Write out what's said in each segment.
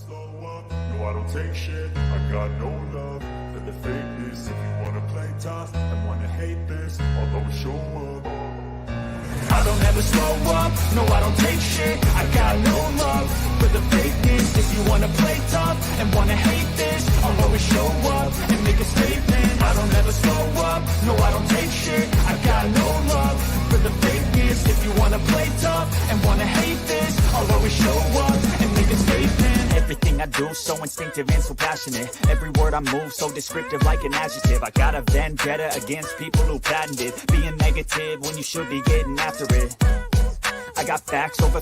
slow up, no I don't take shit. I got no love for the fakeness. If you wanna play tough and wanna hate this, I'll always show up. I don't ever slow up, no I don't take shit. I got no love for the fakeness. If you wanna play tough and wanna hate this, I'll always show up and make a statement. I don't ever slow up, no I don't take shit. I got no love for the fakeness. If you wanna play tough and wanna hate this, I'll always show up and make a statement. Everything I do so instinctive and so passionate. Every word I move so descriptive like an adjective. I got a vendetta against people who patented being negative when you should be getting after it. I got facts over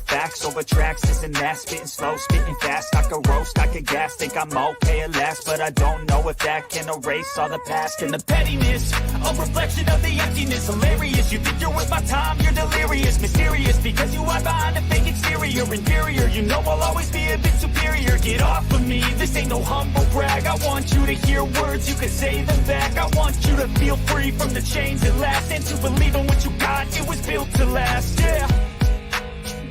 tracks, this and that. Spitting slow, spitting fast, I could roast, I could gas. Think I'm okay at last, but I don't know if that can erase all the past. And the pettiness, a reflection of the emptiness. Hilarious, you think you're worth my time, you're delirious. Mysterious, because you hide behind a fake exterior. Inferior, you know I'll always be a bit superior. Get off of me, this ain't no humble brag. I want you to hear words, you can say them back. I want you to feel free from the chains that last, and to believe in what you got, it was built to last, yeah.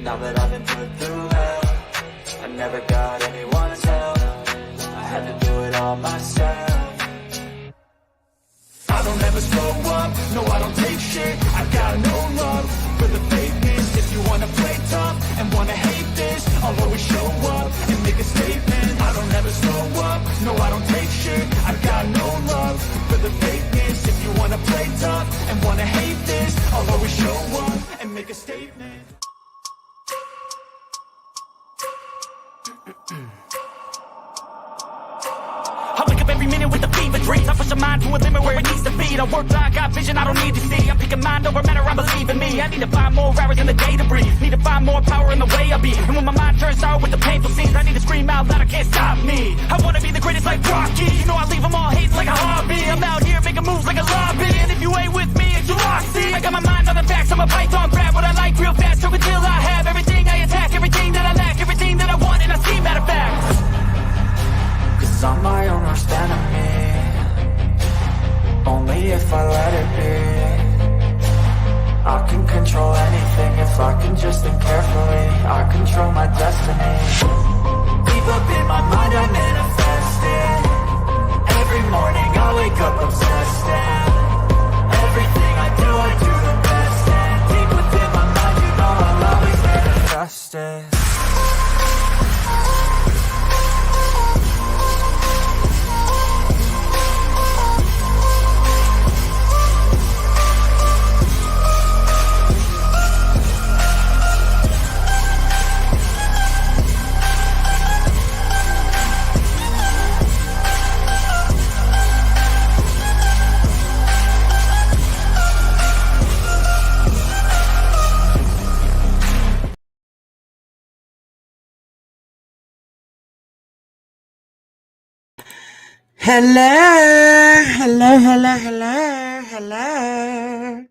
Now that I've been put through hell, I never got anyone's help. I had to do it all myself. I don't ever slow up, no I don't take shit. I got no love for the fakeness. If you wanna play tough and wanna hate this, I'll always show up and make a statement. I don't ever slow up, no I don't take shit. I got no love for the fakeness. If you wanna play tough and wanna hate this, I'll always show up and make a statement. I wake up every minute with the fever dreams. I push a mind to a limit where it needs to be. I work blind, got vision I don't need to see. I'm picking mind over matter, I believe in me. I need to find more hours in the day to breathe. Need to find more power in the way I be. And when my mind turns sour with the painful scenes, I need to scream out loud, I can't stop me. I wanna be the greatest like Rocky. You know I leave them all hating like a hobby. I'm out here making moves like a lobby. And if you ain't with me, it's you lost. See, I got my mind on the facts, I'm a python. Grab what I like real fast, so until I have everything I attack, everything that I lack, everything that I want, and I see matter of fact. Cause I'm my own worst enemy. Only if I let it be. I can control anything if I can just think carefully. I control my destiny. Deep up in my mind I manifest it. Every morning I wake up obsessed, and everything I do the best. And deep within my mind you know I'll always manifest it. Hello.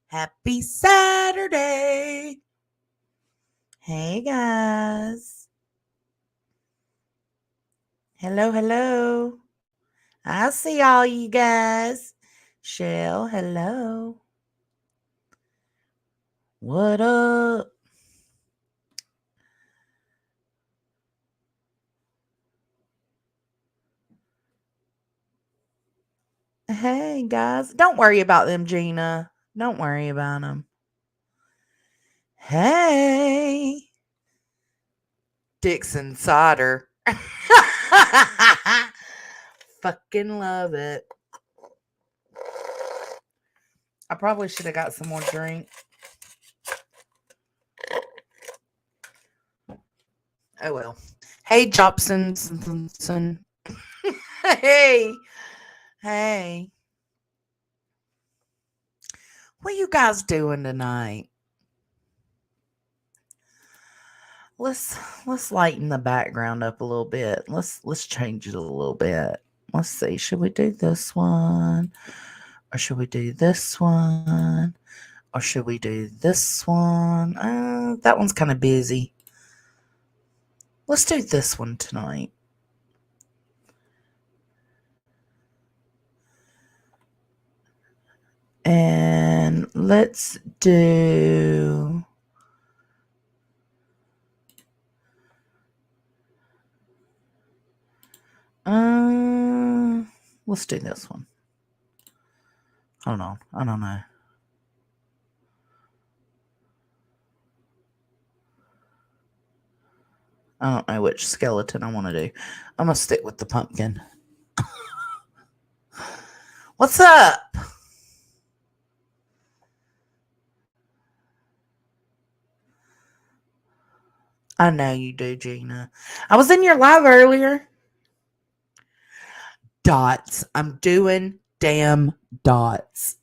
Happy Saturday. Hey, guys. Hello. I see all you guys. Shell, hello. What up? Hey, guys. Don't worry about them, Gina. Don't worry about them. Hey. Dixon Solder. Fucking love it. I probably should have got some more drink. Oh, well. Hey, Jobson. Hey. What you guys doing tonight? Let's lighten the background up a little bit. Let's change it a little bit. Let's see. Should we do this one? Or should we do this one? Or should we do this one? That one's kind of busy. Let's do this one tonight. And let's do Let's do this one. Hold on. I don't know. I don't know which skeleton I want to do. I'm going to stick with the pumpkin. What's up? I know you do, Gina. I was in your live earlier. Dots. I'm doing damn dots.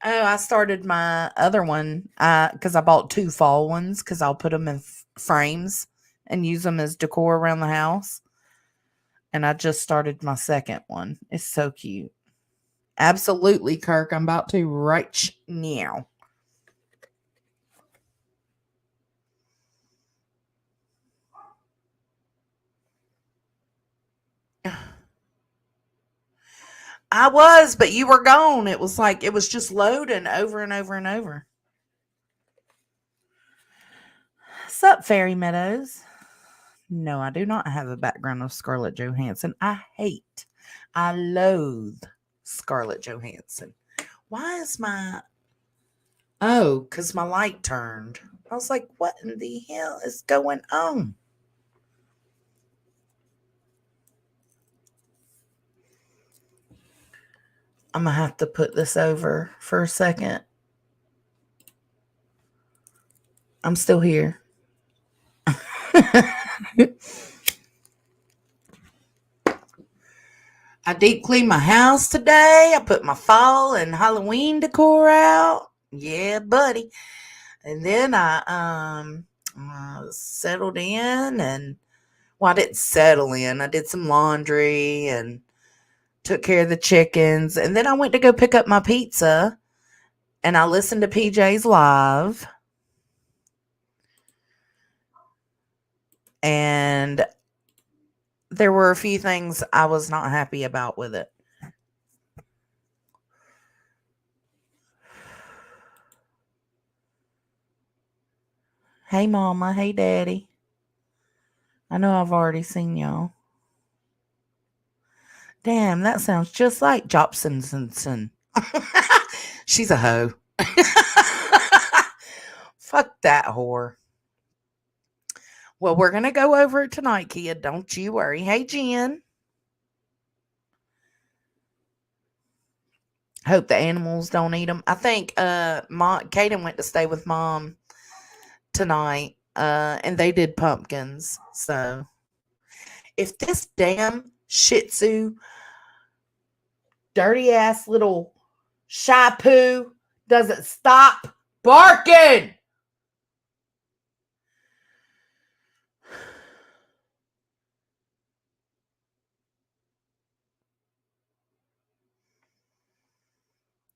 Oh, I started my other one because I bought 2 fall ones because I'll put them in frames and use them as decor around the house. And I just started my second one. It's so cute. Absolutely, Kirk. I'm about to right now. I was, but you were gone. It was like it was just loading over and over and over. Sup, Fairy Meadows? No, I do not have a background of Scarlett Johansson. I loathe Scarlett Johansson. Why is my. Oh, because my light turned. I was like, what in the hell is going on? I'm going to have to put this over for a second. I'm still here. I deep cleaned my house today. I put my fall and Halloween decor out. Yeah, buddy. And then I settled in and well, I didn't settle in. I did some laundry and took care of the chickens. And then I went to go pick up my pizza and I listened to PJ's live. And there were a few things I was not happy about with it. Hey, Mama. Hey, Daddy. I know I've already seen y'all. Damn, that sounds just like Jopsonson. She's a hoe. Fuck that whore. Well, we're going to go over it tonight, kid. Don't you worry. Hey, Jen. Hope the animals don't eat them. I think Kaden went to stay with Mom tonight, and they did pumpkins. So if this damn Shih Tzu, dirty ass little shy poo doesn't stop barking.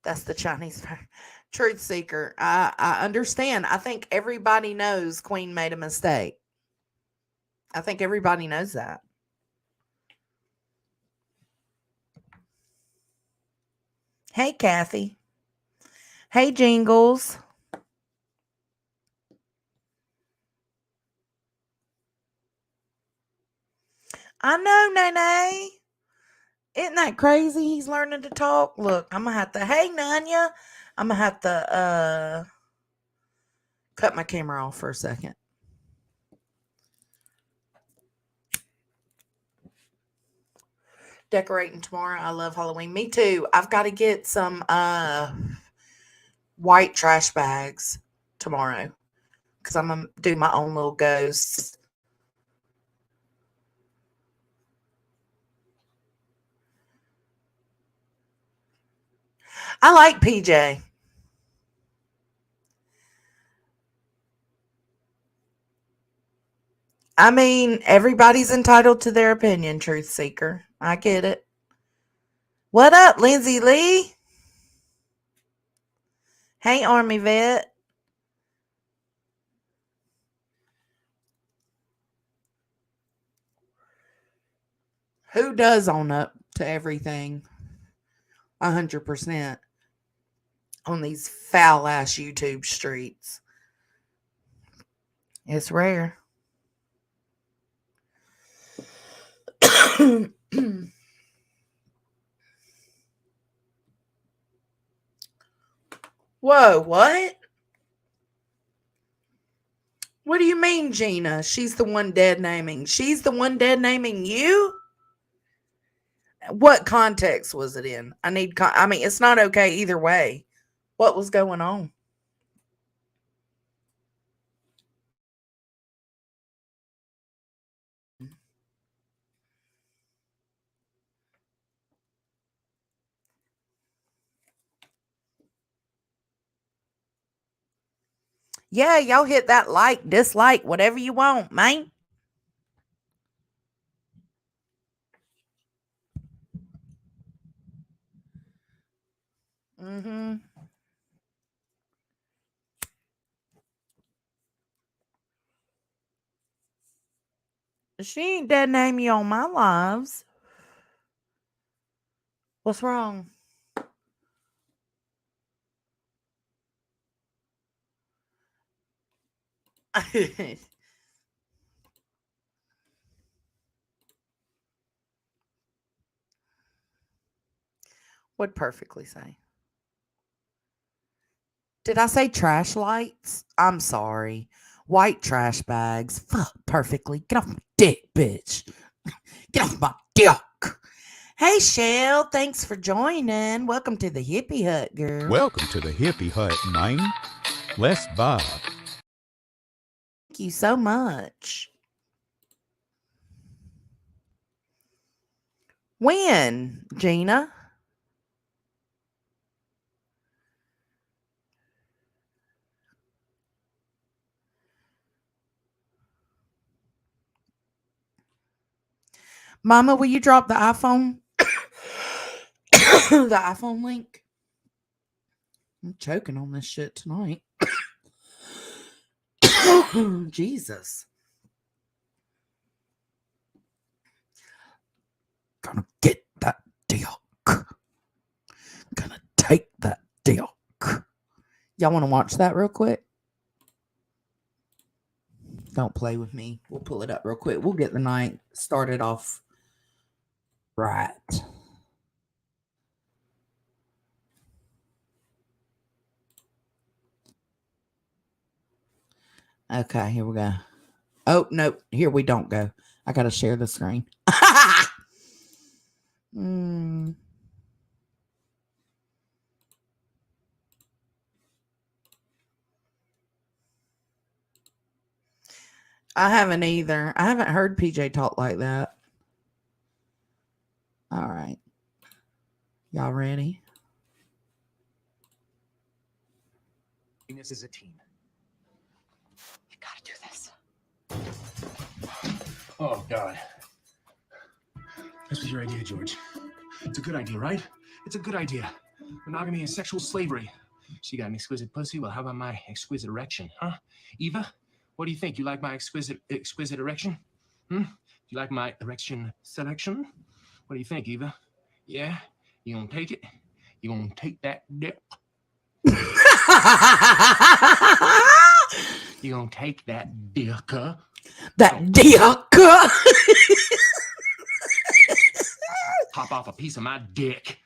That's the Chinese truth seeker. I understand. I think everybody knows Queen made a mistake. I think everybody knows that. Hey, Kathy. Hey, Jingles. I know, Nene. Isn't that crazy? He's learning to talk. Look, I'm going to have to, hey, Nanya. I'm going to have to cut my camera off for a second. Decorating tomorrow. I love Halloween. Me too. I've got to get some white trash bags tomorrow because I'm going to do my own little ghosts. I like PJ. I mean, everybody's entitled to their opinion, truth seeker. I get it. What up, Lindsay Lee? Hey, Army vet. Who does own up to everything 100% on these foul ass YouTube streets? It's rare. Whoa, what? What do you mean, Gina? She's the one dead naming. She's the one dead naming you? What context was it in? I mean, it's not okay either way. What was going on? Yeah, y'all hit that like, dislike, whatever you want, man. Mm-hmm. She ain't dead name you on my lives. What's wrong? Would perfectly say. Did I say trash lights? I'm sorry. White trash bags. Fuck, perfectly. Get off my dick, bitch. Get off my dick. Hey, Shell. Thanks for joining. Welcome to the Hippie Hut, girl. Welcome to the Hippie Hut, man. Let's vibe. Thank you so much. When, Gina? Mama, will you drop the iPhone? The iPhone link? I'm choking on this shit tonight. Jesus. Gonna get that dick. Gonna take that dick. Y'all want to watch that real quick? Don't play with me. We'll pull it up real quick. We'll get the night started off right. Okay, here we go. Oh, no, here we don't go. I got to share the screen. I haven't either. I haven't heard PJ talk like that. All right. Y'all ready? This is a team. You gotta do this. Oh, God. This was your idea, George. It's a good idea, right? It's a good idea. Monogamy is sexual slavery. She got an exquisite pussy. Well, how about my exquisite erection, huh? Eva, what do you think? You like my exquisite erection? You like my erection selection? What do you think, Eva? Yeah? You gonna take it? You gonna take that dick? You gonna take that dick? That dick. Pop off a piece of my dick.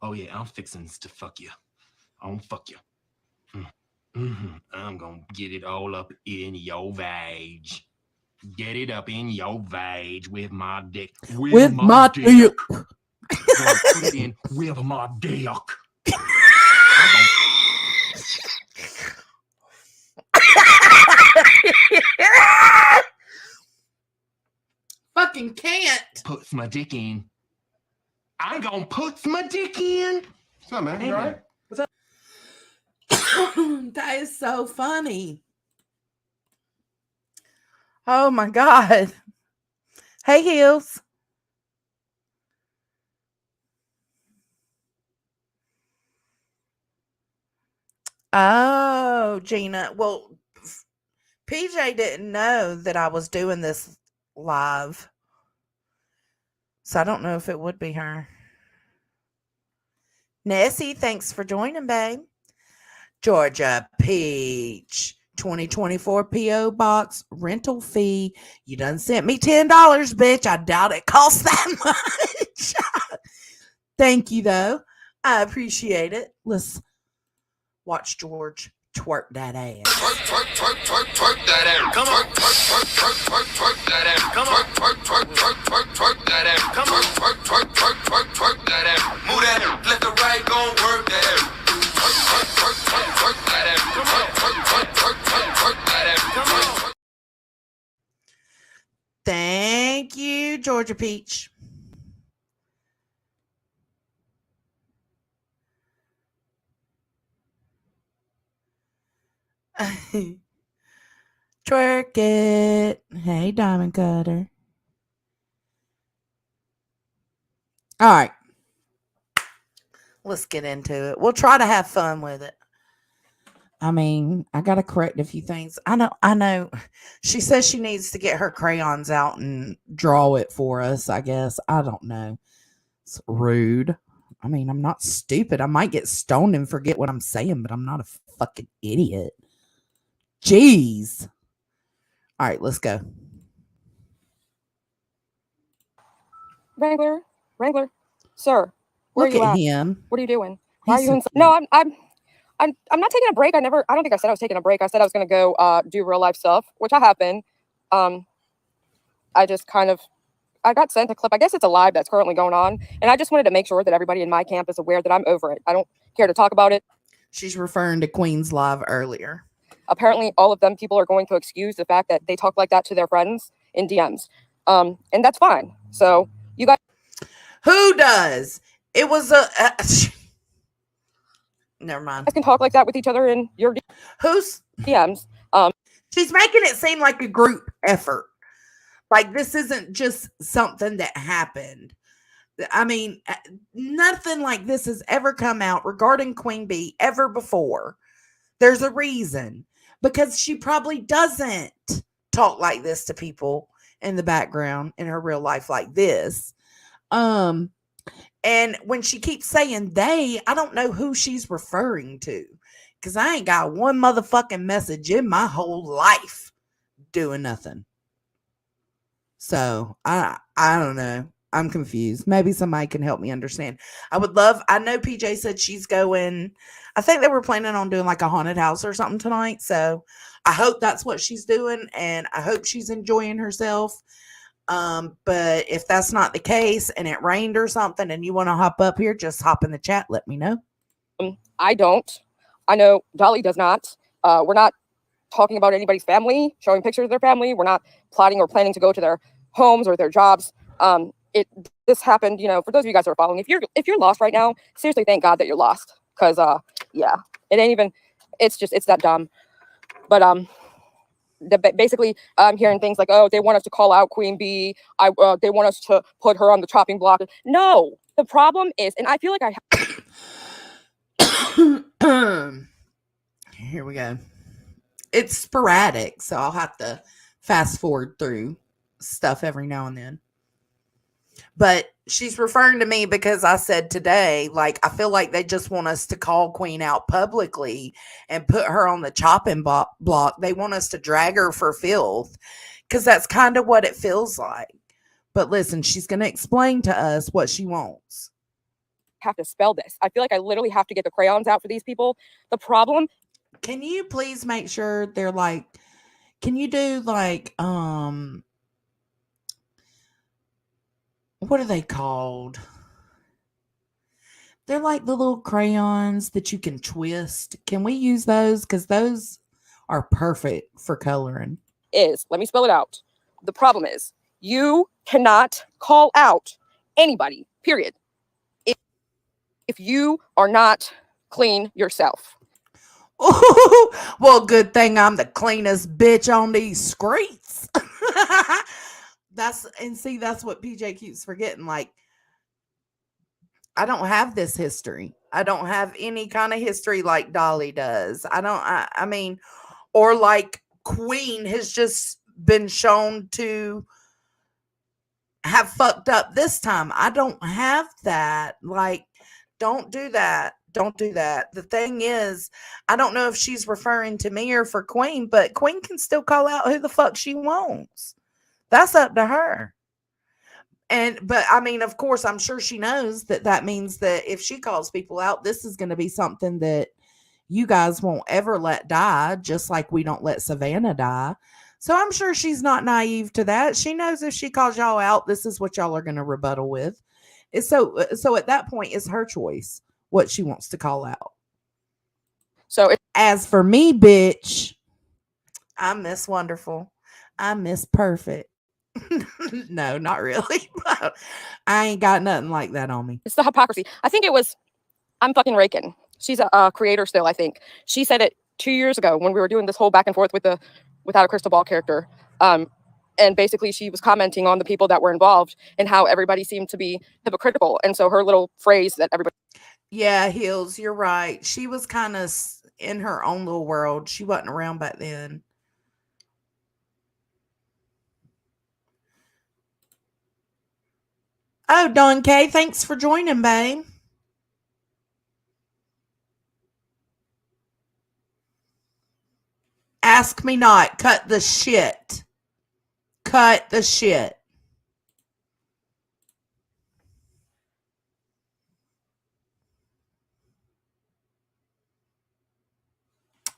Oh yeah, I'm fixing to fuck you. I'm gonna fuck you. I'm gonna get it all up in your vag. Get it up in your vag with my dick. With my dick. Gonna put it in with my dick. Fucking can't. Put my dick in. I'm gonna put my dick in. What's up, man? You all right? What's up? That is so funny. Oh my God. Hey, Heels. Oh, Gina. Well, PJ didn't know that I was doing this live. So I don't know if it would be her. Nessie, thanks for joining, babe. Georgia Peach. 2024 P.O. Box rental fee. You done sent me $10, bitch. I doubt it costs that much. Thank you, though. I appreciate it. Let's watch George twerk that ass. Twerk, twerk, twerk, twerk, twerk that ass. Come on. Twerk, twerk, twerk, twerk, twerk, twerk that ass. Come on. Twerk, twerk, twerk, twerk, twerk, twerk that ass. Come on. Twerk, twerk, twerk, twerk, twerk, twerk that ass. Move that ass. Let the right go work that ass. Twerk, twerk, twerk, twerk, twerk that ass. Come on. Twerk, twerk, twerk, twerk, twerk that ass. Come on. Thank you, Georgia Peach. Twerk it. Hey, Diamond Cutter. All right. Let's get into it. We'll try to have fun with it. I mean, I got to correct a few things. I know. She says she needs to get her crayons out and draw it for us, I guess. I don't know. It's rude. I mean, I'm not stupid. I might get stoned and forget what I'm saying, but I'm not a fucking idiot. Jeez. All right, let's go. Wrangler, sir, where Look are you at at? him. What are you doing? Why are He's you in? so No, I'm not taking a break. I don't think I said I was taking a break. I said I was going to go do real life stuff, which I have been. I just I got sent a clip. I guess it's a live that's currently going on, and I just wanted to make sure that everybody in my camp is aware that I'm over it. I don't care to talk about it. She's referring to Queen's Live earlier. Apparently, all of them people are going to excuse the fact that they talk like that to their friends in DMs, and that's fine. So you guys, who does? It was never mind. can talk like that with each other in your Who's DMs. She's making it seem like a group effort. Like this isn't just something that happened. I mean, nothing like this has ever come out regarding Queen Bee ever before. There's a reason. Because she probably doesn't talk like this to people in the background in her real life like this. And when she keeps saying they, I don't know who she's referring to. Because I ain't got one motherfucking message in my whole life doing nothing. So I don't know. I'm confused. Maybe somebody can help me understand. I know PJ said she's going, I think they were planning on doing like a haunted house or something tonight. So I hope that's what she's doing. And I hope she's enjoying herself. But if that's not the case and it rained or something and you want to hop up here, just hop in the chat. Let me know. I don't. I know Dolly does not. We're not talking about anybody's family, showing pictures of their family. We're not plotting or planning to go to their homes or their jobs. This happened, for those of you guys who are following, if you're lost right now, seriously, thank God that you're lost. Cause yeah, it ain't even, it's that dumb. But basically I'm hearing things like, oh, they want us to call out Queen Bee. They want us to put her on the chopping block. No, the problem is, and I feel like Here we go. It's sporadic, so I'll have to fast forward through stuff every now and then. But she's referring to me because I said today, like, I feel like they just want us to call Queen out publicly and put her on the chopping block. They want us to drag her for filth because that's kind of what it feels like. But listen, she's going to explain to us what she wants. Have to spell this. I feel like I literally have to get the crayons out for these people. The problem. Can you please make sure they're like, can you do like, what are they called? They're like the little crayons that you can twist. Can we use those? Because those are perfect for coloring. Let me spell it out. The problem is you cannot call out anybody, period, if you are not clean yourself. Ooh, well, good thing I'm the cleanest bitch on these streets. That's what PJ keeps forgetting. Like, I don't have this history. I don't have any kind of history like Dolly does. I mean, or like Queen has just been shown to have fucked up this time. I don't have that. Like, don't do that. Don't do that. The thing is, I don't know if she's referring to me or for Queen, but Queen can still call out who the fuck she wants. That's up to her. But I mean, of course, I'm sure she knows that that means that if she calls people out, this is going to be something that you guys won't ever let die, just like we don't let Savannah die. So I'm sure she's not naive to that. She knows if she calls y'all out, this is what y'all are going to rebuttal with. So at that point, it's her choice what she wants to call out. So as for me, bitch, I miss wonderful. I miss perfect. No, not really. I ain't got nothing like that on me. It's the hypocrisy. I think it was, I'm fucking raking. She's a creator still, I think. She said it 2 years ago when we were doing this whole back and forth with the Without a Crystal Ball character. And basically she was commenting on the people that were involved and how everybody seemed to be hypocritical. And so her little phrase that everybody. Yeah, Hills, you're right. She was kind of in her own little world. She wasn't around back then. Oh, Don K, thanks for joining, babe. Ask me not. Cut the shit. Cut the shit.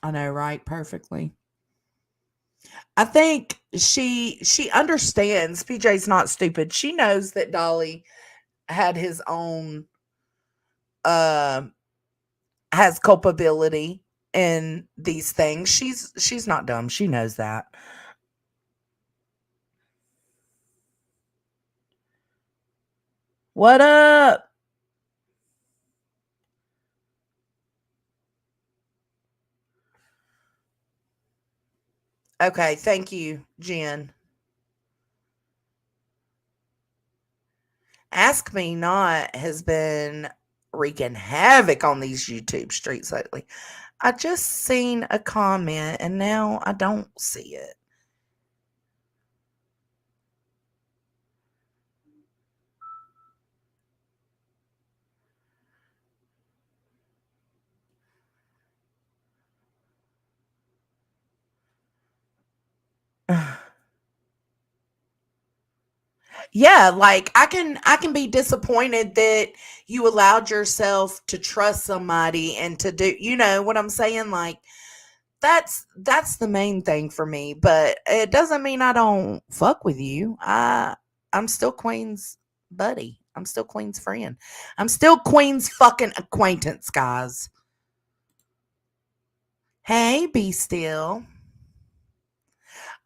I know, right? Perfectly. I think she understands. PJ's not stupid. She knows that Dolly had his own has culpability in these things. She's not dumb. She knows that. What up? Okay, thank you, Jen. Ask Me Not has been wreaking havoc on these YouTube streets lately. I just seen a comment and now I don't see it. Yeah, like I can be disappointed that you allowed yourself to trust somebody and to do, you know what I'm saying? Like that's the main thing for me, but it doesn't mean I don't fuck with you. I'm still Queen's buddy. I'm still Queen's friend. I'm still Queen's fucking acquaintance, guys. Hey, be still.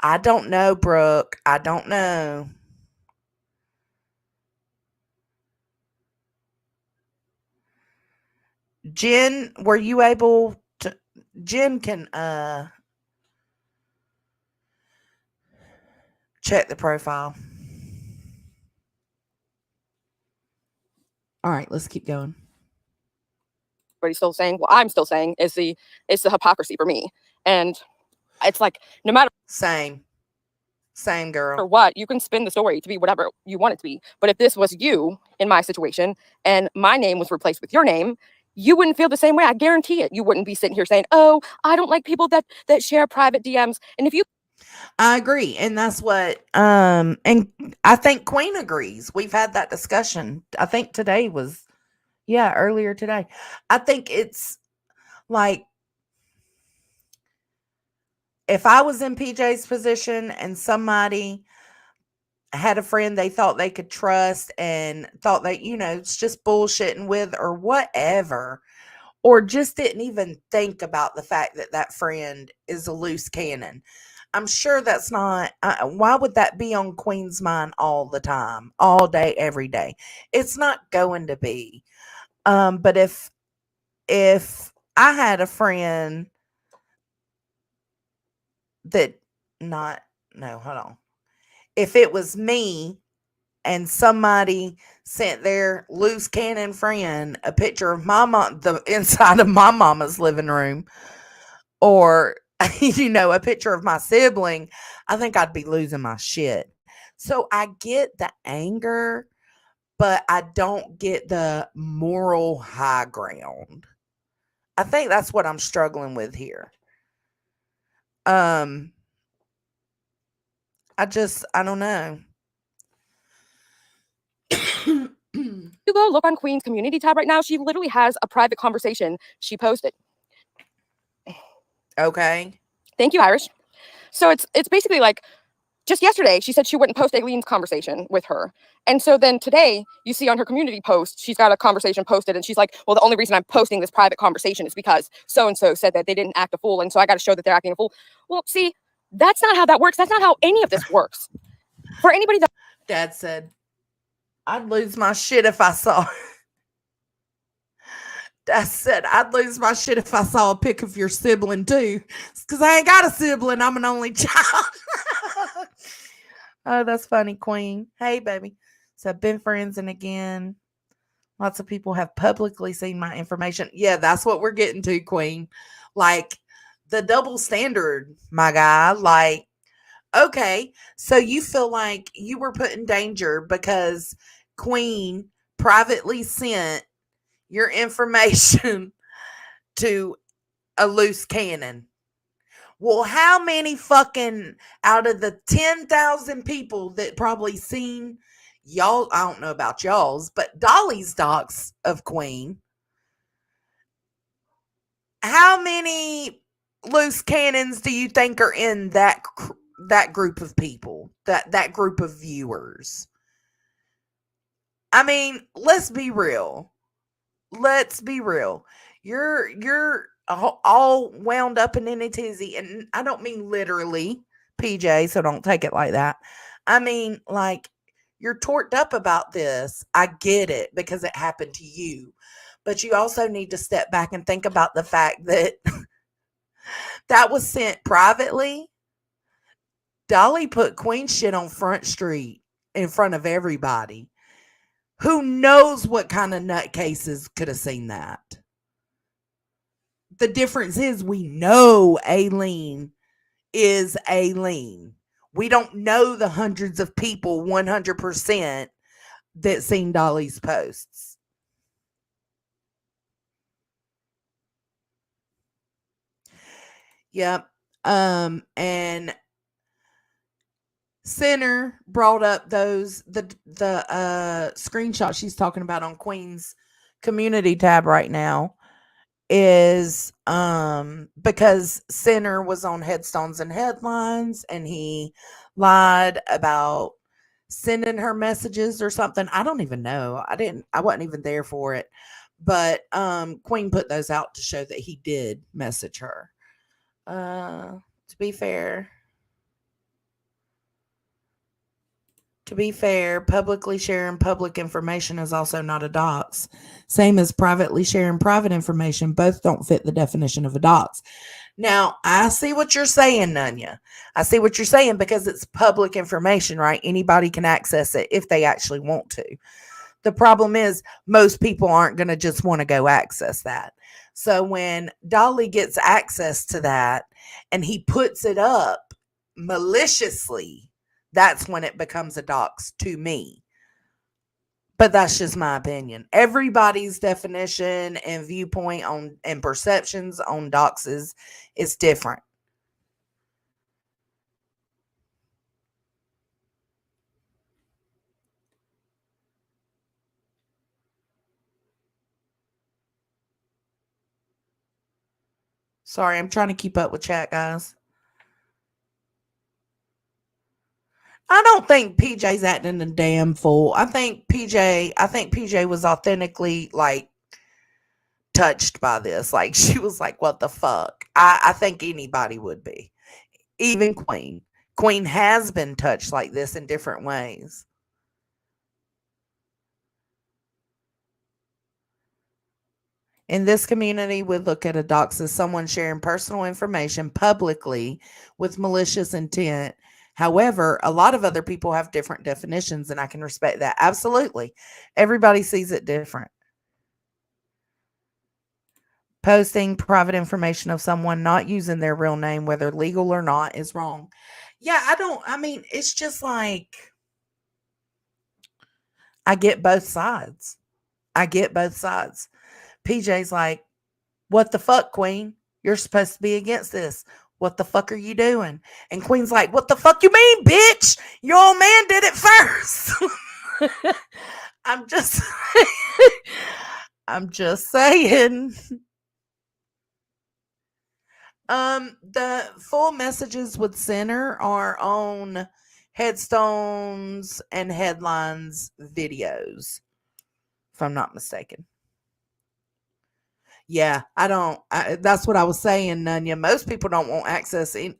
I don't know, Brooke. I don't know. Jen, were you able to Jen can check the profile. All right, let's keep going. Everybody's still saying, well, I'm still saying it's the hypocrisy for me. And it's like, no matter Same girl. or what, you can spin the story to be whatever you want it to be. But if this was you in my situation and my name was replaced with your name, you wouldn't feel the same way. I guarantee it. You wouldn't be sitting here saying, oh, I don't like people that share private DMs. And if you, I agree. And that's what and I think Queen agrees. We've had that discussion. I think today was earlier today. I think it's like if I was in PJ's position and somebody had a friend they thought they could trust and thought that, it's just bullshitting with or whatever, or just didn't even think about the fact that that friend is a loose cannon. I'm sure that's not, why would that be on Queen's mind all the time, all day, every day? It's not going to be. But if I had a friend that hold on. If it was me and somebody sent their loose cannon friend a picture of my mom, the inside of my mama's living room, or a picture of my sibling, I think I'd be losing my shit. So I get the anger, but I don't get the moral high ground. I think that's what I'm struggling with here. I don't know. You go look on Queen's community tab right now. She literally has a private conversation she posted. Okay. Thank you, Irish. So it's basically like, just yesterday, she said she wouldn't post Aileen's conversation with her. And so then today, you see on her community post, she's got a conversation posted, and she's like, well, the only reason I'm posting this private conversation is because so-and-so said that they didn't act a fool, and so I got to show that they're acting a fool. Well, see, that's not how that works. That's not how any of this works. For anybody that... Dad said, I'd lose my shit if I saw... Dad said, I'd lose my shit if I saw a pic of your sibling, too. Because I ain't got a sibling. I'm an only child. Oh, that's funny, Queen. Hey, baby. So I've been friends, and again, lots of people have publicly seen my information. Yeah, that's what we're getting to, Queen. Like, the double standard, my guy. Like, okay, so you feel like you were put in danger because Queen privately sent your information to a loose cannon. Well, how many fucking out of the 10,000 people that probably seen y'all, I don't know about y'all's, but Dolly's docs of Queen, how many loose cannons do you think are in that group of people, that group of viewers? I mean, let's be real. Let's be real. You're all wound up in any tizzy, and I don't mean literally, PJ, so don't take it like that. I mean, like, you're torqued up about this. I get it because it happened to you. But you also need to step back and think about the fact that that was sent privately. Dolly put Queen shit on Front Street in front of everybody. Who knows what kind of nutcases could have seen that? The difference is we know Aileen is Aileen. We don't know the hundreds of people 100% that seen Dolly's posts. Yep. And Center brought up the screenshot she's talking about on Queen's community tab right now is because Center was on Headstones and Headlines, and he lied about sending her messages or something. I don't even know. I wasn't even there for it. But Queen put those out to show that he did message her. To be fair, publicly sharing public information is also not a dox. Same as privately sharing private information. Both don't fit the definition of a dox. Now, I see what you're saying, Nunya. I see what you're saying because it's public information, right? Anybody can access it if they actually want to. The problem is most people aren't going to just want to go access that. So when Dolly gets access to that and he puts it up maliciously, that's when it becomes a dox to me. But that's just my opinion. Everybody's definition and viewpoint on and perceptions on doxes is different. Sorry, I'm trying to keep up with chat, guys. I don't think PJ's acting a damn fool. I think PJ was authentically like touched by this. Like she was like, what the fuck? I think anybody would be. Even Queen. Queen has been touched like this in different ways. In this community, we look at a dox as someone sharing personal information publicly with malicious intent. However, a lot of other people have different definitions, and I can respect that. Absolutely. Everybody sees it different. Posting private information of someone not using their real name, whether legal or not, is wrong. Yeah, it's just like, I get both sides. PJ's like, What the fuck, Queen? You're supposed to be against this. What the fuck are you doing? And Queen's like, what the fuck you mean, bitch? Your old man did it first. I'm just I'm just saying. The full messages with center are on headstones and headlines videos, if I'm not mistaken. Yeah, that's what I was saying, Nunya. Most people don't want access I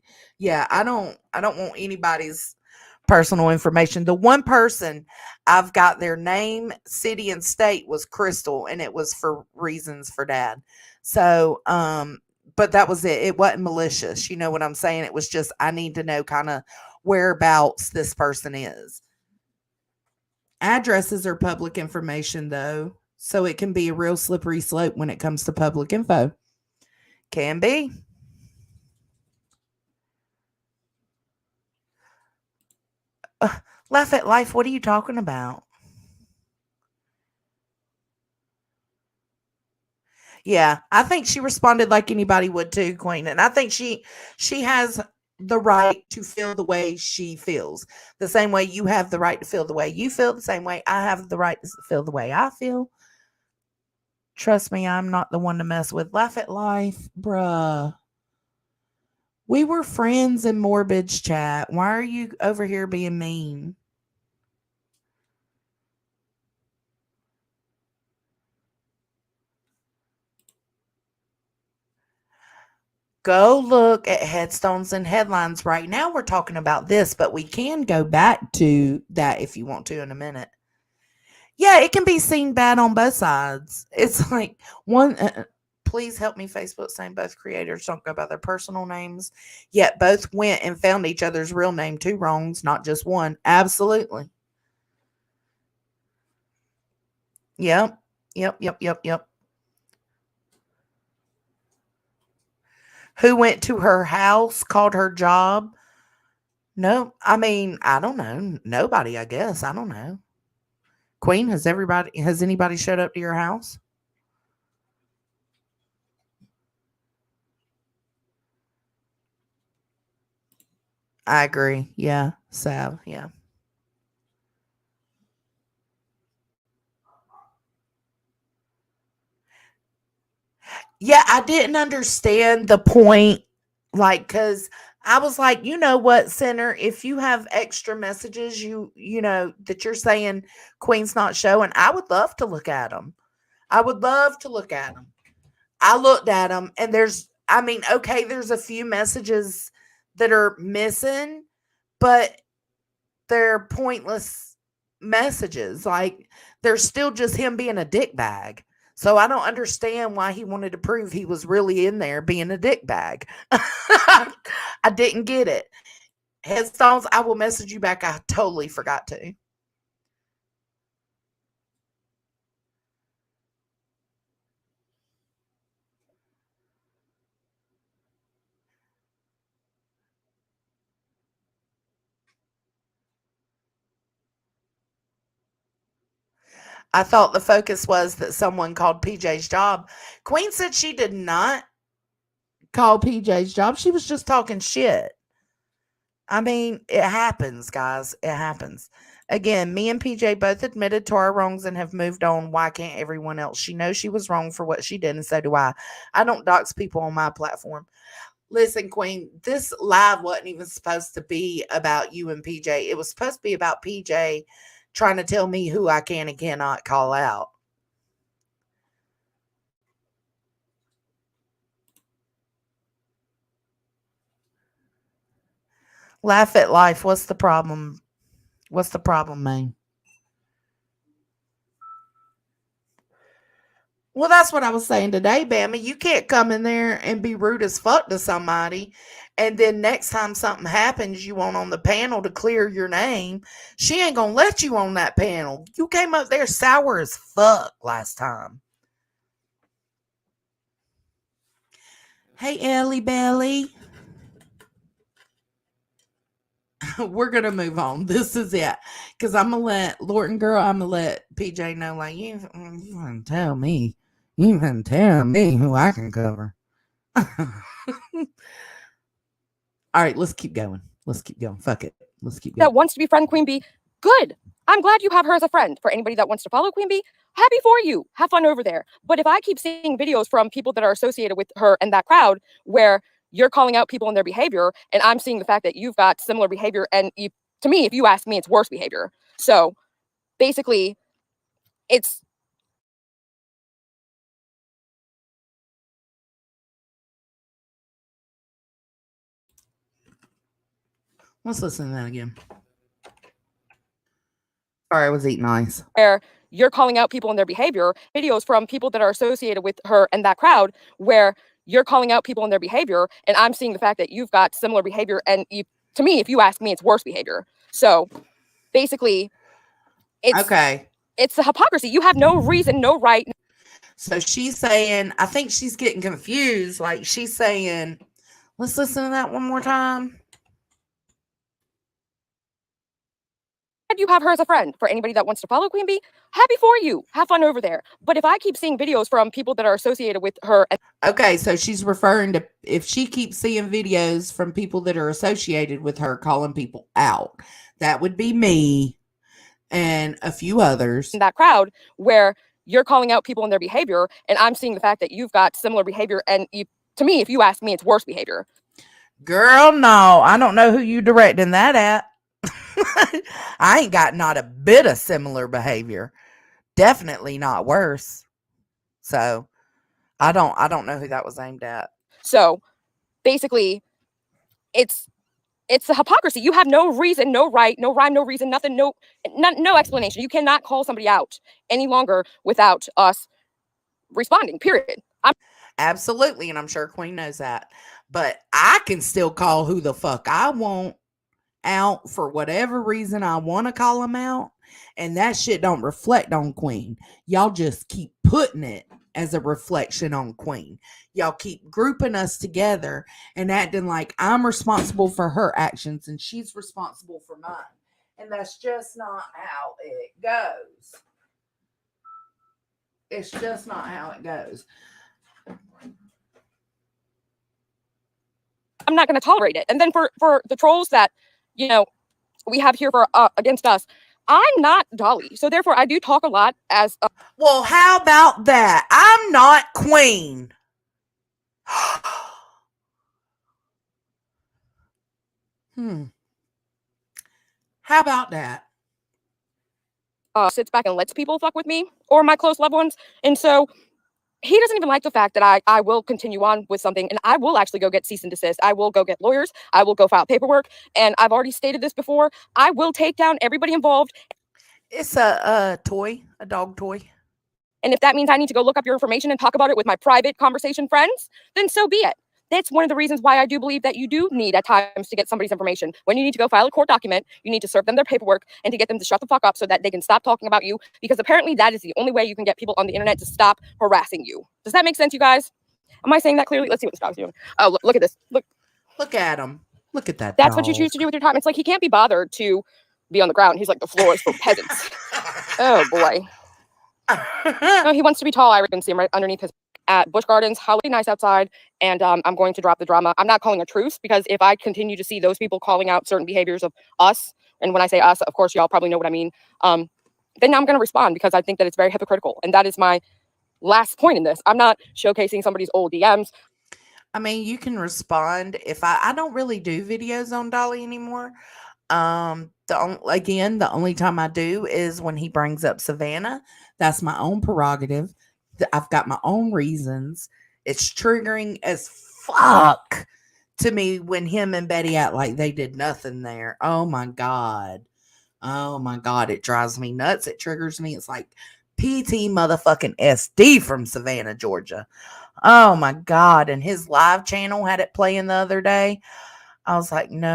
don't want anybody's personal information. The one person I've got their name, city, and state was Crystal, and it was for reasons for Dad. So, but that was it. It wasn't malicious. You know what I'm saying? It was just I need to know kind of whereabouts this person is. Addresses are public information, though, so it can be a real slippery slope when it comes to public info. Can be. Laugh at life. What are you talking about? Yeah, I think she responded like anybody would too, Queen. And I think she has the right to feel the way she feels. The same way you have the right to feel the way you feel, the same way I have the right to feel the way I feel. Trust me, I'm not the one to mess with. Laugh at life, bruh. We were friends in Morbid's chat. Why are you over here being mean? Go look at headstones and headlines right now. We're talking about this, but we can go back to that if you want to in a minute. Yeah, it can be seen bad on both sides. It's like one. Please help me, Facebook, saying both creators don't go by their personal names, yet both went and found each other's real name. Two wrongs, not just one. Absolutely. Yep. Yep. Who went to her house, called her job? No, I mean, I don't know. Nobody, I guess. I don't know. Queen, has anybody showed up to your house? I agree. Yeah. Sav. Yeah. Yeah, I didn't understand the point. Like, cause I was like, you know what, Center, if you have extra messages, you know, that you're saying Queen's not showing, I would love to look at them. I would love to look at them. I looked at them and okay, there's a few messages that are missing, but they're pointless messages. Like they're still just him being a dick bag. So I don't understand why he wanted to prove he was really in there being a dick bag. I didn't get it. Headstones, I will message you back. I totally forgot to. I thought the focus was that someone called PJ's job. Queen said she did not call PJ's job. She was just talking shit. I mean, it happens, guys. It happens. Again, me and PJ both admitted to our wrongs and have moved on. Why can't everyone else? She knows she was wrong for what she did, and so do I. I don't dox people on my platform. Listen, Queen, this live wasn't even supposed to be about you and PJ. It was supposed to be about PJ trying to tell me who I can and cannot call out. Laugh at life. What's the problem? What's the problem, man? Well, that's what I was saying today, Bammy. You can't come in there and be rude as fuck to somebody. And then next time something happens, you want on the panel to clear your name. She ain't going to let you on that panel. You came up there sour as fuck last time. Hey, Ellie Belly. We're going to move on. This is it. Because I'm going to let Lorton girl, I'm going to let PJ know, like, you tell me. You can tell me who I can cover. All right, let's keep going. Let's keep going. Fuck it. Let's keep going. That wants to be friend Queen Bee, good. I'm glad you have her as a friend. For anybody that wants to follow Queen Bee, happy for you. Have fun over there. But if I keep seeing videos from people that are associated with her and that crowd where you're calling out people and their behavior, and I'm seeing the fact that you've got similar behavior, and to me, if you ask me, it's worse behavior. So basically, it's Let's listen to that again. Sorry, I was eating ice. Where you're calling out people and their behavior, videos from people that are associated with her and that crowd where you're calling out people and their behavior, and I'm seeing the fact that you've got similar behavior, and to me, if you ask me, it's worse behavior. So basically, it's the hypocrisy. You have no reason, no right. So she's saying, I think she's getting confused. Like she's saying, let's listen to that one more time. You have her as a friend. For anybody that wants to follow Queen Bee, happy for you. Have fun over there. But if I keep seeing videos from people that are associated with her. Okay, so she's referring to if she keeps seeing videos from people that are associated with her calling people out. That would be me and a few others. That crowd where you're calling out people and their behavior, and I'm seeing the fact that you've got similar behavior, and to me, if you ask me, it's worse behavior. Girl, no, I don't know who you directing that at. I ain't got not a bit of similar behavior. Definitely not worse. So I don't know who that was aimed at. So basically, it's the hypocrisy. You have no reason, no right, no rhyme, no reason, nothing, no explanation. You cannot call somebody out any longer without us responding, period. Absolutely, and I'm sure Queen knows that. But I can still call who the fuck I want out for whatever reason I want to call them out, and that shit don't reflect on Queen. Y'all just keep putting it as a reflection on Queen. Y'all keep grouping us together and acting like I'm responsible for her actions and she's responsible for mine, and that's just not how it goes. It's just not how it goes. I'm not going to tolerate it. And then for the trolls that we have here for against us, I'm not Dolly, so therefore I do talk a lot as well, how about that? I'm not Queen. How about that? Sits back and lets people fuck with me or my close loved ones. And so he doesn't even like the fact that I will continue on with something, and I will actually go get cease and desist. I will go get lawyers. I will go file paperwork. And I've already stated this before. I will take down everybody involved. It's a toy, a dog toy. And if that means I need to go look up your information and talk about it with my private conversation friends, then so be it. That's one of the reasons why I do believe that you do need at times to get somebody's information. When you need to go file a court document, you need to serve them their paperwork and to get them to shut the fuck up so that they can stop talking about you, because apparently that is the only way you can get people on the internet to stop harassing you. Does that make sense, you guys? Am I saying that clearly? Let's see what this dog's doing. Oh, look at this. Look at him. Look at that. That's what you choose to do with your time. It's like he can't be bothered to be on the ground. He's like, the floor is for peasants. Oh, boy. No, he wants to be tall. I can see him right underneath his at Busch Gardens. How nice outside. And I'm going to drop the drama. I'm not calling a truce, because if I continue to see those people calling out certain behaviors of us, and when I say us, of course, y'all probably know what I mean, then I'm going to respond, because I think that it's very hypocritical. And that is my last point in this. I'm not showcasing somebody's old DMs. I mean, you can respond. If I don't really do videos on Dolly anymore. The only time I do is when he brings up Savannah. That's my own prerogative. I've got my own reasons. It's triggering as fuck to me when him and Betty act like they did nothing there. Oh my God. Oh my God. It drives me nuts. It triggers me. It's like PT motherfucking SD from Savannah, Georgia. Oh my God. And his live channel had it playing the other day. I was like, no.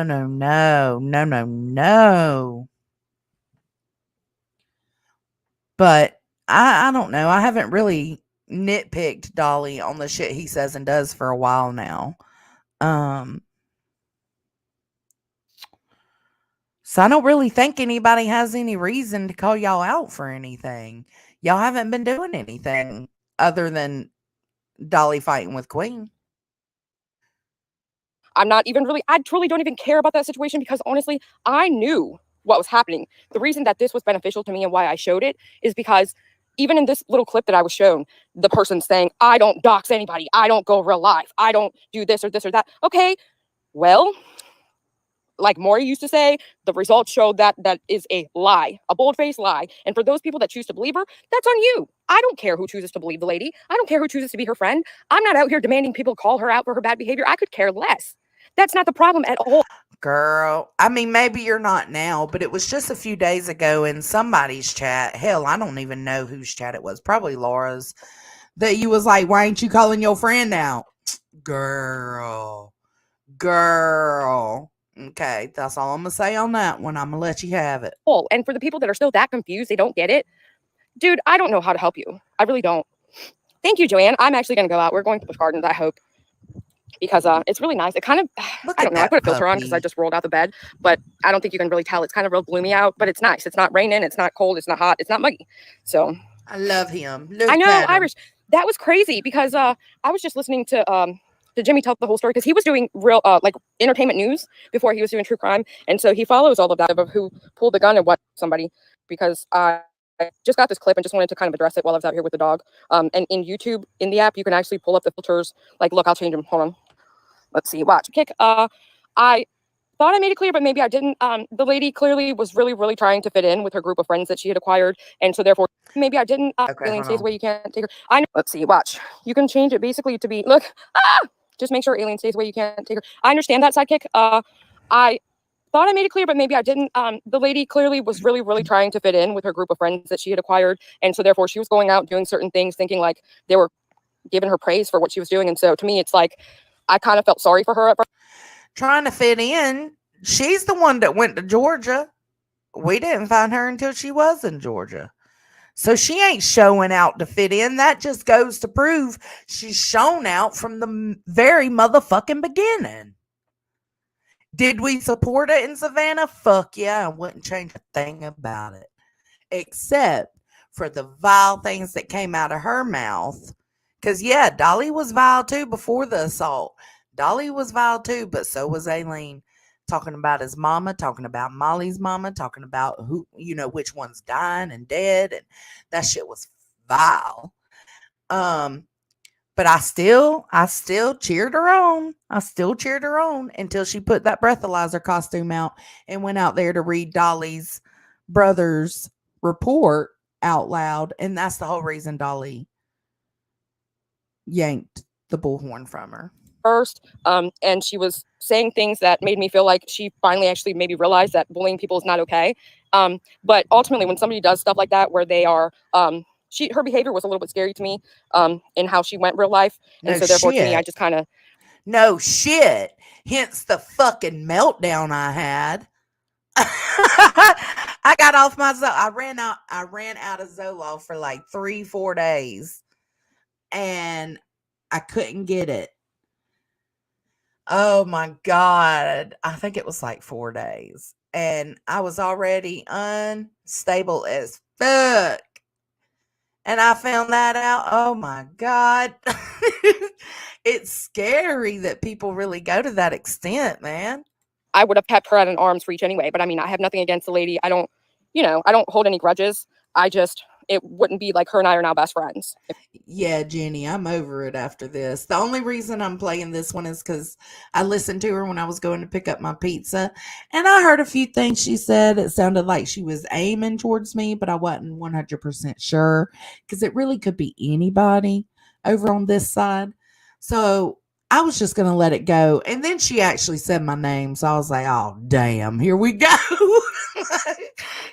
But I don't know. I haven't really nitpicked Dolly on the shit he says and does for a while now. So I don't really think anybody has any reason to call y'all out for anything. Y'all haven't been doing anything other than Dolly fighting with Queen. I'm not even really, I truly don't even care about that situation because honestly, I knew what was happening. The reason that this was beneficial to me and why I showed it is because even in this little clip that I was shown, the person saying, I don't dox anybody, I don't go real life, I don't do this or that. Okay, well, like Maury used to say, the results showed that that is a lie, a bold-faced lie. And for those people that choose to believe her, that's on you. I don't care who chooses to believe the lady. I don't care who chooses to be her friend. I'm not out here demanding people call her out for her bad behavior. I could care less. That's not the problem at all. Girl, I mean, maybe you're not now, but it was just a few days ago in somebody's chat. Hell, I don't even know whose chat it was. Probably Laura's. That you was like, why ain't you calling your friend out? Girl. Okay, that's all I'm going to say on that one. I'm going to let you have it. And for the people that are still that confused, they don't get it. Dude, I don't know how to help you. I really don't. Thank you, Joanne. I'm actually going to go out. We're going to Busch Gardens, I hope. Because it's really nice. It kind of, I don't know. I put a filter on because I just rolled out the bed. But I don't think you can really tell. It's kind of real gloomy out. But it's nice. It's not raining. It's not cold. It's not hot. It's not muggy. So. I love him. Look I know, at him. Irish. That was crazy because I was just listening to Jimmy tell the whole story because he was doing real like entertainment news before he was doing true crime. And so he follows all of that of who pulled the gun and what somebody because I just got this clip and just wanted to kind of address it while I was out here with the dog. And in YouTube, in the app, you can actually pull up the filters. Like, look, I'll change them. Hold on. Let's see. Watch. Kick. I thought I made it clear, but maybe I didn't. The lady clearly was really, really trying to fit in with her group of friends that she had acquired. And so therefore, maybe I didn't. Alien stays away. You can't take her. I know. Let's see. Watch. You can change it basically to be, look, just make sure alien stays away. You can't take her. I understand that sidekick. I thought I made it clear, but maybe I didn't. The lady clearly was really, really trying to fit in with her group of friends that she had acquired. And so therefore she was going out doing certain things, thinking like they were giving her praise for what she was doing. And so to me, it's like, I kind of felt sorry for her at first. Trying to fit in. She's the one that went to Georgia. We didn't find her until she was in Georgia. So she ain't showing out to fit in. That just goes to prove she's shown out from the very motherfucking beginning. Did we support it in Savannah? Fuck yeah. I wouldn't change a thing about it. Except for the vile things that came out of her mouth. Because, yeah, Dolly was vile too before the assault. Dolly was vile too, but so was Aileen. Talking about his mama, talking about Molly's mama, talking about who, you know, which one's dying and dead. And that shit was vile. But I still cheered her on. I still cheered her on until she put that breathalyzer costume out and went out there to read Dolly's brother's report out loud. And that's the whole reason Dolly yanked the bullhorn from her. First, and she was saying things that made me feel like she finally actually maybe realized that bullying people is not okay. But ultimately, when somebody does stuff like that, where they are, her behavior was a little bit scary to me, in how she went real life, and so therefore to me, I just kind of no shit. Hence the fucking meltdown I had. I got off my I ran out of Zoloft for like 3-4 days, and I couldn't get it. Oh my God. I think it was like 4 days. And I was already unstable as fuck. And I found that out. Oh my God. It's scary that people really go to that extent, man. I would have kept her at an arm's reach anyway. But I mean, I have nothing against the lady. I don't hold any grudges. It wouldn't be like her and I are now best friends. Yeah, Jenny, I'm over it after this. The only reason I'm playing this one is because I listened to her when I was going to pick up my pizza, and I heard a few things she said. It sounded like she was aiming towards me, but I wasn't 100% sure because it really could be anybody over on this side. So I was just going to let it go. And then she actually said my name. So I was like, oh, damn, here we go.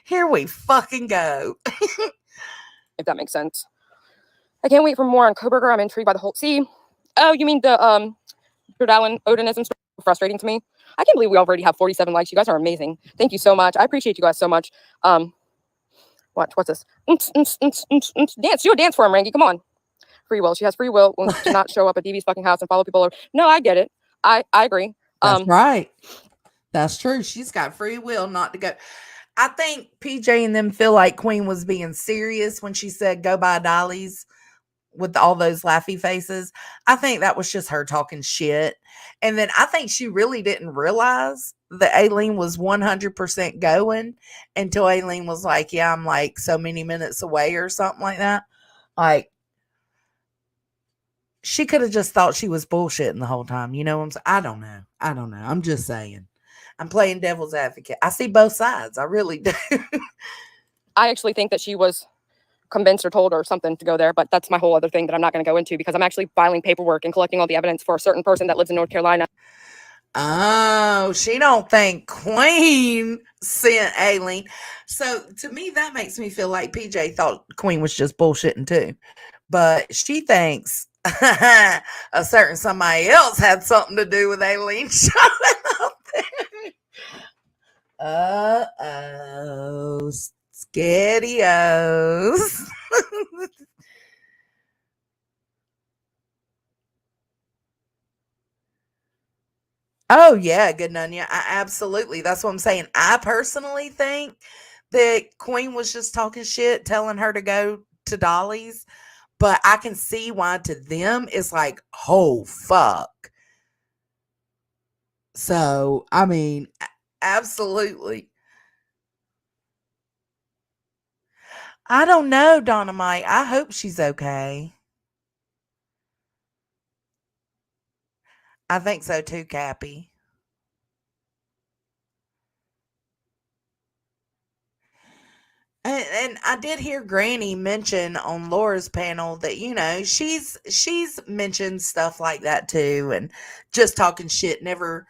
Here we fucking go. If that makes sense. I can't wait for more on Koberger. I'm intrigued by the whole. See, oh, you mean the Allen Odinism story? Frustrating to me. I can't believe we already have 47 likes. You guys are amazing. Thank you so much. I appreciate you guys so much. What's this? Dance. Do a dance for him, Rangy. Come on. Free will. She has free will to not show up at DB's fucking house and follow people over. No, I get it. I agree. That's right. That's true. She's got free will not to go. I think PJ and them feel like Queen was being serious when she said go buy Dolly's with all those laughy faces. I think that was just her talking shit. And then I think she really didn't realize that Aileen was 100% going until Aileen was like, yeah, I'm like so many minutes away or something like that. Like, she could have just thought she was bullshitting the whole time. You know what I'm saying? I don't know. I don't know. I'm just saying. I'm playing devil's advocate. I see both sides. I really do. I actually think that she was convinced or told or something to go there, but that's my whole other thing that I'm not going to go into because I'm actually filing paperwork and collecting all the evidence for a certain person that lives in North Carolina. Oh, she don't think Queen sent Aileen. So to me, that makes me feel like PJ thought Queen was just bullshitting too. But she thinks a certain somebody else had something to do with Aileen showing up there. Uh-oh. Scarios. Oh yeah, good Nunya. Absolutely. That's what I'm saying. I personally think that Queen was just talking shit, telling her to go to Dolly's, but I can see why to them it's like, oh fuck. So I mean, absolutely. I don't know, Dynamite. I hope she's okay. I think so too, Cappy. And I did hear Granny mention on Laura's panel that she's mentioned stuff like that too, and just talking shit. Never,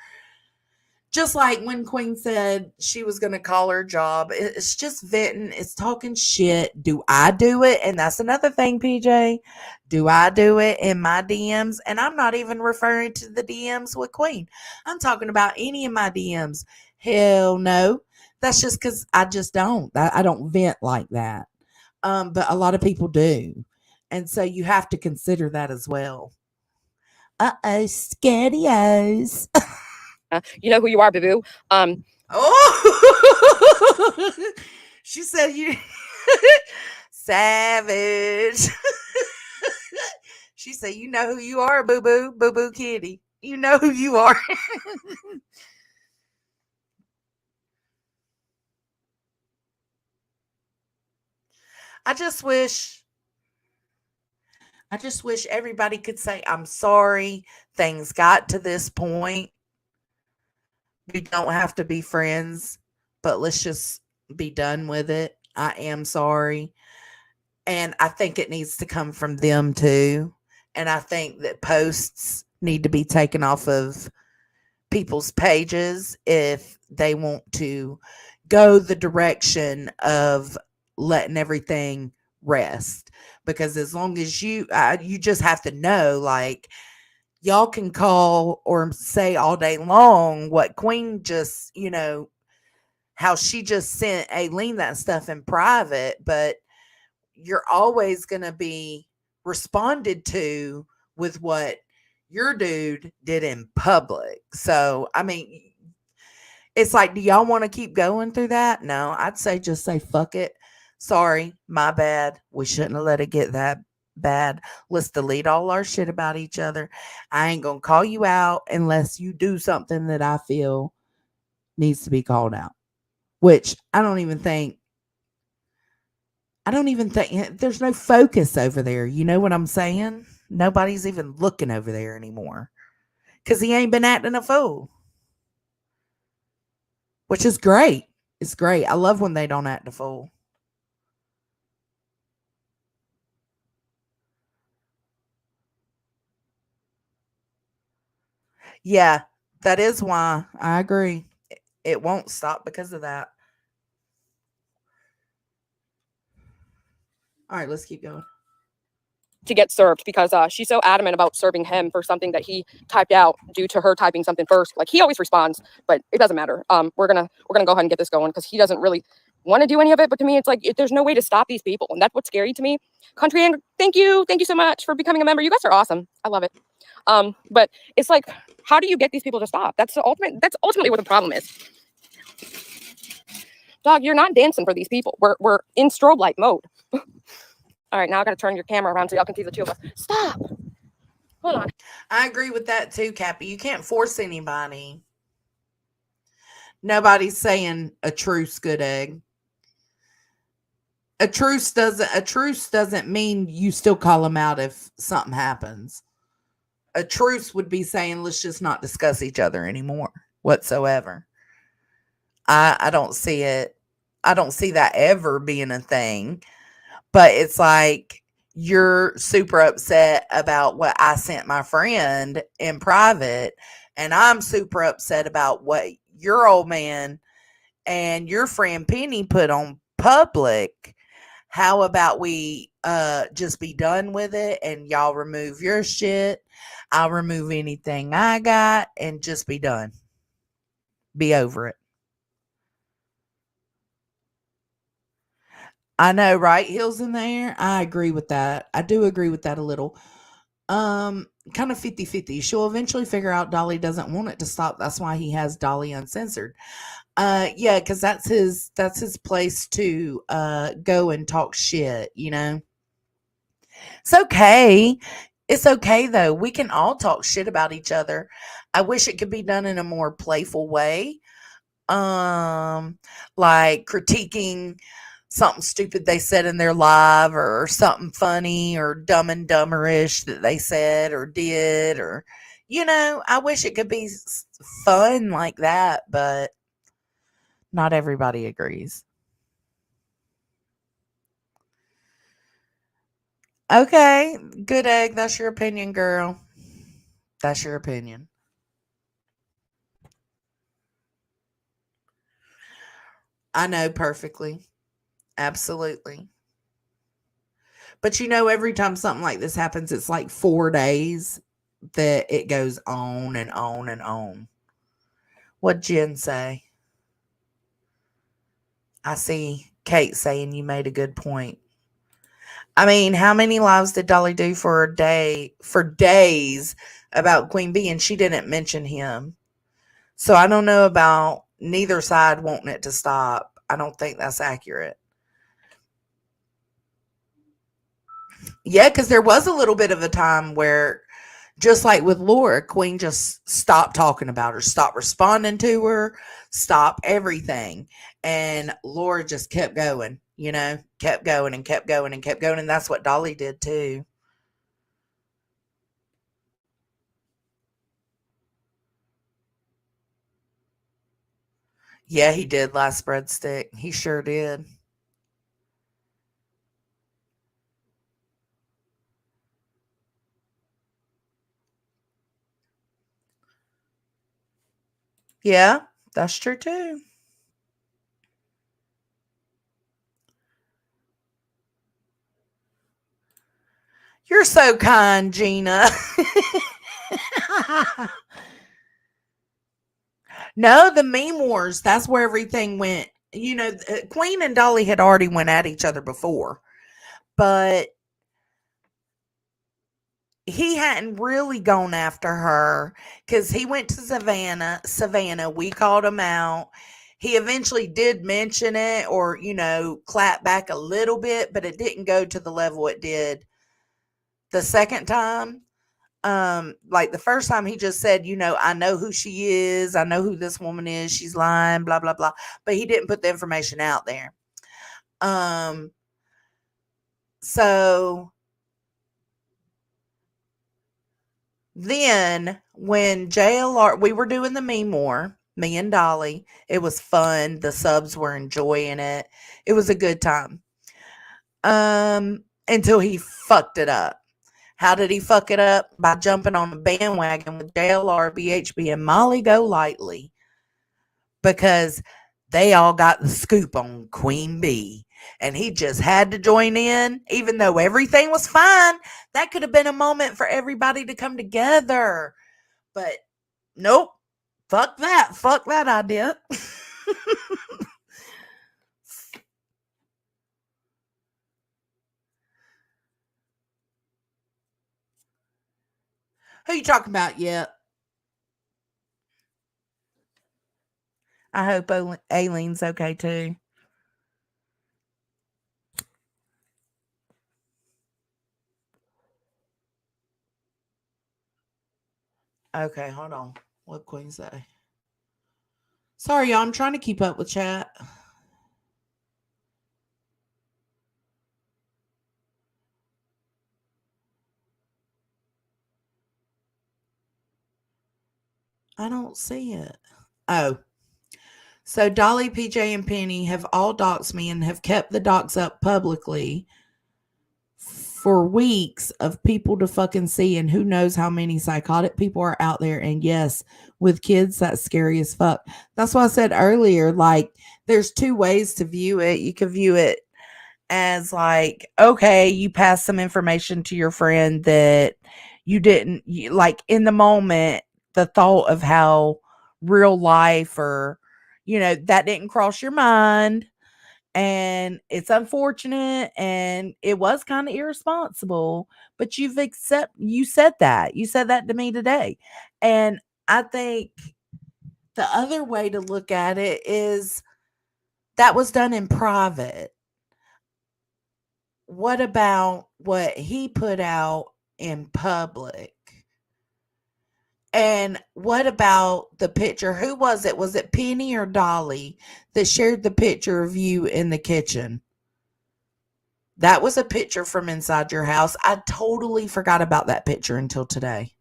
just like when Queen said she was going to call her job. It's just venting. It's talking shit. Do I do it? And that's another thing, PJ. Do I do it in my DMs? And I'm not even referring to the DMs with Queen. I'm talking about any of my DMs. Hell no. That's just because I just don't. I don't vent like that. But a lot of people do. And so you have to consider that as well. Uh-oh, scarios. You know who you are, boo-boo. Oh, she said you savage. She said, you know who you are, boo boo, boo boo kitty. You know who you are. I just wish everybody could say, I'm sorry. Things got to this point. We don't have to be friends, but let's just be done with it. I am sorry. And I think it needs to come from them too. And I think that posts need to be taken off of people's pages if they want to go the direction of letting everything rest. Because as long as you just have to know, like, y'all can call or say all day long what Queen just, how she just sent Aileen that stuff in private, but you're always going to be responded to with what your dude did in public. So, I mean, it's like, do y'all want to keep going through that? No, I'd say just say, fuck it. Sorry, my bad. We shouldn't have let it get that bad. Let's delete all our shit about each other. I ain't going to call you out unless you do something that I feel needs to be called out, which I don't even think there's no focus over there. You know what I'm saying? Nobody's even looking over there anymore because he ain't been acting a fool, which is great. It's great. I love when they don't act a fool. Yeah, that is why I agree. It won't stop because of that. All right, let's keep going. To get served because she's so adamant about serving him for something that he typed out due to her typing something first. Like, he always responds, but it doesn't matter. We're gonna go ahead and get this going because he doesn't really want to do any of it. But to me, it's like there's no way to stop these people, and that's what's scary to me. Country Anger, thank you so much for becoming a member. You guys are awesome. I love it. But it's like, how do you get these people to stop? That's ultimately what the problem is. Dog, you're not dancing for these people. We're in strobe light mode. All right, now I got to turn your camera around so y'all can see the two of us. Stop. Hold on. I agree with that too, Cappy. You can't force anybody. Nobody's saying a truce, good egg. A truce doesn't mean you still call them out if something happens. A truce would be saying let's just not discuss each other anymore whatsoever. I don't see it. I don't see that ever being a thing. But it's like you're super upset about what I sent my friend in private, and I'm super upset about what your old man and your friend Penny put on public. How about we just be done with it and y'all remove your shit? I'll remove anything I got and just be done. Be over it. I know, right? Heels in the air. I agree with that. I do agree with that a little. Kind of 50-50. She'll eventually figure out Dolly doesn't want it to stop. That's why he has Dolly uncensored. Yeah, because that's his place to go and talk shit, you know. It's okay. It's okay though. We can all talk shit about each other. I wish it could be done in a more playful way. Like critiquing something stupid they said in their live or something funny or dumb and dumberish that they said or did or I wish it could be fun like that, but not everybody agrees. Okay, good egg. That's your opinion, girl. That's your opinion. I know perfectly. Absolutely. But every time something like this happens, it's like 4 days that it goes on and on and on. What'd Jen say? I see Kate saying you made a good point. I mean, how many lives did Dolly do for a day, for days about Queen Bee, and she didn't mention him? So I don't know about neither side wanting it to stop. I don't think that's accurate. Yeah, because there was a little bit of a time where, just like with Laura, Queen just stopped talking about her, stopped responding to her, stopped everything. And Laura just kept going, kept going and kept going and kept going. And that's what Dolly did too. Yeah, he did last breadstick. He sure did. Yeah, that's true too. You're so kind, Gina. No, the meme wars, that's where everything went. Queen and Dolly had already went at each other before, but he hadn't really gone after her because he went to Savannah. We called him out. He eventually did mention it or, clap back a little bit, but it didn't go to the level it did the second time. Like the first time he just said, I know who she is. I know who this woman is. She's lying, blah, blah, blah. But he didn't put the information out there. Um, so then when JLR, we were doing the meme war, me and Dolly. It was fun. The subs were enjoying it. It was a good time. Until he fucked it up. How did he fuck it up? By jumping on a bandwagon with JLR, BHB, and Molly Golightly because they all got the scoop on Queen Bee. And he just had to join in, even though everything was fine. That could have been a moment for everybody to come together. But nope. Fuck that. Fuck that idea. Who you talking about yet? I hope Aileen's okay too. Okay, hold on. What Queen say? Sorry, y'all. I'm trying to keep up with chat. I don't see it. Oh. So Dolly, PJ, and Penny have all doxed me and have kept the dox up publicly for weeks of people to fucking see, and who knows how many psychotic people are out there. And yes, with kids, that's scary as fuck. That's why I said earlier, like, there's two ways to view it. You can view it as like, okay, you pass some information to your friend that you didn't like in the moment, the thought of how real life or that didn't cross your mind, and it's unfortunate and it was kind of irresponsible, but you said that to me today. And I think the other way to look at it is that was done in private. What about what he put out in public? And what about the picture? Who was it? Was it Penny or Dolly that shared the picture of you in the kitchen? That was a picture from inside your house. I totally forgot about that picture until today.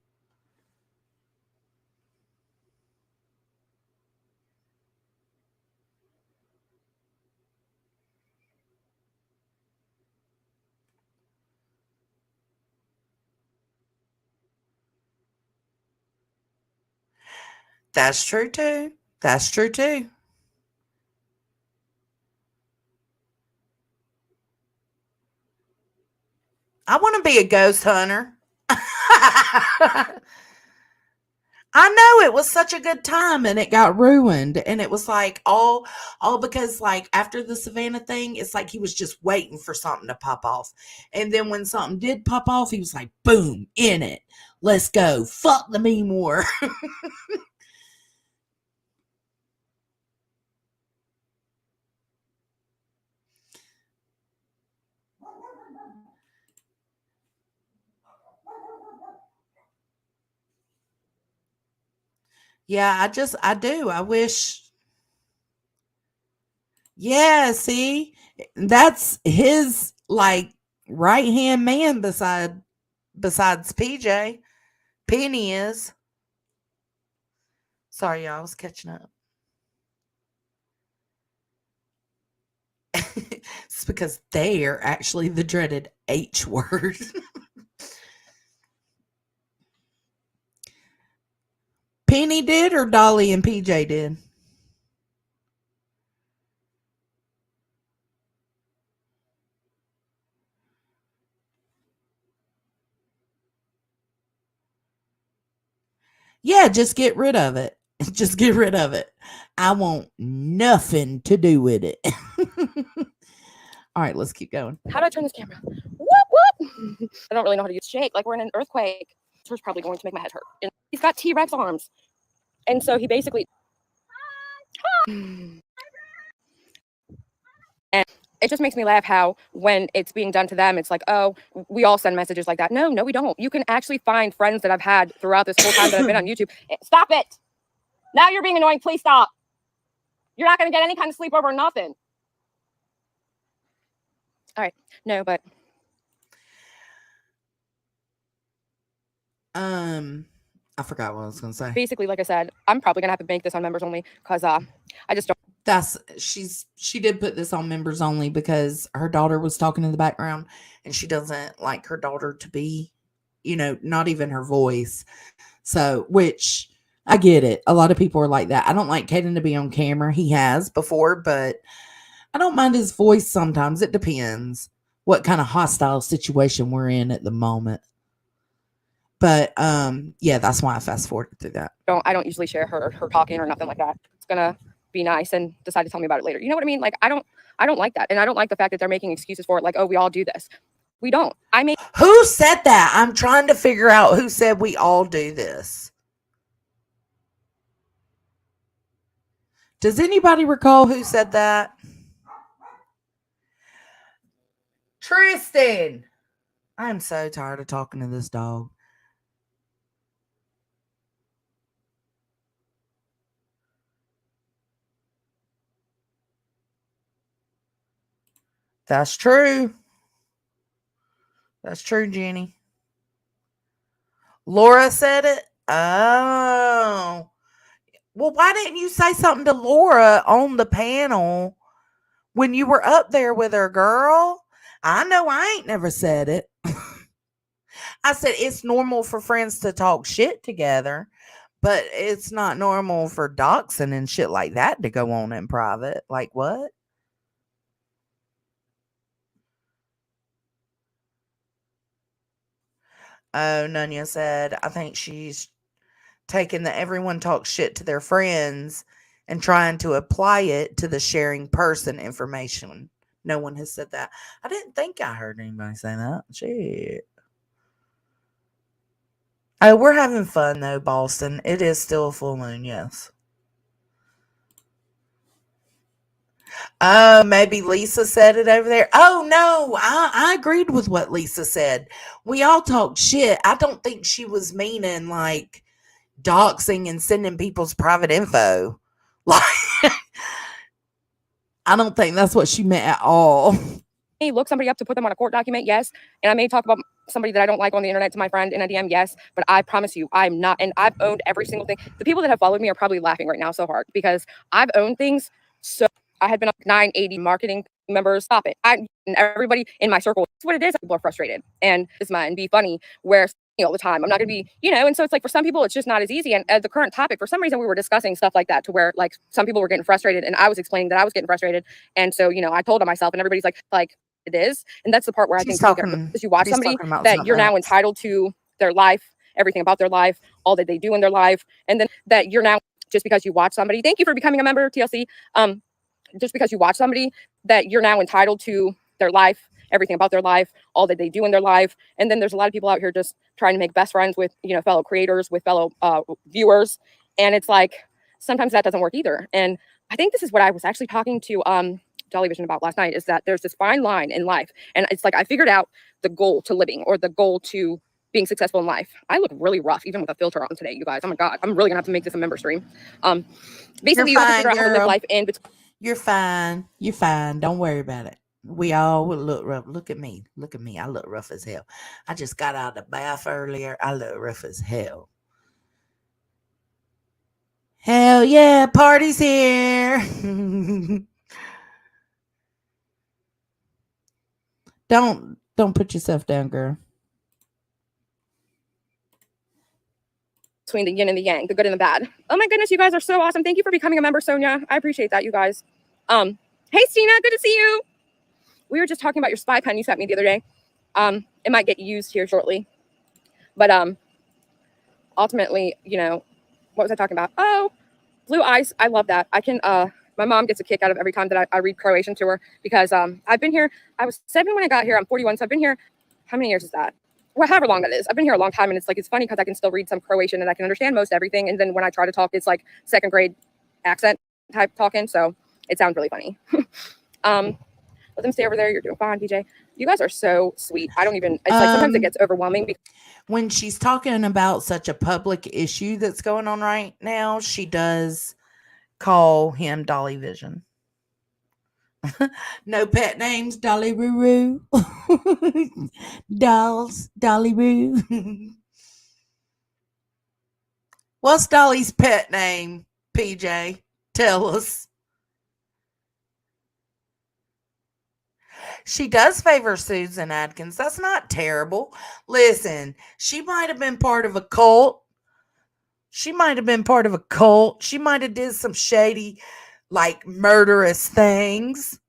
That's true too. That's true too. I want to be a ghost hunter. I know, it was such a good time and it got ruined, and it was like all because like after the Savannah thing, it's like he was just waiting for something to pop off. And then when something did pop off, he was like, boom, in it. Let's go. Fuck the me more. Yeah, I do. I wish. Yeah, see, that's his like right hand man besides PJ. Penny is. Sorry, y'all, I was catching up. It's because they are actually the dreaded H word. Penny did, or Dolly and PJ did? Yeah, just get rid of it. Just get rid of it. I want nothing to do with it. All right, let's keep going. How do I turn this camera? Whoop. I don't really know how to use shake. Like we're in an earthquake. It's probably going to make my head hurt. And he's got T-Rex arms. And so he basically... And it just makes me laugh how when it's being done to them, it's like, oh, we all send messages like that. No, we don't. You can actually find friends that I've had throughout this whole time that I've been on YouTube. Stop it. Now you're being annoying. Please stop. You're not going to get any kind of sleepover or nothing. All right. No, but... I forgot what I was going to say. Basically, like I said, I'm probably going to have to make this on members only because I just don't... She did put this on members only because her daughter was talking in the background and she doesn't like her daughter to be, not even her voice. So, which I get it. A lot of people are like that. I don't like Caden to be on camera. He has before, but I don't mind his voice sometimes. It depends what kind of hostile situation we're in at the moment. But yeah, that's why I fast forwarded through that. I don't usually share her talking or nothing like that. It's gonna be nice and decide to tell me about it later. You know what I mean? Like I don't like that. And I don't like the fact that they're making excuses for it, like, oh, we all do this. We don't. Who said that? I'm trying to figure out who said we all do this. Does anybody recall who said that? Tristan. I'm so tired of talking to this dog. That's true. That's true, Jenny. Laura said it. Oh. Well, why didn't you say something to Laura on the panel when you were up there with her, girl? I know I ain't never said it. I said it's normal for friends to talk shit together, but it's not normal for doxing and shit like that to go on in private. Like what? Oh, Nunya said, I think she's taking the everyone talks shit to their friends and trying to apply it to the sharing person information. No one has said that. I didn't think I heard anybody say that. Shit. Oh, we're having fun though, Boston. It is still a full moon, yes. Oh, maybe Lisa said it over there. Oh no, I agreed with what Lisa said. We all talked shit. I don't think she was meaning like doxing and sending people's private info. Like, I don't think that's what she meant at all. May look somebody up to put them on a court document, yes. And I may talk about somebody that I don't like on the internet to my friend in a DM, yes. But I promise you, I'm not. And I've owned every single thing. The people that have followed me are probably laughing right now so hard because I've owned things. So I had been on 980 marketing members. Stop it. And everybody in my circle, that's what it is. People are frustrated and be funny where all the time. I'm not going to be, and so it's like for some people, it's just not as easy. And the current topic, for some reason, we were discussing stuff like that to where like some people were getting frustrated and I was explaining that I was getting frustrated. And so, I told on myself and everybody's like, it is. And that's the part where I think because you watch somebody that you're now entitled to their life, everything about their life, all that they do in their life. And then that you're now, just because you watch somebody, thank you for becoming a member, TLC. Just because you watch somebody that you're now entitled to their life, everything about their life, all that they do in their life. And then there's a lot of people out here just trying to make best friends with, fellow creators, with fellow viewers. And it's like, sometimes that doesn't work either. And I think this is what I was actually talking to Dolly Vision about last night, is that there's this fine line in life. And it's like, I figured out the goal to living, or the goal to being successful in life. I look really rough, even with a filter on today, you guys. Oh my God, I'm really gonna have to make this a member stream. Basically, you have to figure out how to live life in between. You're fine. You're fine. Don't worry about it. We all will look rough. Look at me. Look at me. I look rough as hell. I just got out of the bath earlier. I look rough as hell. Hell yeah, party's here. Don't put yourself down, girl. Between the yin and the yang, the good and the bad. Oh my goodness, you guys are so awesome. Thank you for becoming a member, Sonia. I appreciate that, you guys. Hey, Stina, good to see you. We were just talking about your spy pen you sent me the other day. It might get used here shortly. But ultimately, what was I talking about? Oh, Blue Eyes. I love that. I can, my mom gets a kick out of every time that I read Croatian to her because I've been here. I was 7 when I got here. I'm 41. So I've been here. How many years is that? Well, however long that is. I've been here a long time. And it's like, it's funny because I can still read some Croatian and I can understand most everything. And then when I try to talk, it's like second grade accent type talking. So it sounds really funny. Let them stay over there. You're doing fine, PJ. You guys are so sweet. I don't even, it's like sometimes it gets overwhelming. When she's talking about such a public issue that's going on right now, she does call him Dolly Vision. No pet names, Dolly Roo Roo. Dolls, Dolly Roo. What's Dolly's pet name, PJ? Tell us. She does favor Susan Atkins. That's not terrible. Listen, she might have been part of a cult. She might have did some shady, like murderous things.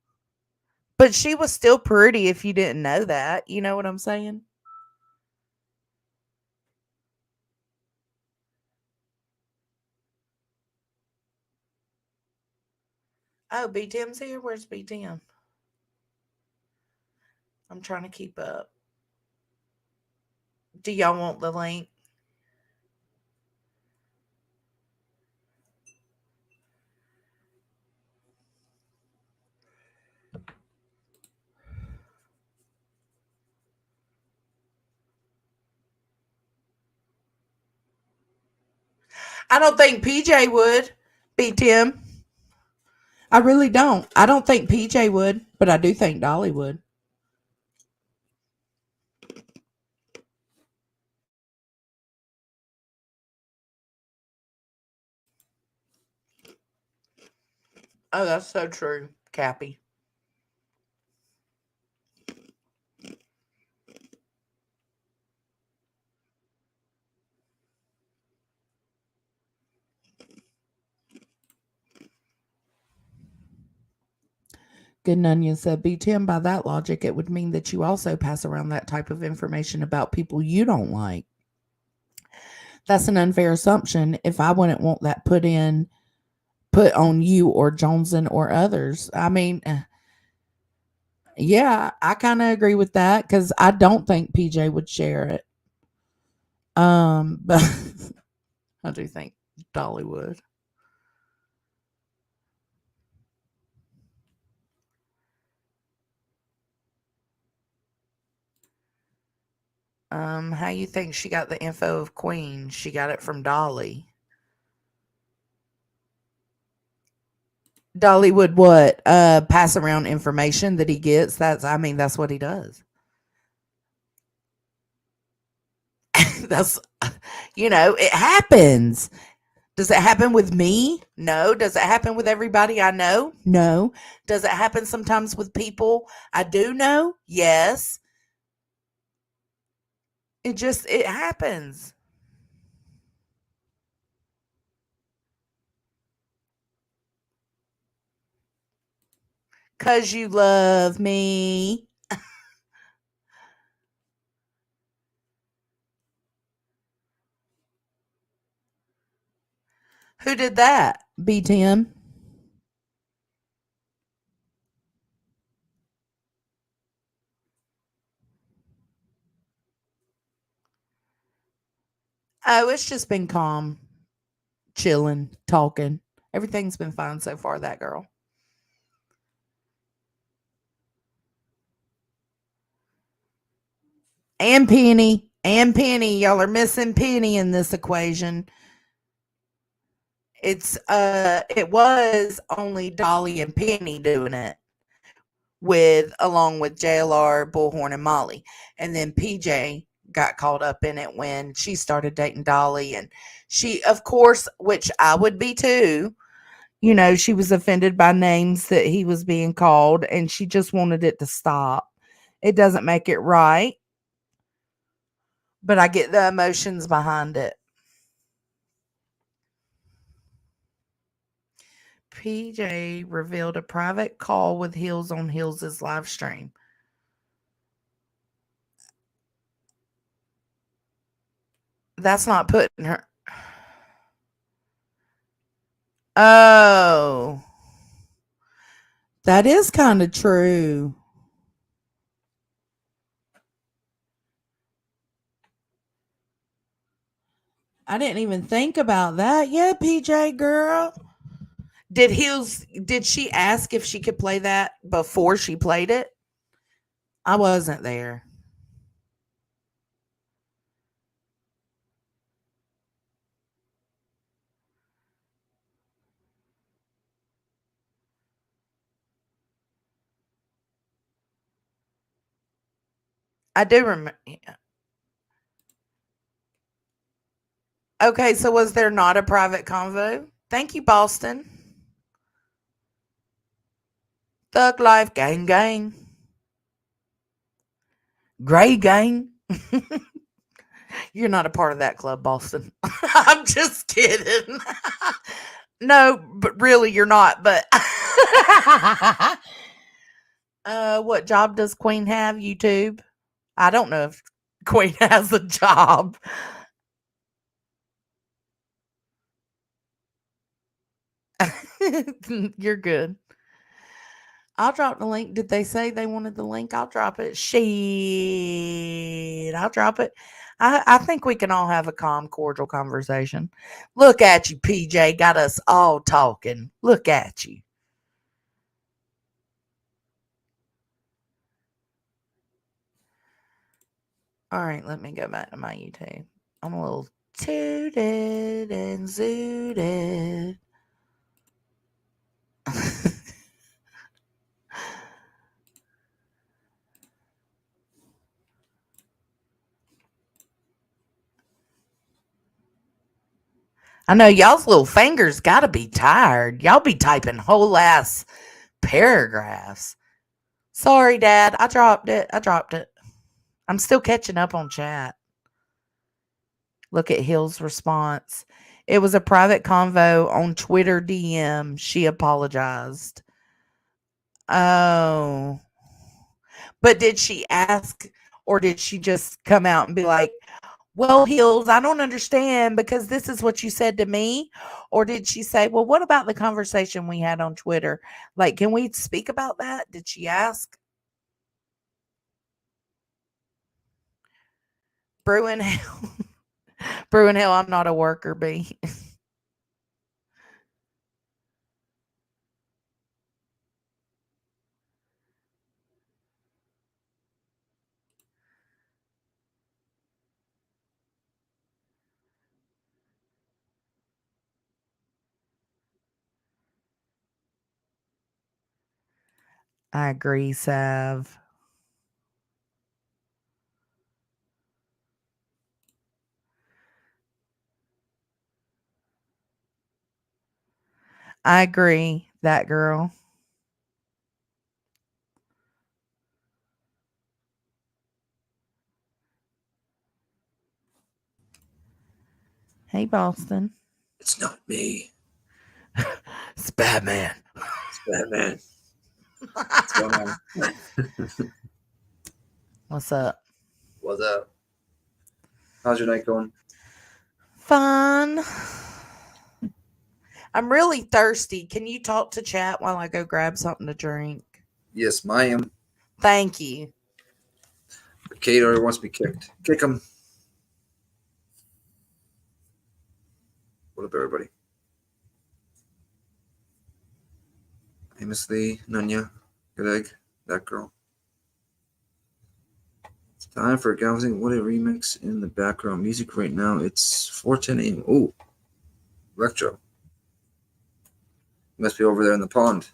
But she was still pretty if you didn't know that. You know what I'm saying? Oh, B Tim's here? Where's B Tim? I'm trying to keep up. Do y'all want the link? I don't think PJ would, B Tim. I really don't. I don't think PJ would, but I do think Dolly would. Oh, that's so true, Cappy. Good Onion said, B10, by that logic, it would mean that you also pass around that type of information about people you don't like. That's an unfair assumption if I wouldn't want that put on you or Johnson or others. I mean, yeah, I kind of agree with that because I don't think PJ would share it. But I do think Dolly would. How you think she got the info of Queen? She got it from Dolly. Dolly would what? Pass around information that he gets. That's what he does. That's it happens. Does it happen with me? No. Does it happen with everybody I know? No. Does it happen sometimes with people I do know? Yes. It happens. Cause you love me. Who did that? B10. Oh, it's just been calm, chilling, talking. Everything's been fine so far, that girl. And Penny. And Penny. Y'all are missing Penny in this equation. It was only Dolly and Penny doing it along with JLR, Bullhorn, and Molly. And then PJ got caught up in it when she started dating Dolly. And she, of course, which I would be too, she was offended by names that he was being called and she just wanted it to stop. It doesn't make it right, but I get the emotions behind it. PJ revealed a private call with Hills on Hills' live stream. That's not putting her. Oh, that is kind of true. I didn't even think about that. Yeah, PJ girl. Did she ask if she could play that before she played it? I wasn't there. I do remember. Okay, so was there not a private convo? Thank you, Boston. Thug life, gang, gang. Gray gang. You're not a part of that club, Boston. I'm just kidding. No, but really, you're not. But what job does Queen have? YouTube? I don't know if Queen has a job. You're good. I'll drop the link. Did they say they wanted the link? I'll drop it. Shit. I'll drop it. I think we can all have a calm, cordial conversation. Look at you, PJ. Got us all talking. Look at you. All right, let me go back to my YouTube. I'm a little tooted and zooted. I know y'all's little fingers gotta be tired. Y'all be typing whole ass paragraphs. Sorry, Dad. I dropped it. I'm still catching up on chat. Look at Hill's response. It was a private convo on Twitter DM. She apologized. Oh. But did she ask, or did she just come out and be like, well, Hills, I don't understand because this is what you said to me? Or did she say, well, what about the conversation we had on Twitter? Like, can we speak about that? Did she ask? Bruin Hill. Bruin Hill, I'm not a worker bee. I agree, Sav. I agree, that girl. Hey, Boston. It's not me. It's Batman. It's Batman. What's going on? What's up? What's up? How's your night going? Fun. I'm really thirsty. Can you talk to chat while I go grab something to drink? Yes, ma'am. Thank you. Cater wants to be kicked. Kick him. What up, everybody? Hey, Miss Lee, Nunya, Good Egg, that girl. It's time for a Galveston What a remix in the background music right now. It's 4:10 a.m. Oh, Electro. Must be over there in the pond.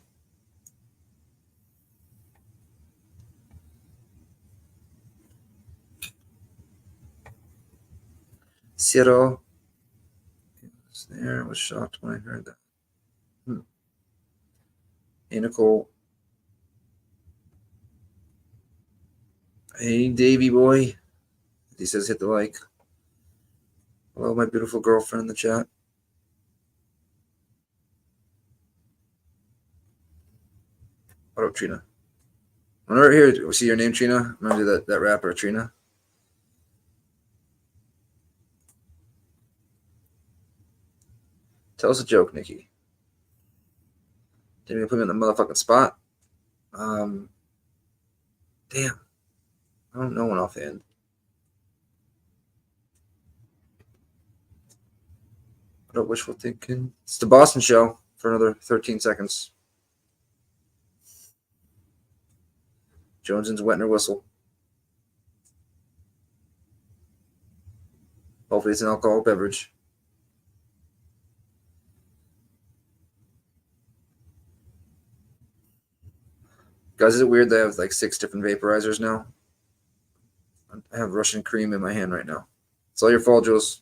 Ciro. Was there. I was shocked when I heard that. Hey, Nicole. Hey, Davey boy. He says hit the like. Hello, my beautiful girlfriend in the chat. What up, Trina? When we're here, we see your name, Trina. Remember that rapper, Trina? Tell us a joke, Nikki. Didn't even put me in the motherfucking spot. Damn. I don't know one offhand. What up, wishful thinking? It's the Boston show for another 13 seconds. Joneson's wetting her whistle. Hopefully it's an alcoholic beverage. Guys, is it weird that I have like 6 different vaporizers now? I have Russian cream in my hand right now. It's all your fault, Jules.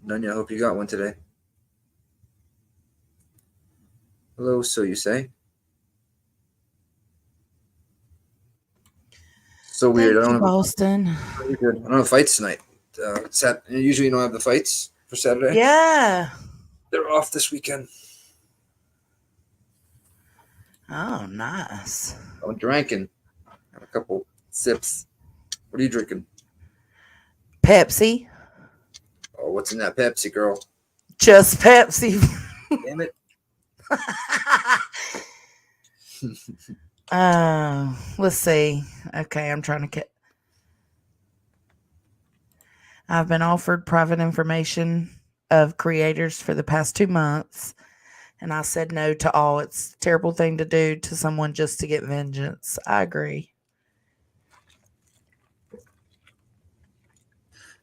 Nunya, I hope you got one today. Hello, so you say? So weird. Thank I you, don't have Boston. I don't have fights tonight. Usually you don't have the fights for Saturday. Yeah. They're off this weekend. Oh, nice. I'm drinking. Have a couple sips. What are you drinking? Pepsi. Oh, what's in that Pepsi, girl? Just Pepsi. Damn it. Let's see. Okay, I'm trying to get. I've been offered private information of creators for the past 2 months, and I said no to all. It's a terrible thing to do to someone just to get vengeance. I agree.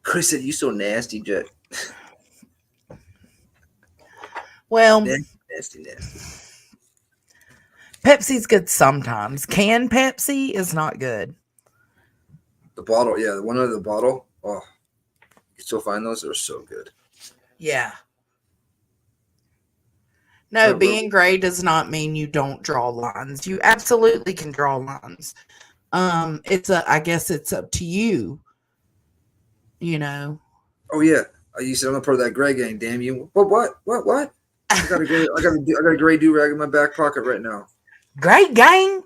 Chris said, "You so nasty, Jet." Well, nasty. Pepsi's good sometimes. Canned Pepsi is not good. The bottle, yeah, the one out of the bottle. Oh, you still find those? They're so good. Yeah. No, being gray does not mean you don't draw lines. You absolutely can draw lines. I guess it's up to you. You know. Oh yeah, you said I'm not part of that gray gang. Damn you! What? I got a gray do rag in my back pocket right now. Gray gang.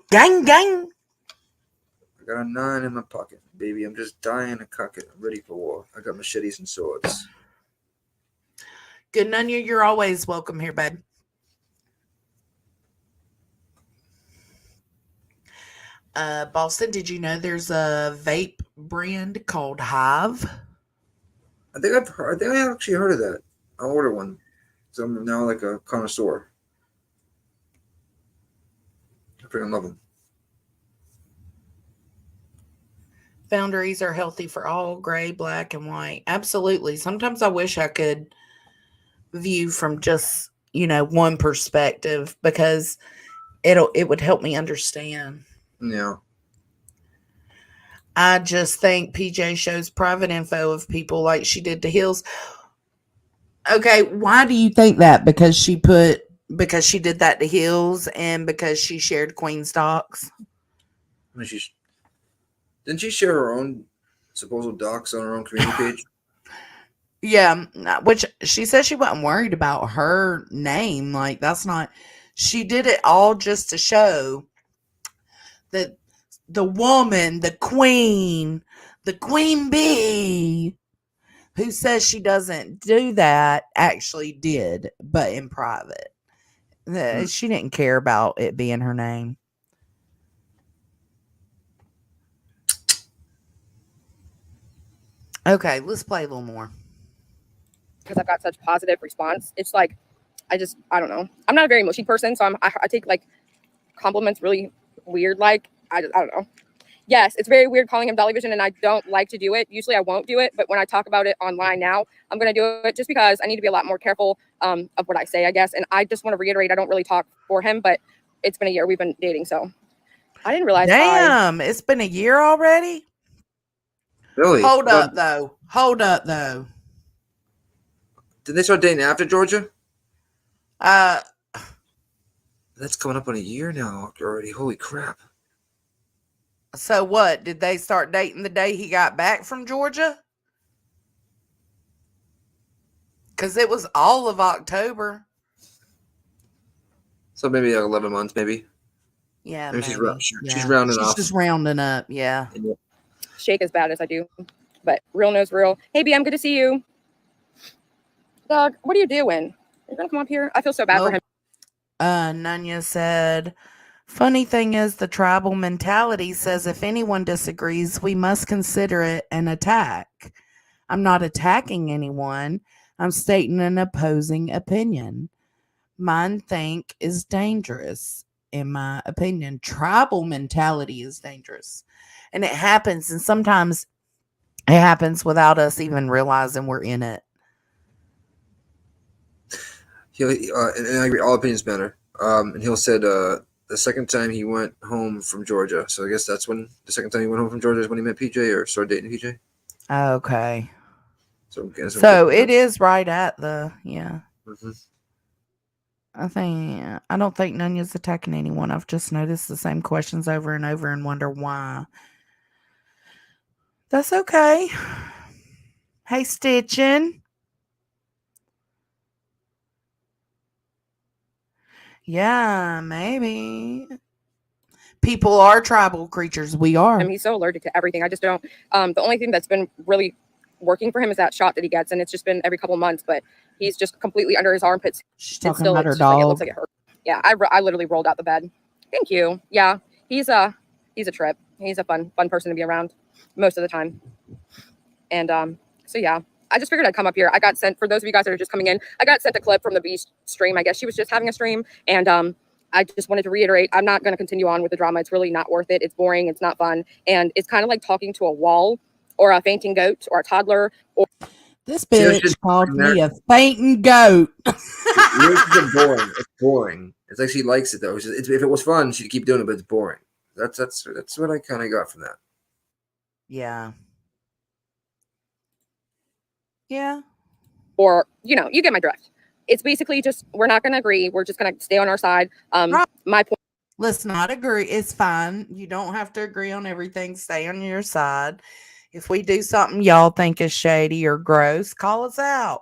I got a 9 in my pocket, baby. I'm just dying to cock it. I'm ready for war. I got machetes and swords. Good Nunya, you're always welcome here, babe. Boston, did you know there's a vape brand called Hive? I think I actually heard of that. I'll order one. So I'm now like a connoisseur. I freaking love them. Boundaries are healthy for all, gray, black, and white. Absolutely. Sometimes I wish I could view from just, one perspective, because it would help me understand. Yeah. I just think PJ shows private info of people like she did to Hills. Okay, why do you think that? Because she did that to Hills and because she shared Queen's docs? I mean, didn't she share her own supposed docs on her own community page? Yeah, which she said she wasn't worried about her name. Like, that's not... She did it all just to show that the woman, the queen bee, who says she doesn't do that, actually did, but in private. She didn't care about it being her name. Okay, let's play a little more. Because I've got such positive response. It's like, I don't know. I'm not a very mushy person, so I take like compliments really weird. Like, I don't know. Yes, it's very weird calling him Dolly Vision, and I don't like to do it. Usually I won't do it, but when I talk about it online now, I'm going to do it just because I need to be a lot more careful of what I say, I guess. And I just want to reiterate, I don't really talk for him, but it's been a year we've been dating, so I didn't realize. Damn, it's been a year already? Really? Hold up, though. Did they start dating after Georgia? That's coming up on a year now already. Holy crap. So what? Did they start dating the day he got back from Georgia? Because it was all of October. So maybe like 11 months, maybe. Yeah, maybe. She's yeah. rounding off. She's just rounding up, yeah. Shake as bad as I do, but real knows real. Hey, BM, good to see you. Doug, what are you doing? You're going to come up here? I feel so bad for him. Nunya said, funny thing is, the tribal mentality says if anyone disagrees, we must consider it an attack. I'm not attacking anyone. I'm stating an opposing opinion. Mine think is dangerous, in my opinion. Tribal mentality is dangerous. And it happens, and sometimes it happens without us even realizing we're in it. And I agree, all opinions matter. And Hill said the second time he went home from Georgia. So I guess that's when the second time he went home from Georgia is when he met PJ or started dating PJ. Okay. So it is right at the, yeah. Mm-hmm. I don't think Nunya's attacking anyone. I've just noticed the same questions over and over and wonder why. That's okay. Hey, Stitchin'. Yeah, maybe. People are tribal creatures. We are. I mean, he's so allergic to everything. I just don't. The only thing that's been really working for him is that shot that he gets, and it's just been every couple of months, but he's just completely under his armpits. She's talking about her dog. Like, it looks like it hurt. Yeah, I literally rolled out the bed. Thank you. Yeah, he's a trip. He's a fun person to be around most of the time. And so yeah, I just figured I'd come up here. I got sent, for those of you guys that are just coming in, I got sent a clip from the Beast stream. I guess she was just having a stream, and I just wanted to reiterate, I'm not going to continue on with the drama. It's really not worth it. It's boring. It's not fun. And it's kind of like talking to a wall or a fainting goat or a toddler. Or this bitch called me a fainting goat. It's boring. It's boring. It's like she likes it though. If it was fun, she'd keep doing it, but it's boring. That's what I kind of got from that. Yeah. Yeah. Or, you know, you get my drift. It's basically just, we're not going to agree. We're just going to stay on our side. Right. My point. Let's not agree. It's fine. You don't have to agree on everything. Stay on your side. If we do something y'all think is shady or gross, call us out.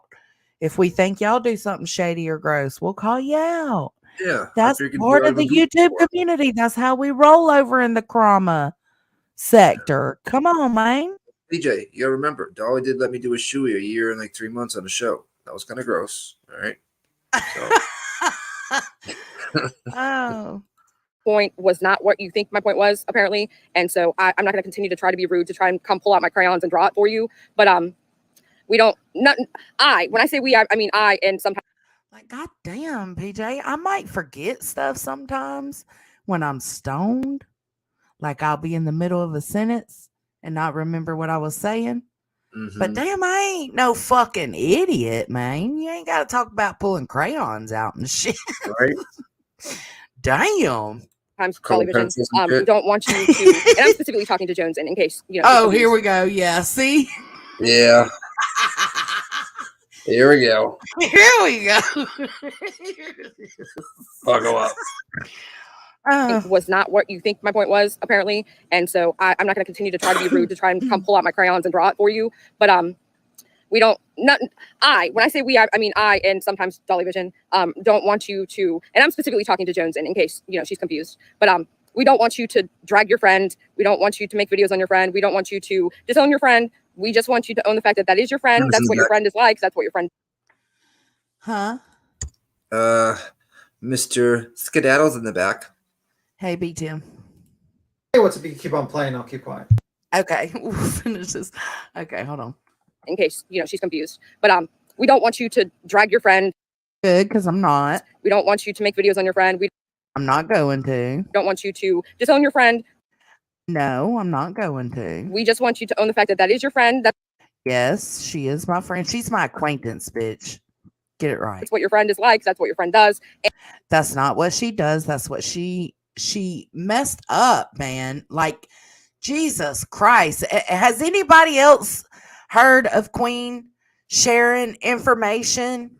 If we think y'all do something shady or gross, we'll call you out. Yeah, That's I figured part you of the even do YouTube before. community. That's how we roll over in the crama sector. Come on, man. PJ, you gotta remember, Dolly did let me do a shoey a year and like 3 months on a show. That was kind of gross. All right. So. Oh. Point was not what you think my point was, apparently. And so I'm not going to continue to try to be rude to try and come pull out my crayons and draw it for you. But we don't, not, when I say we, I mean I, and sometimes. Like, God damn, PJ, I might forget stuff sometimes when I'm stoned. Like, I'll be in the middle of a sentence and not remember what I was saying. But damn, I ain't no fucking idiot, man. You ain't got to talk about pulling crayons out and shit. Right. Times Damn. television. We don't want you to, and I'm specifically talking to Jones, and in case, you know. Oh, here we go. Yeah, see? Yeah. Here we go. Here we go. Buckle up. Was not what you think my point was, apparently. And so I'm not going to continue to try to be rude to try and come pull out my crayons and draw it for you. But we don't, not when I say we, I mean I, and sometimes Dolly Vision, don't want you to, and I'm specifically talking to Jones, and in case, you know, she's confused, but we don't want you to drag your friend. We don't want you to make videos on your friend. We don't want you to disown your friend. We just want you to own the fact that that is your friend. That's what your friend is like. That's what your friend. Huh? Mr. Skedaddle's in the back. Hey, B. Tim. Hey, what's up? You keep on playing. I'll keep quiet. Okay. We'll finish this. Okay, hold on. In case, you know, she's confused. But we don't want you to drag your friend. Good, because I'm not. We don't want you to make videos on your friend. I'm not going to. Don't want you to disown your friend. No, I'm not going to. We just want you to own the fact that that is your friend. Yes, she is my friend. She's my acquaintance, bitch. Get it right. That's what your friend is like. That's what your friend does. And that's not what she does. That's what she messed up, man. Like, Jesus Christ. Has anybody else heard of Queen sharing information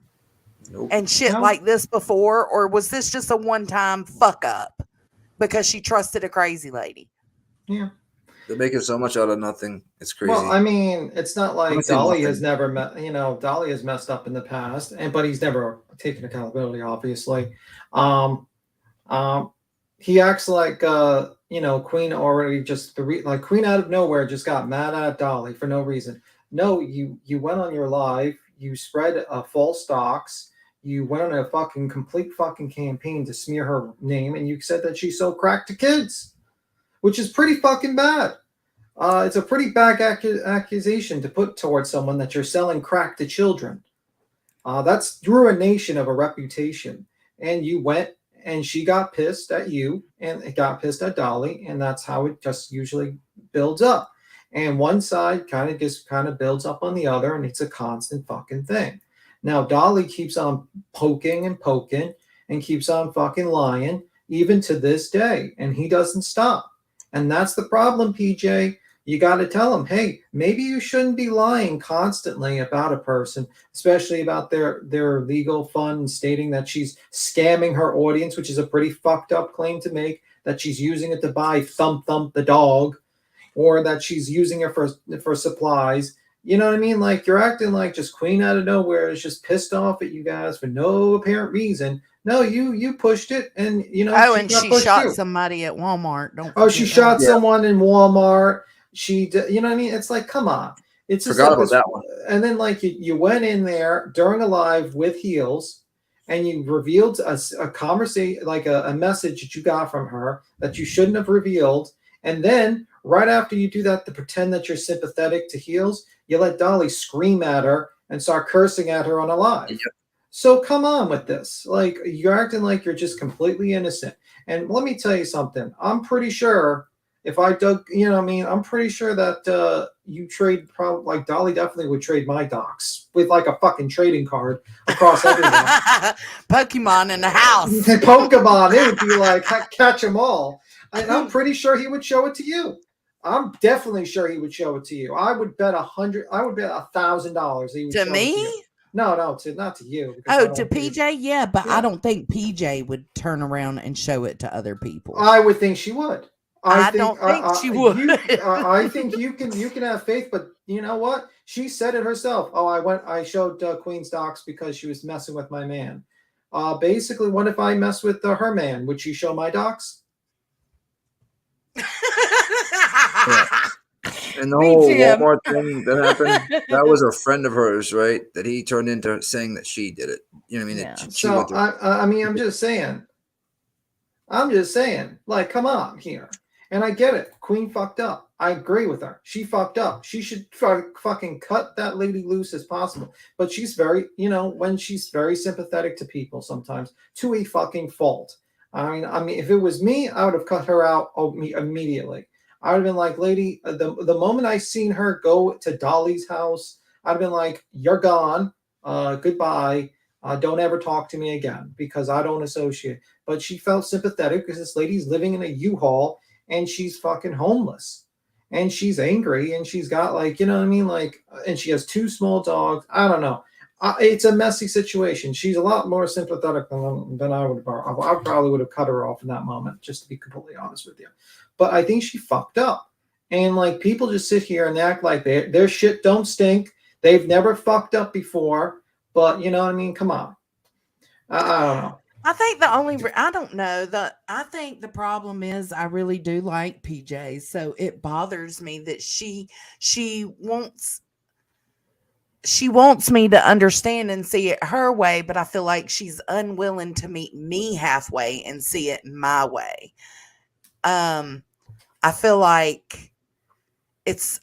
and shit like this before? Or was this just a one-time fuck up because she trusted a crazy lady? Yeah. They're making so much out of nothing. It's crazy. Well, I mean, it's not like Dolly has never Dolly has messed up in the past, but he's never taken accountability, obviously. He acts like Queen already just like Queen out of nowhere just got mad at Dolly for no reason. No, you went on your live, you spread false docs, you went on a complete campaign to smear her name, and you said that she sold crack to kids, which is pretty fucking bad. It's a pretty bad accusation to put towards someone that you're selling crack to children. That's ruination of a reputation. And you went and she got pissed at you and it got pissed at Dolly, and that's how it just usually builds up. And one side kind of builds up on the other, and it's a constant fucking thing. Now Dolly keeps on poking and keeps on fucking lying even to this day, and he doesn't stop. And that's the problem, PJ. You got to tell him, hey, maybe you shouldn't be lying constantly about a person, especially about their legal funds, stating that she's scamming her audience, which is a pretty fucked up claim to make, that she's using it to buy Thump Thump the dog, or that she's using it for supplies. You know what I mean? Like, you're acting like just Queen out of nowhere is just pissed off at you guys for no apparent reason. No, you pushed it, and she shot somebody at Walmart. She shot someone in Walmart. You know what I mean? It's like, come on. It's just forgot like about that one. And then like you went in there during a live with heels, and you revealed a conversation, like a message that you got from her that you shouldn't have revealed. And then right after you do that, to pretend that you're sympathetic to heels, you let Dolly scream at her and start cursing at her on a live. Yep. So come on with this. Like, you're acting like you're just completely innocent. And let me tell you something. I'm pretty sure if I dug, I'm pretty sure that you trade, like Dolly definitely would trade my docs with like a fucking trading card across everyone. Pokemon in the house. Pokemon, it would be like catch them all. And I'm pretty sure he would show it to you. I'm definitely sure he would show it to you. I would bet $1,000 he would To show it to me? you. No, not to you. Because Oh, to PJ? Yeah, but I Yeah. don't think PJ would turn around and show it to other people. I would think she would. I don't think she would. I think you can have faith, but you know what? She said it herself. Oh, I showed Queen's docs because she was messing with my man. Basically, what if I mess with her man? Would she show my docs? Yeah. And the whole Walmart thing that happened, that was a friend of hers, right? That he turned into saying that she did it. You know what I mean? Yeah. So I mean, I'm just saying. Like, come on here. And I get it. Queen fucked up. I agree with her. She fucked up. She should fucking cut that lady loose as possible. But she's very, when she's very sympathetic to people sometimes, to a fucking fault. I mean, if it was me, I would have cut her out immediately. I would have been like, lady, the moment I seen her go to Dolly's house, I'd have been like, you're gone. Goodbye. Don't ever talk to me again because I don't associate. But she felt sympathetic because this lady's living in a U-Haul and she's fucking homeless. And she's angry and she's got and she has 2 small dogs. I don't know. It's a messy situation. She's a lot more sympathetic than I would. I probably would have cut her off in that moment, just to be completely honest with you. But I think she fucked up. And people just sit here and act like their shit don't stink. They've never fucked up before. But you know what I mean? Come on. I don't know. I think I think the problem is I really do like PJ. So it bothers me that she wants me to understand and see it her way, but I feel like she's unwilling to meet me halfway and see it my way. I feel like it's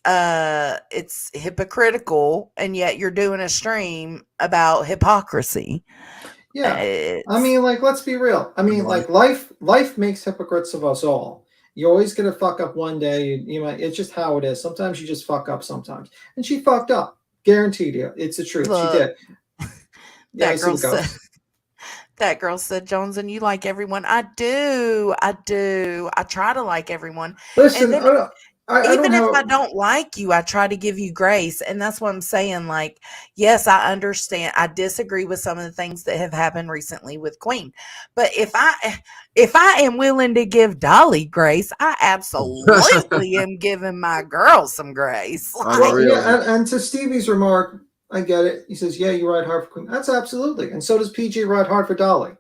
hypocritical, and yet you're doing a stream about hypocrisy. Yeah. I mean, let's be real. I mean, life makes hypocrites of us all. You're always gonna fuck up one day. It's just how it is. Sometimes you just fuck up sometimes. And she fucked up. Guaranteed you. It's the truth. Look, she did. That girl said, Jones, and you like everyone. I do. I try to like everyone. Listen, and then, even if I don't like you, I try to give you grace. And that's what I'm saying. Yes, I understand. I disagree with some of the things that have happened recently with Queen. But if I am willing to give Dolly grace, I absolutely am giving my girl some grace. And to Stevie's remark, I get it. He says, yeah, you ride hard for Queen. That's absolutely. And so does PJ ride hard for Dolly.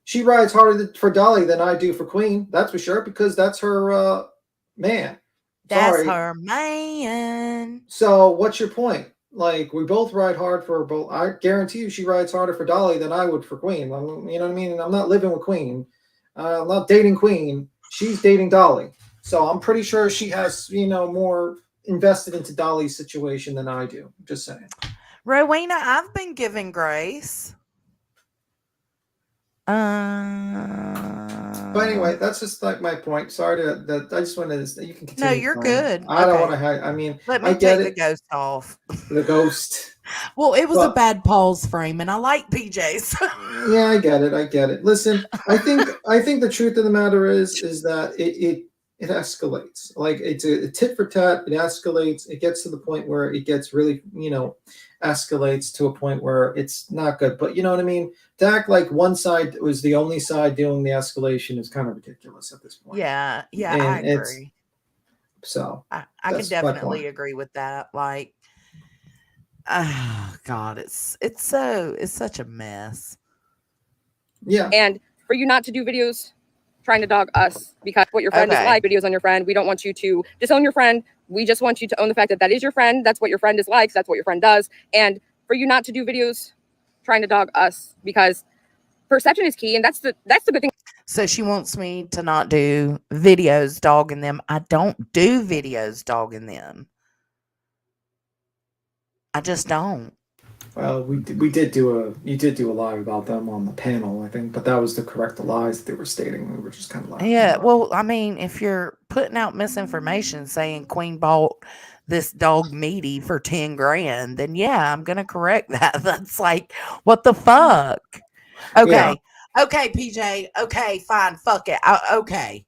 She rides harder for Dolly than I do for Queen. That's for sure, because that's her man. That's her man. So what's your point? We both ride hard for both. I guarantee you she rides harder for Dolly than I would for Queen. You know what I mean? I'm not living with Queen. I'm not dating Queen. She's dating Dolly. So I'm pretty sure she has, more invested into Dolly's situation than I do. I'm just saying. Rowena, I've been given grace. But anyway, that's just my point. Sorry that I just wanted to. You can continue. No, you're good. I don't want to. I mean, let me take the ghost off. The ghost. Well, it was a bad pause frame, and I like PJs. Yeah, I get it. Listen, I think the truth of the matter is that it escalates. It's a tit for tat. It escalates. It gets to the point where it gets really, escalates to a point where it's not good. But you know what I mean? To act like one side was the only side doing the escalation is kind of ridiculous at this point. Yeah, I agree. So I can definitely agree with that. Oh God, it's such a mess. Yeah. And for you not to do videos trying to dog us because what your friend is like, videos on your friend. We don't want you to disown your friend. We just want you to own the fact that that is your friend. That's what your friend is like. That's what your friend does. And for you not to do videos trying to dog us, because perception is key. And that's the good thing. So she wants me to not do videos dogging them. I don't do videos dogging them. I just don't. Well, you did do a live about them on the panel, I think, but that was to correct the lies that they were stating. We were just kind of laughing. Yeah, well, I mean, if you're putting out misinformation saying Queen bought this dog meaty for 10 grand, then yeah, I'm gonna correct that. That's what the fuck? Okay. Yeah. Okay, PJ. Okay, fine. Fuck it. Okay,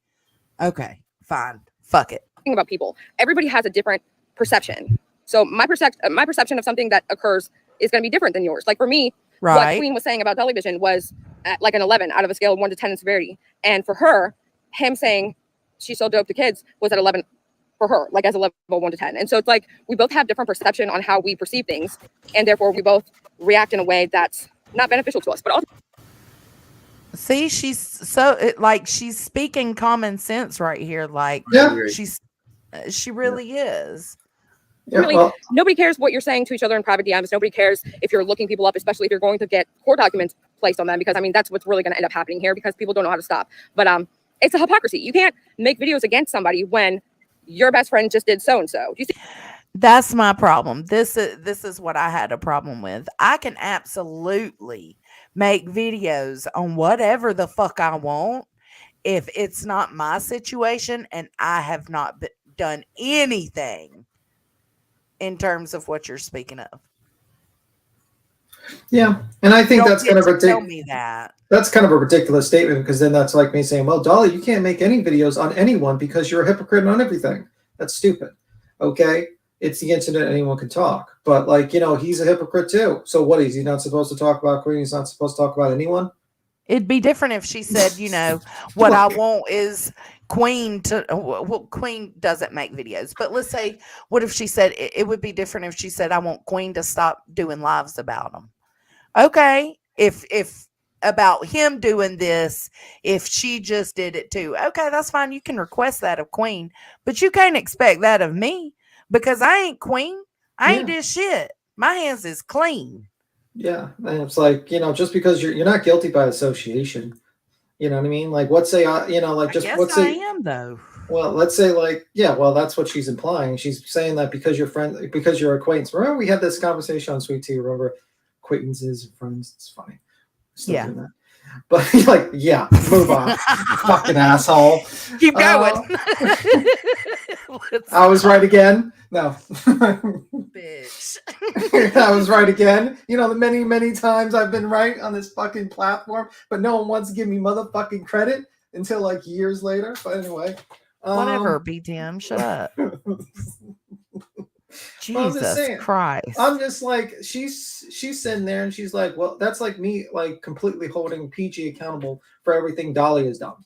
fine. Fuck it. about people. Everybody has a different perception. So my perception of something that occurs is going to be different than yours. Like for me, what Queen was saying about television was at like an 11 out of a scale of 1 to 10 in severity. And for her, him saying she's so dope to kids was at 11 for her, like as a level 1 to 10. And so it's like we both have different perception on how we perceive things, and therefore we both react in a way that's not beneficial to us. But also, see, she's so like she's speaking common sense right here. Like she really is. Yeah, really, well, nobody cares what you're saying to each other in private DMs. Nobody cares if you're looking people up, especially if you're going to get court documents placed on them, because I mean that's what's really going to end up happening here, because people don't know how to stop. But it's a hypocrisy. You can't make videos against somebody when your best friend just did so and so. Do you see? That's my problem. This is what I had a problem with. I can absolutely make videos on whatever the fuck I want if it's not my situation and I have not done anything in terms of what you're speaking of. Yeah, and I think that's kind of tell me that. That's kind of a ridiculous statement, because then that's like me saying, well, Dolly, you can't make any videos on anyone because you're a hypocrite on everything. That's stupid. Okay? It's the internet, anyone can talk. But like, you know, he's a hypocrite too. So what, is he not supposed to talk about Queen? He's not supposed to talk about anyone? It'd be different if she said, you know, what I want is Queen to, well, Queen doesn't make videos, but let's say, what if she said, it would be different if she said, I want Queen to stop doing lives about them. Okay. If about him doing this, if she just did it too, okay, that's fine. You can request that of Queen, but you can't expect that of me, because I ain't Queen. I ain't did shit. My hands is clean. Yeah, and it's like, you know, just because you're not guilty by association. You know what I mean? Like, what say, you know, like just what say? I am though. Well, let's say like, yeah, well, that's what she's implying. She's saying that because you're friend, because you're acquaintance. Remember, we had this conversation on Sweet Tea. Remember, acquaintances and friends. It's funny. Still doing that. But like, yeah, move on, fucking asshole. Keep going. I was right again. No, bitch. I was right again. You know, the many, many times I've been right on this fucking platform, but no one wants to give me motherfucking credit until like years later. But anyway, whatever. BTM, shut up. Jesus Christ. I'm just like, she's sitting there and she's like, well, that's like me, like completely holding PG accountable for everything Dolly has done.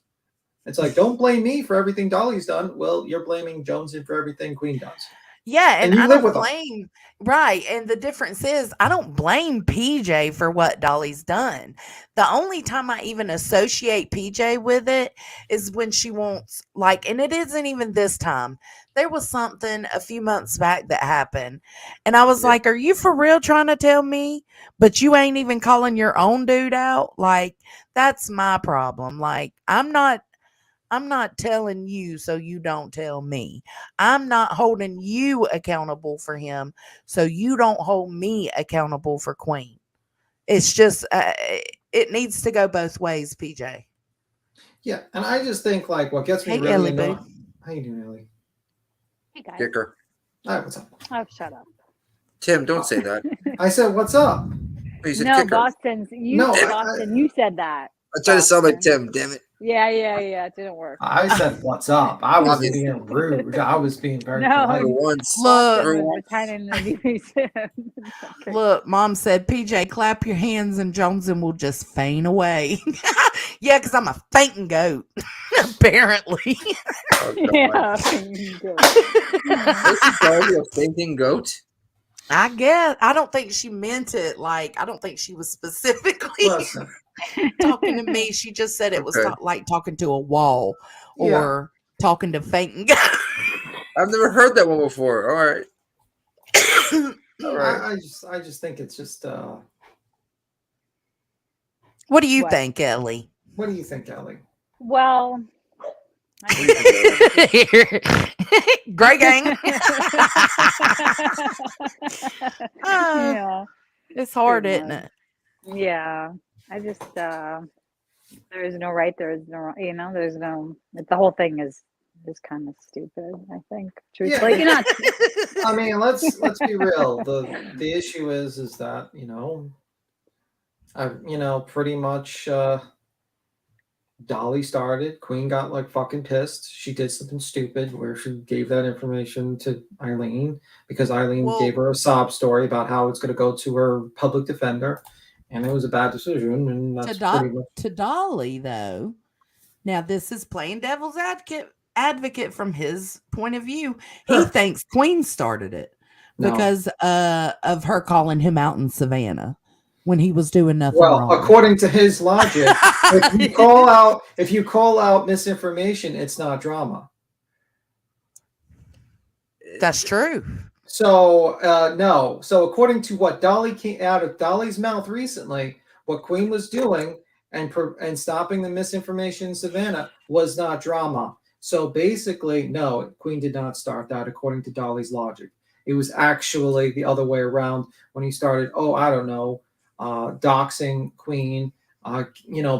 It's like, don't blame me for everything Dolly's done. Well, you're blaming Jonesy for everything Queen does. Yeah, and I don't blame, right. And the difference is I don't blame PJ for what Dolly's done. The only time I even associate PJ with it is when she wants, like, and it isn't even this time. There was something a few months back that happened. And I was like, are you for real trying to tell me? But you ain't even calling your own dude out? Like, that's my problem. Like, I'm not telling you so you don't tell me. I'm not holding you accountable for him so you don't hold me accountable for Queen. It's just, it needs to go both ways, PJ. Yeah, and I just think like what gets me really annoyed. How you doing, Ellie? Hey guys. Kicker. All right, what's up? Oh, shut up. Tim, don't say that. I said, what's up? You said No, kicker. Boston, you said that. I tried to sound like Tim, damn it. Yeah, it didn't work. I said, what's up? I was being rude. I was being very polite. Look, Mom said, PJ, clap your hands and Jonesy will just faint away. Yeah, because I'm a fainting goat, apparently. Oh, yeah. Is a fainting goat? I guess. I don't think she meant it. Like, I don't think she was specifically talking to me. She just said it was like talking to a wall or talking to fainting. I've never heard that one before. All right. All right. I just think it's just. What do you think, Ellie? What do you think, Ellie? Well. Great gang. Yeah, it's hard, isn't it? Yeah, I just there is no right, there is no, you know, there's no. The whole thing is kind of stupid. I think, truthfully, yeah. I mean, let's be real. The issue is that, you know, pretty much. Dolly started. Queen got like fucking pissed. She did something stupid where she gave that information to Eileen because Eileen Well, gave her a sob story about how it's going to go to her public defender, and it was a bad decision. And to that's pretty much to Dolly though. Now this is playing devil's advocate from his point of view. He sure. thinks Queen started it No. because of her calling him out in Savannah when he was doing nothing Well, wrong. according to his logic, if you call out misinformation, it's not drama. That's true. So no. So according to what Dolly came out of Dolly's mouth recently, what Queen was doing and stopping the misinformation in Savannah was not drama. So basically, no, Queen did not start that according to Dolly's logic. It was actually the other way around when he started. Oh, I don't know, doxing Queen.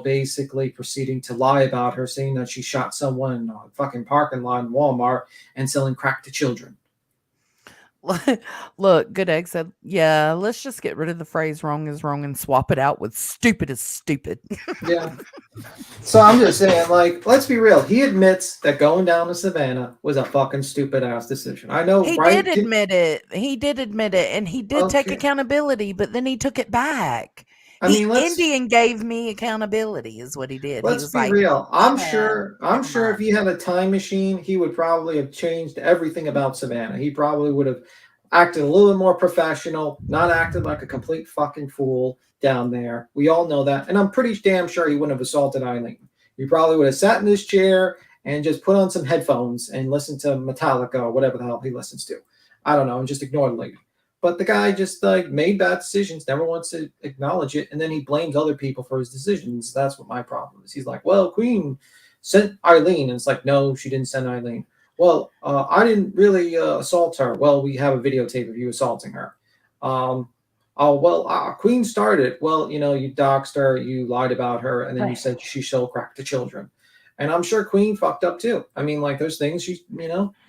Basically proceeding to lie about her, saying that she shot someone in a fucking parking lot in Walmart and selling crack to children. Look, Good Egg said, yeah, let's just get rid of the phrase wrong is wrong and swap it out with stupid is stupid. Yeah. So I'm just saying, like, let's be real. He admits that going down to Savannah was a fucking stupid ass decision. I know, He right? did admit it. He did admit it. And he did take Okay. accountability, but then he took it back. I mean, Indian gave me accountability, is what he did. He let's was be like, real. "My I'm bad. sure Never if he had a time machine, he would probably have changed everything about Savannah. He probably would have acted a little bit more professional, not acted like a complete fucking fool down there. We all know that. And I'm pretty damn sure he wouldn't have assaulted Eileen. He probably would have sat in his chair and just put on some headphones and listened to Metallica or whatever the hell he listens to. I don't know, and just ignore the lady. But the guy just like made bad decisions, never wants to acknowledge it, and then he blames other people for his decisions. That's what my problem is. He's like, well, Queen sent Eileen, and it's like, no, she didn't send Eileen. Well, I didn't really assault her. Well, we have a videotape of you assaulting her. Queen started. Well, you doxed her, you lied about her, and then you said she sold crack to children. And I'm sure Queen fucked up too. I mean, like those things, she,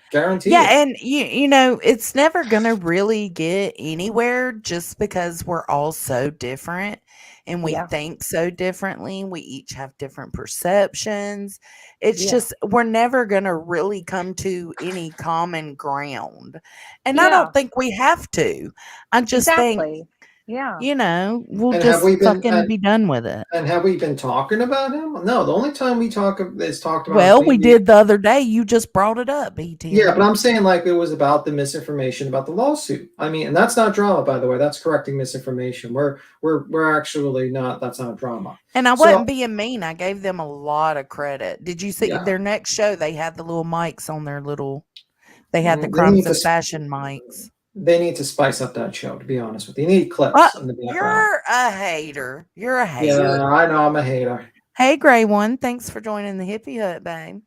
guaranteed. Yeah, and it's never gonna really get anywhere just because we're all so different and we think so differently. We each have different perceptions. It's just we're never gonna really come to any common ground. And I don't think we have to. I just think Yeah. we'll And just fucking be done with it. And have we been talking about him? No, the only time we talked about. Well, we did the other day. You just brought it up, BT. Yeah, but I'm saying like it was about the misinformation about the lawsuit. I mean, and that's not drama, by the way. That's correcting misinformation. We're actually not. That's not drama. And I wasn't being mean. I gave them a lot of credit. Did you see their next show? They had the little mics on their little. They had the crimes of fashion mics. They need to spice up that show, to be honest with you. You need clips in the background. You're a hater. You're a hater. Yeah, I know. I'm a hater. Hey, Gray One. Thanks for joining the Hippie Hut, babe.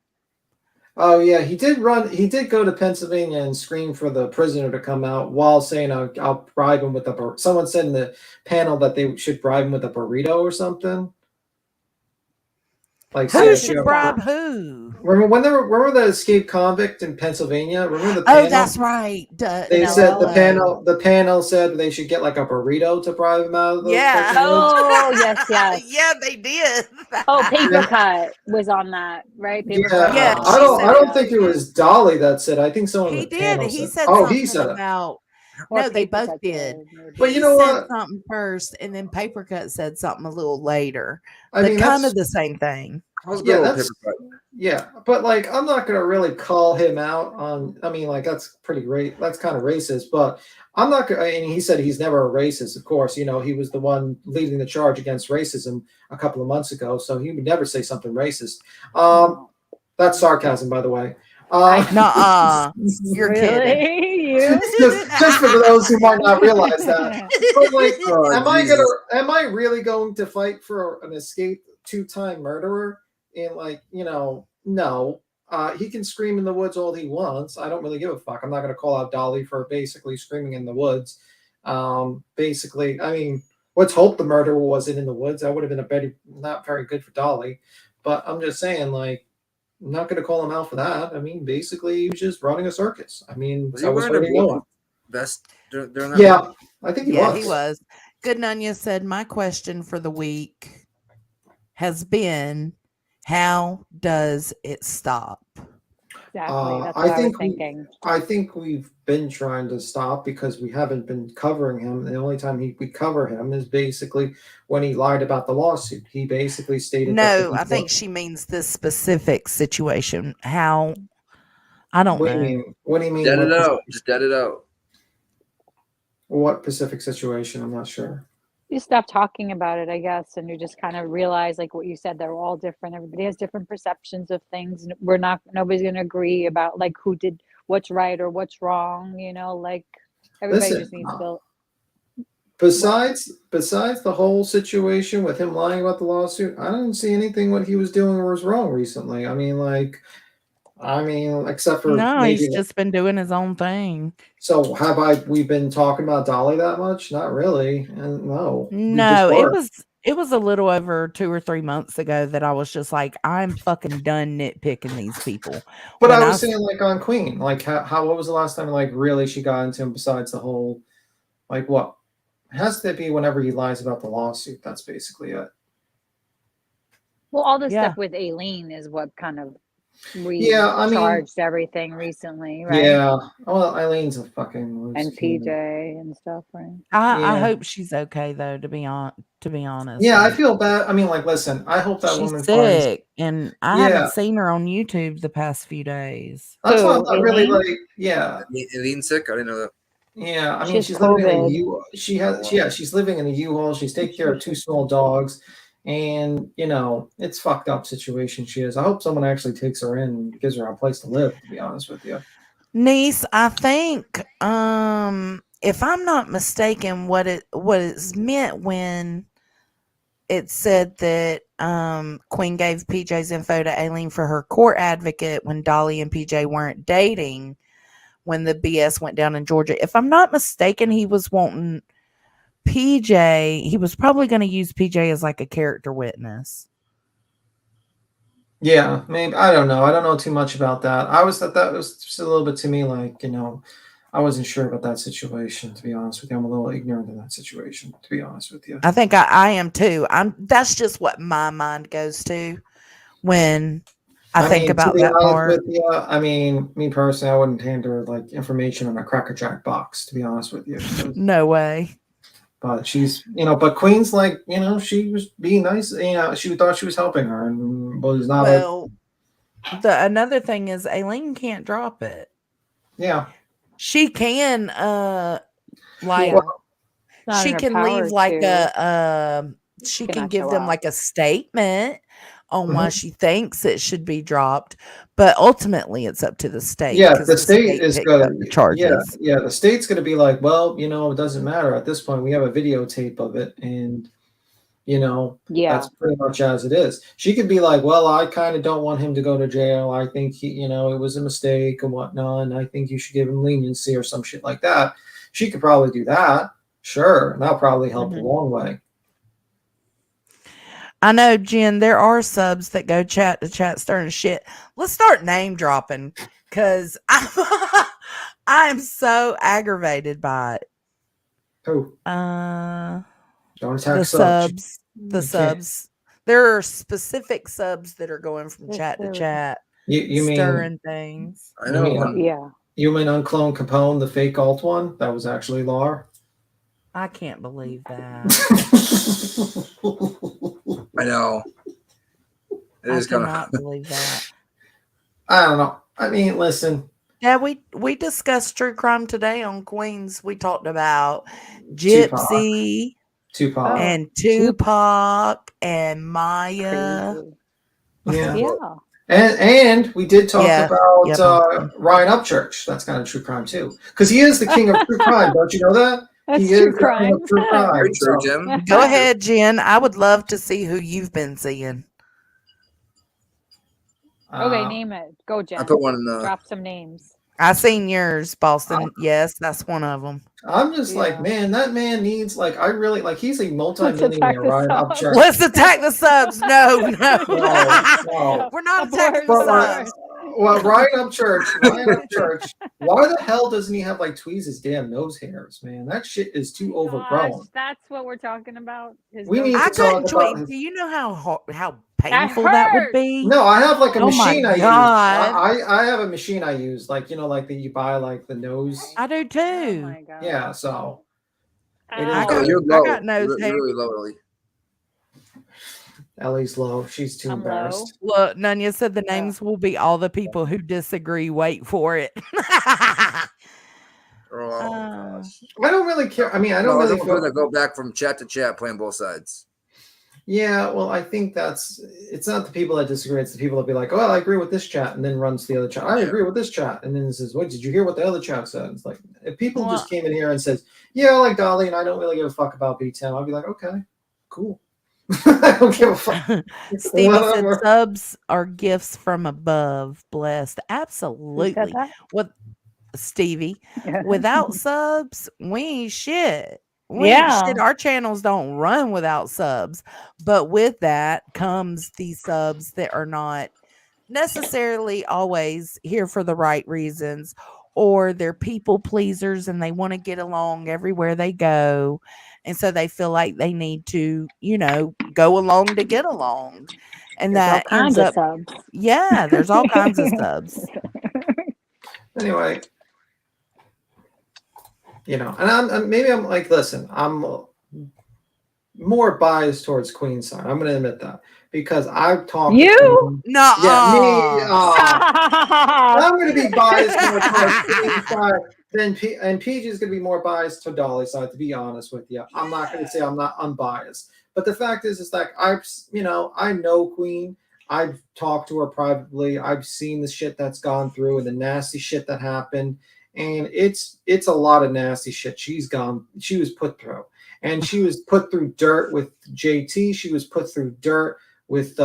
Oh, yeah. He did go to Pennsylvania and scream for the prisoner to come out while saying, I'll bribe him with a... Someone said in the panel that they should bribe him with a burrito or something. Like who should bribe who? Remember the escaped convict in Pennsylvania? Remember the panel? Oh, that's right. They said the panel said they should get like a burrito to bribe him out of the Oh, yes. Yeah, they did. Oh, Paper Cut was on that, right? Paper Cut. Yeah, I don't think it was Dolly that said. I think someone. He did. He said. Oh, he said about. No, they both did. But you know what? Something first, and then Paper Cut said something a little later. I mean, kind of the same thing. Yeah, but like I'm not gonna really call him out on. I mean, like that's that's kind of racist. But I'm not gonna. And he said he's never a racist. Of course, he was the one leading the charge against racism a couple of months ago, so he would never say something racist. That's sarcasm, by the way. You're kidding. just for those who might not realize that. But like, am I really going to fight for an escaped 2-time murderer? And like, no. He can scream in the woods all he wants. I don't really give a fuck. I'm not going to call out Dolly for basically screaming in the woods. Basically, I mean, let's hope the murderer wasn't in the woods. That would have been not very good for Dolly. But I'm just saying, like, I'm not going to call him out for that. I mean, basically, he was just running a circus. I mean, that was what he was. During that yeah, I think he was. He was. Good Nunya said, my question for the week has been, How does it stop? Exactly. That's I what I was think thinking. I think we've been trying to stop because we haven't been covering him. The only time we cover him is basically when he lied about the lawsuit. He basically stated that the No, I people. think she means this specific situation. How? I don't What do you know. mean? What do you mean? Dead it out. Just dead it out. What specific situation? I'm not sure. You stop talking about it, I guess, and you just kind of realize, like what you said, they're all different. Everybody has different perceptions of things. Nobody's going to agree about like who did what's right or what's wrong. Like everybody Listen, just needs to. besides the whole situation with him lying about the lawsuit, I don't see anything what he was doing was wrong recently. Except for No, maybe. he's just been doing his own thing. So we been talking about Dolly that much? Not really. And no. We just No, were. it was a little over 2 or 3 months ago that I was just like, I'm fucking done nitpicking these people. But When I was saying like on Queen, like what was the last time like really she got into him besides the whole like what? It has to be whenever he lies about the lawsuit. That's basically it. Well, all this Yeah. stuff with Aileen is what kind of Yeah, charged everything recently, right? Yeah. Well, Eileen's a fucking loose And cannon. PJ and stuff, right? I Yeah. hope she's okay though, to be honest. Yeah, I Like, feel bad. I mean, like, listen, I hope that she's woman finds. sick, and I Yeah. haven't seen her on YouTube the past few days. That's why I'm Who, not really Aileen? like. Yeah. Eileen's sick? I didn't know that. Yeah, I She mean, has she's living in a COVID. U. She's living in a U-Haul. She's taking care of 2 small dogs, and it's fucked up situation she is. I hope someone actually takes her in and gives her a place to live. To be honest with you. Niece, I think, if I'm not mistaken, what it's meant when it said that Queen gave PJ's info to Aileen for her court advocate when Dolly and PJ weren't dating, when the BS went down in Georgia. If I'm not mistaken, he was wanting PJ. He was probably going to use PJ as like a character witness. Yeah, maybe. I don't know. I don't know too much about that. I was thought that was just a little bit to me like I wasn't sure about that situation. To be honest with you, I'm a little ignorant in that situation. To be honest with you, I think I am too. That's just what my mind goes to when I think mean, about to be that honest part. with you, I mean, me personally, I wouldn't hand her like information on a Cracker Jack box. To be honest with you, No way. but she's but Queen's like she was being nice. She thought she was helping her and was not. Well, another thing is Aileen can't drop it. Yeah, she can like Not she in her can power leave like to. she Cannot can give show them up. like a statement on why she thinks it should be dropped, but ultimately it's up to the state. Yeah, 'cause the state is picks going up the to. charges. Yeah. The state's going to be like, well, it doesn't matter at this point. We have a videotape of it, and Yeah. that's pretty much as it is. She could be like, well, I kind of don't want him to go to jail. I think he, it was a mistake and whatnot, and I think you should give him leniency or some shit like that. She could probably do that, sure, and that'll probably help a long way. I know, Jen, there are subs that go chat to chat starting shit. Let's start name dropping because I'm so aggravated by it. Who? Don't attack the subs. The subs. There are specific subs that are going from chat to chat, You stirring mean things. I know. Yeah. You mean Unclone Capone, the fake alt one? That was actually Lar. I can't believe that. I know. It is kind cannot of. believe that. I don't know. I mean, listen. Yeah, we discussed true crime today on Queens. We talked about Gypsy, Tupac, and Tupac, and Maya. Yeah. Yeah. And we did talk about Yep. Ryan Upchurch. That's kind of true crime too, because he is the king of true crime. Don't you know that? That's he true is crime. the king of true crime. Very true, so- Jim. Go ahead, Jen. I would love to see who you've been seeing. Okay, name it. Go, Jen. I put one in the. Drop some names. I seen yours, Boston. Yes, that's one of them. I'm just like, man, that man needs I really he's a multi-millionaire, the Ryan subs. Upchurch. Let's attack the subs. No. No. We're not attacking But the subs. Well, Ryan Upchurch. Why the hell doesn't he have like tweeze his damn nose hairs, man? That shit is too overgrown. Gosh, that's what we're talking about. We need I to talk couldn't about tweet. his. Do you know how That painful that would hurts. be? No, I have like a Oh my machine I use. God. I have a machine I use, like like that you buy like the nose. I do Oh too. my god. Yeah, so it I is. got You're I low. got nose You're hair. really low, Ellie. Ellie's low. She's too I'm embarrassed. Look, Nunya said the names will be all the people who disagree. Wait for it. Oh gosh. I don't really care. I mean, I don't No, I really don't feel feel that go back from chat to chat playing both sides. Yeah, well, I think it's not the people that disagree, it's the people that be like, oh, I agree with this chat, and then runs to the other chat. I agree with this chat, and then it says, what, did you hear what the other chat said? It's like, if people just came in here and says, yeah, I like Dolly, and I don't really give a fuck about B10, I'll be like, okay, cool. I don't give a fuck. Stevie said Whatever. subs are gifts from above. Blessed. Absolutely. that? With Stevie, without subs, we ain't shit. We Yeah. ain't shit. Our channels don't run without subs. But with that comes these subs that are not necessarily always here for the right reasons, or they're people pleasers and they want to get along everywhere they go. And so they feel like they need to, go along to get along. And There's all that ends kinds of up, subs. yeah, there's all kinds of subs. Anyway, and I'm like, listen, I'm more biased towards Queen's side. I'm going to admit that because I've talked. You? No. Yeah, me. I'm going to be biased more towards Queen's side and PG is going to be more biased to Dolly's side. To be honest with you, I'm not going to say I'm not unbiased, but the fact is like I know Queen. I've talked to her privately. I've seen the shit that's gone through and the nasty shit that happened. And it's a lot of nasty shit she was put through. And she was put through dirt with JT. She was put through dirt with,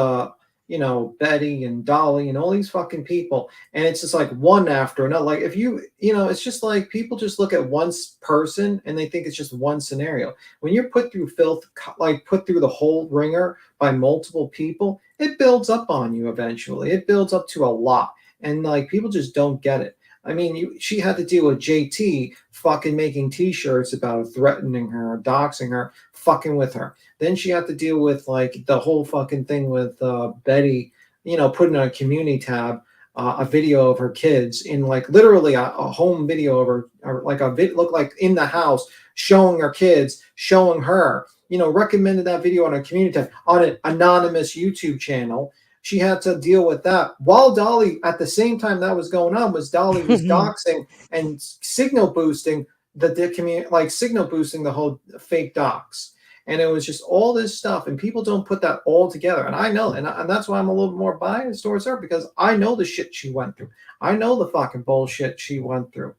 Betty and Dolly and all these fucking people. And it's just like one after another. Like if it's just like people just look at one person and they think it's just one scenario. When you're put through filth, like put through the whole ringer by multiple people, it builds up on you eventually. It builds up to a lot. And like people just don't get it. I mean, she had to deal with JT fucking making T-shirts about threatening her, doxing her, fucking with her. Then she had to deal with like the whole fucking thing with Betty, putting on a community tab a video of her kids in like literally a home video of her, or like look like in the house showing her kids, showing her, recommended that video on a community tab on an anonymous YouTube channel. She had to deal with that while Dolly, at the same time that was going on, Dolly was doxing and signal boosting the community, like signal boosting the whole fake dox. And it was just all this stuff, and people don't put that all together. And I know, and that's why I'm a little bit more biased towards her, because I know the shit she went through. I know the fucking bullshit she went through,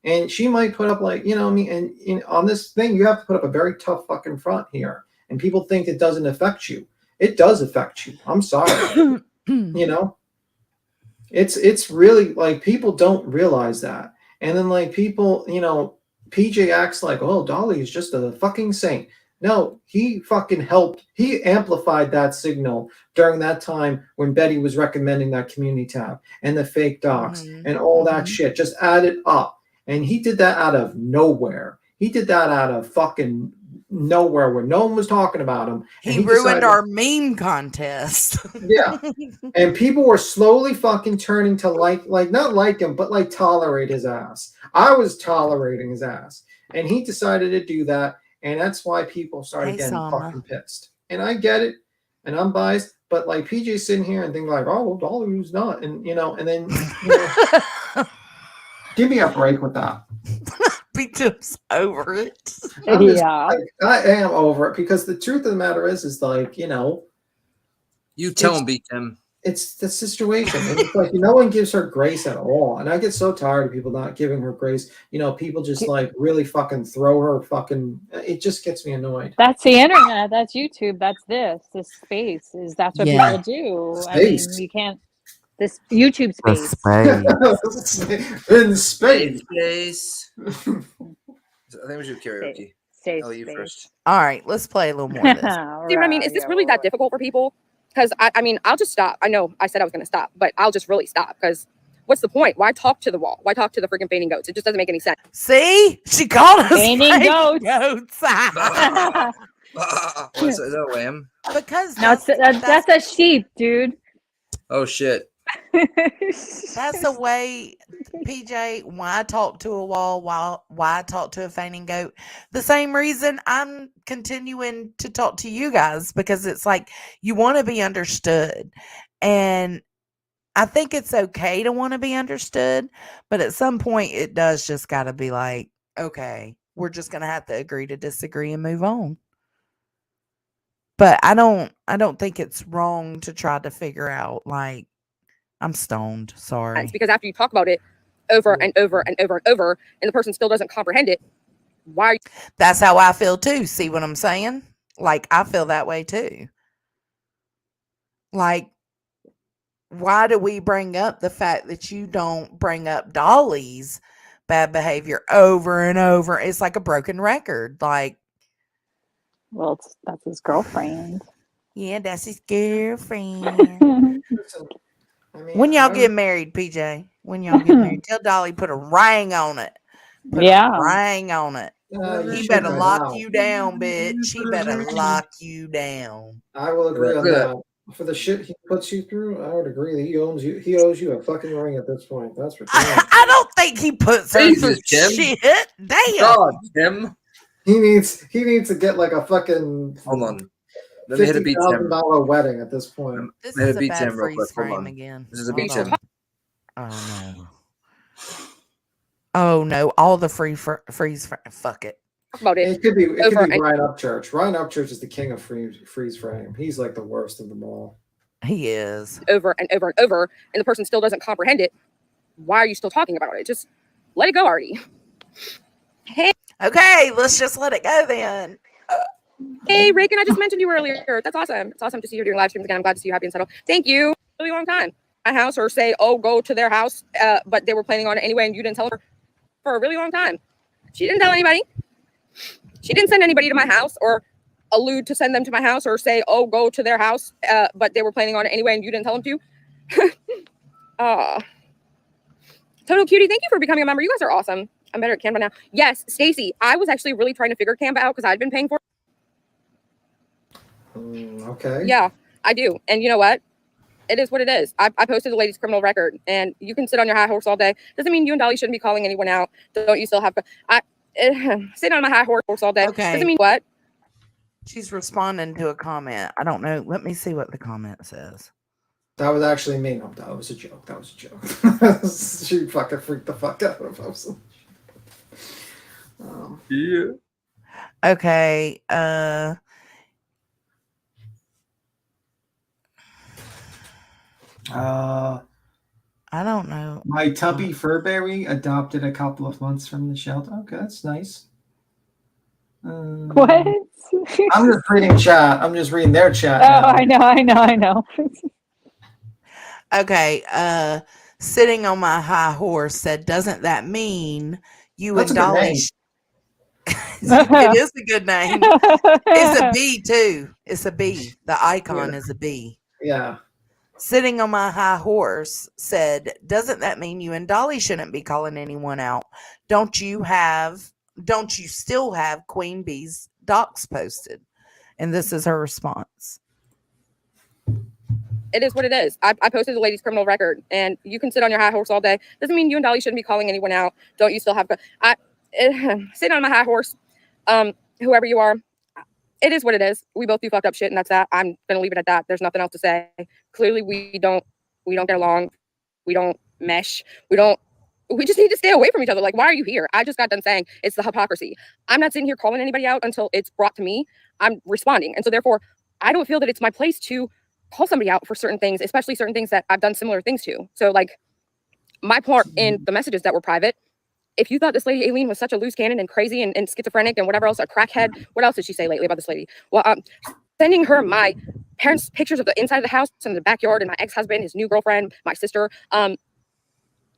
And she might put up like, and on this thing, you have to put up a very tough fucking front here. And people think it doesn't affect you. It does affect you. I'm sorry. It's really like people don't realize that. And then like people, PJ acts like, oh, Dolly is just a fucking saint. No, he fucking helped. He amplified that signal during that time when Betty was recommending that community tab and the fake docs and all that shit. Just added up. And he did that out of nowhere. He did that out of fucking nowhere where no one was talking about him. He ruined our meme contest. Yeah. And people were slowly fucking turning to like not like him, but like tolerate his ass. I was tolerating his ass. And he decided to do that. And that's why people started getting fucking pissed. And I get it. And I'm biased. But like PJ's sitting here and thinking like, oh, well, Dolly's not. And and then give me a break with that. Be just over it. I am over it because the truth of the matter is like, you tell him, beat him. It's the situation. And it's like no one gives her grace at all. And I get so tired of people not giving her grace. People just like really fucking throw her fucking. It just gets me annoyed. That's the internet. That's YouTube. That's this space. That's what people do. Space. I mean, you can't. This YouTube space. In space. I think we should karaoke. Safe Ellie, you space. first. All right, let's play a little more of this. See what I mean? Is this really that difficult for people? Because I mean, I'll just stop. I know I said I was going to stop, but I'll just really stop because what's the point? Why talk to the wall? Why talk to the freaking fainting goats? It just doesn't make any sense. See, she called us Fainting goats. Is that a lamb? Because No, that's a sheep, dude. Oh shit. that's the way, PJ, why talk to a wall, why talk to a fainting goat. The same reason I'm continuing to talk to you guys, because it's like you want to be understood. And I think it's okay to want to be understood, but at some point it does just got to be like, okay, we're just going to have to agree to disagree and move on. But I don't think it's wrong to try to figure out, like, I'm stoned. Sorry. Because after you talk about it over and over and over and over, and the person still doesn't comprehend it, why are you? That's how I feel too. See what I'm saying? Like, I feel that way too. Like, why do we bring up the fact that you don't bring up Dolly's bad behavior over and over? It's like a broken record. Like, Well, that's his girlfriend. yeah, that's his girlfriend. Listen, I mean, When y'all I get married, PJ? When y'all get married? Tell Dolly put a ring on it. Put Yeah. a ring on it. you He should better by lock now. you down, bitch. He better lock you down. I will agree on Look at that. For the shit he puts you through, I would agree that he owes you a fucking ring at this point. That's for damn. I don't think he puts her through Jesus, Tim. shit. Damn. God, Tim. He needs to get like a fucking Hold on. Let me hit a beat Tim. $50,000 wedding at this point. This Let me is a beat bad Tim real freeze quick. Hold frame on. again. This is a Hold beat Tim. on. Oh no. Oh no! All the freeze fuck it. Talk about it. It could be over and Ryan Upchurch. Ryan Upchurch is the king of freeze frame. He's like the worst of them all. He is. over and over and over, and the person still doesn't comprehend it. Why are you still talking about it? Just let it go already. Hey, Okay, let's just let it go then. hey, Reagan, I just mentioned you earlier. That's awesome. It's awesome to see you doing live streams again. I'm glad to see you happy and settled. Thank you. Really long time. My house, or say, oh, go to their house, but they were planning on it anyway, and you didn't tell her for a really long time. She didn't tell anybody. She didn't send anybody to my house, or allude to send them to my house, or say, oh, go to their house, but they were planning on it anyway, and you didn't tell them to. Total Cutie, thank you for becoming a member. You guys are awesome. I'm better at Canva now. Yes, Stacy, I was actually really trying to figure Canva out because I'd been paying for it. Okay. Yeah, I do. And you know what? It is what it is. I posted the lady's criminal record, and you can sit on your high horse all day. Doesn't mean you and Dolly shouldn't be calling anyone out. Don't you still have sit on my high horse all day? Okay. Doesn't mean what? She's responding to a comment. I don't know. Let me see what the comment says. That was actually me. No, that was a joke. That was a joke. She fucking freaked the fuck out of us. Yeah. Okay. I don't know. My Tubby Furberry adopted a couple of months from the shelter. Okay, that's nice. What? I'm just reading chat. I'm just reading their chat. Oh, now. I know. Okay. Sitting on my high horse said, doesn't that mean you That's and a good Dolly? name. It is a good name. It's a bee too. It's a bee. The icon is a bee. Yeah. Sitting on my high horse said, doesn't that mean you and Dolly shouldn't be calling anyone out? Don't you still have Queen Bee's docs posted? And this is her response. It is what it is. I posted the lady's criminal record, and you can sit on your high horse all day. Doesn't mean you and Dolly shouldn't be calling anyone out. Don't you still have sit on my high horse, whoever you are. It is what it is. We both do fucked up shit, and that's that. I'm gonna leave it at that. There's nothing else to say. Clearly, we don't get along. We don't mesh. We just need to stay away from each other. Like, why are you here? I just got done saying it's the hypocrisy. I'm not sitting here calling anybody out until it's brought to me. I'm responding, and so therefore, I don't feel that it's my place to call somebody out for certain things, especially certain things that I've done similar things to. So, like, my part in the messages that were private. If you thought this lady Aileen was such a loose cannon and crazy and schizophrenic and whatever else, a crackhead, what else did she say lately about this lady? Well, sending her my parents' pictures of the inside of the house and the backyard and my ex-husband, his new girlfriend, my sister.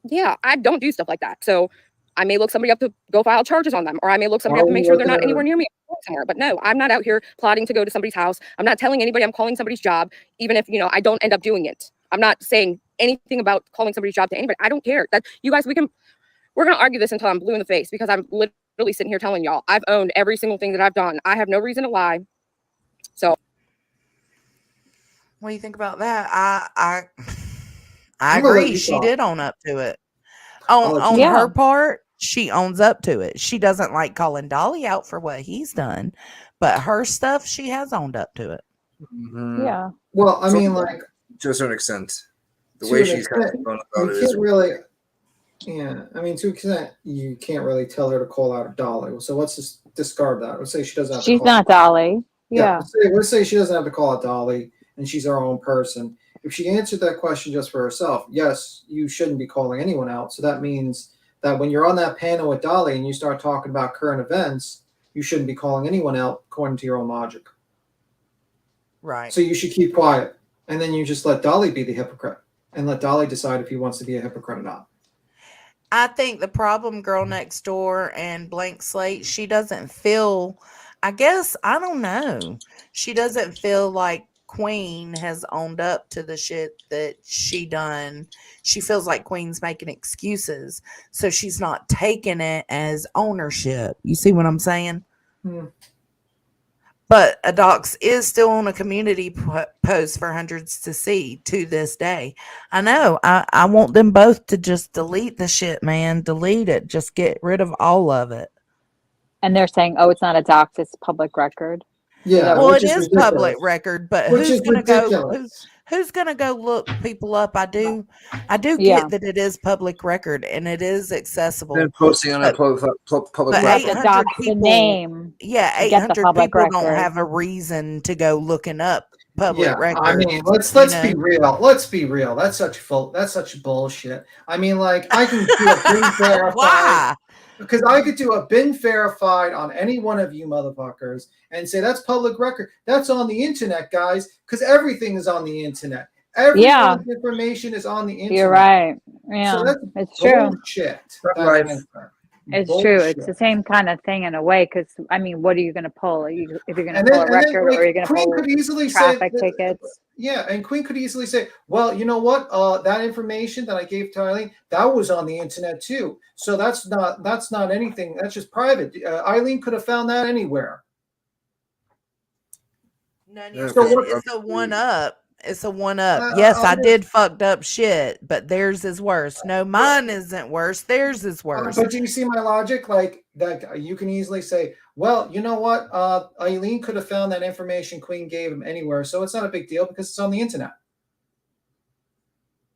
Yeah, I don't do stuff like that. So I may look somebody up to go file charges on them, or I may look somebody up to make sure they're not anywhere near me. somewhere. But no, I'm not out here plotting to go to somebody's house. I'm not telling anybody I'm calling somebody's job, even if, I don't end up doing it. I'm not saying anything about calling somebody's job to anybody. I don't care. That you guys, we're going to argue this until I'm blue in the face, because I'm literally sitting here telling y'all I've owned every single thing that I've done. I have no reason to lie. So what do you think about that? I I'm gonna let agree. you She talk. did own up to it. I'll let On you Yeah. her part, she owns up to it. She doesn't like calling Dolly out for what he's done, but her stuff, she has owned up to it. Mhm. Yeah. Well, I So- mean, like, To a certain extent, the to way an she's kind of extent, going you about it is can't really. Yeah, I mean, to an extent, you can't really tell her to call out Dolly. So let's just discard that. Let's say she doesn't have to She's call. not Dolly. Yeah, Yeah. let's say she doesn't have to call out Dolly, and she's her own person. If she answered that question just for herself, yes, you shouldn't be calling anyone out. So that means that when you're on that panel with Dolly and you start talking about current events, you shouldn't be calling anyone out according to your own logic. Right. So you should keep quiet, and then you just let Dolly be the hypocrite, and let Dolly decide if he wants to be a hypocrite or not. I think the problem, Girl Next Door and Blank Slate, she doesn't feel, I guess, I don't know. She doesn't feel like Queen has owned up to the shit that she done. She feels like Queen's making excuses. So she's not taking it as ownership. You see what I'm saying? Hmm. But a dox is still on a community post for hundreds to see to this day. I know. I want them both to just delete the shit, man. Delete it. Just get rid of all of it. And they're saying, oh, it's not a dox, it's public record. Yeah, Well, which it is is ridiculous. public record, but Which who's is gonna go? ridiculous. Who's gonna go look people up? I do Yeah. get that it is public record and it is accessible. then posting on a public But platform. 800 dox the people, name yeah, to get the 800 public people don't record. have a reason to go looking up public Yeah, record. I mean, let's be real. Let's be real. That's such bullshit. I mean, like, I can do a bin verified. Why? Because I could do a bin verified on any one of you motherfuckers and say that's public record. That's on the internet, guys. Because everything is on the internet. Everyone's information is on the internet. You're right. Yeah, So that's it's true. bullshit. That's That life. answer. It's Bullshit. true. It's the same kind of thing in a way. Because I mean, what are you going to pull? If you're going to And pull then, a record, like, or you're going to Queen pull could easily traffic say, tickets? yeah, and Queen could easily say, well, you know what? That information that I gave to Eileen, that was on the internet too. So that's not anything. That's just private. Eileen could have found that anywhere. None Yeah, so for- it's a one up. It's a one up. Yes, I did fucked up shit, but theirs is worse. No, mine isn't worse. Theirs is worse. But do you see my logic? Like, that you can easily say, well, you know what? Eileen could have found that information Queen gave him anywhere, so it's not a big deal because it's on the internet.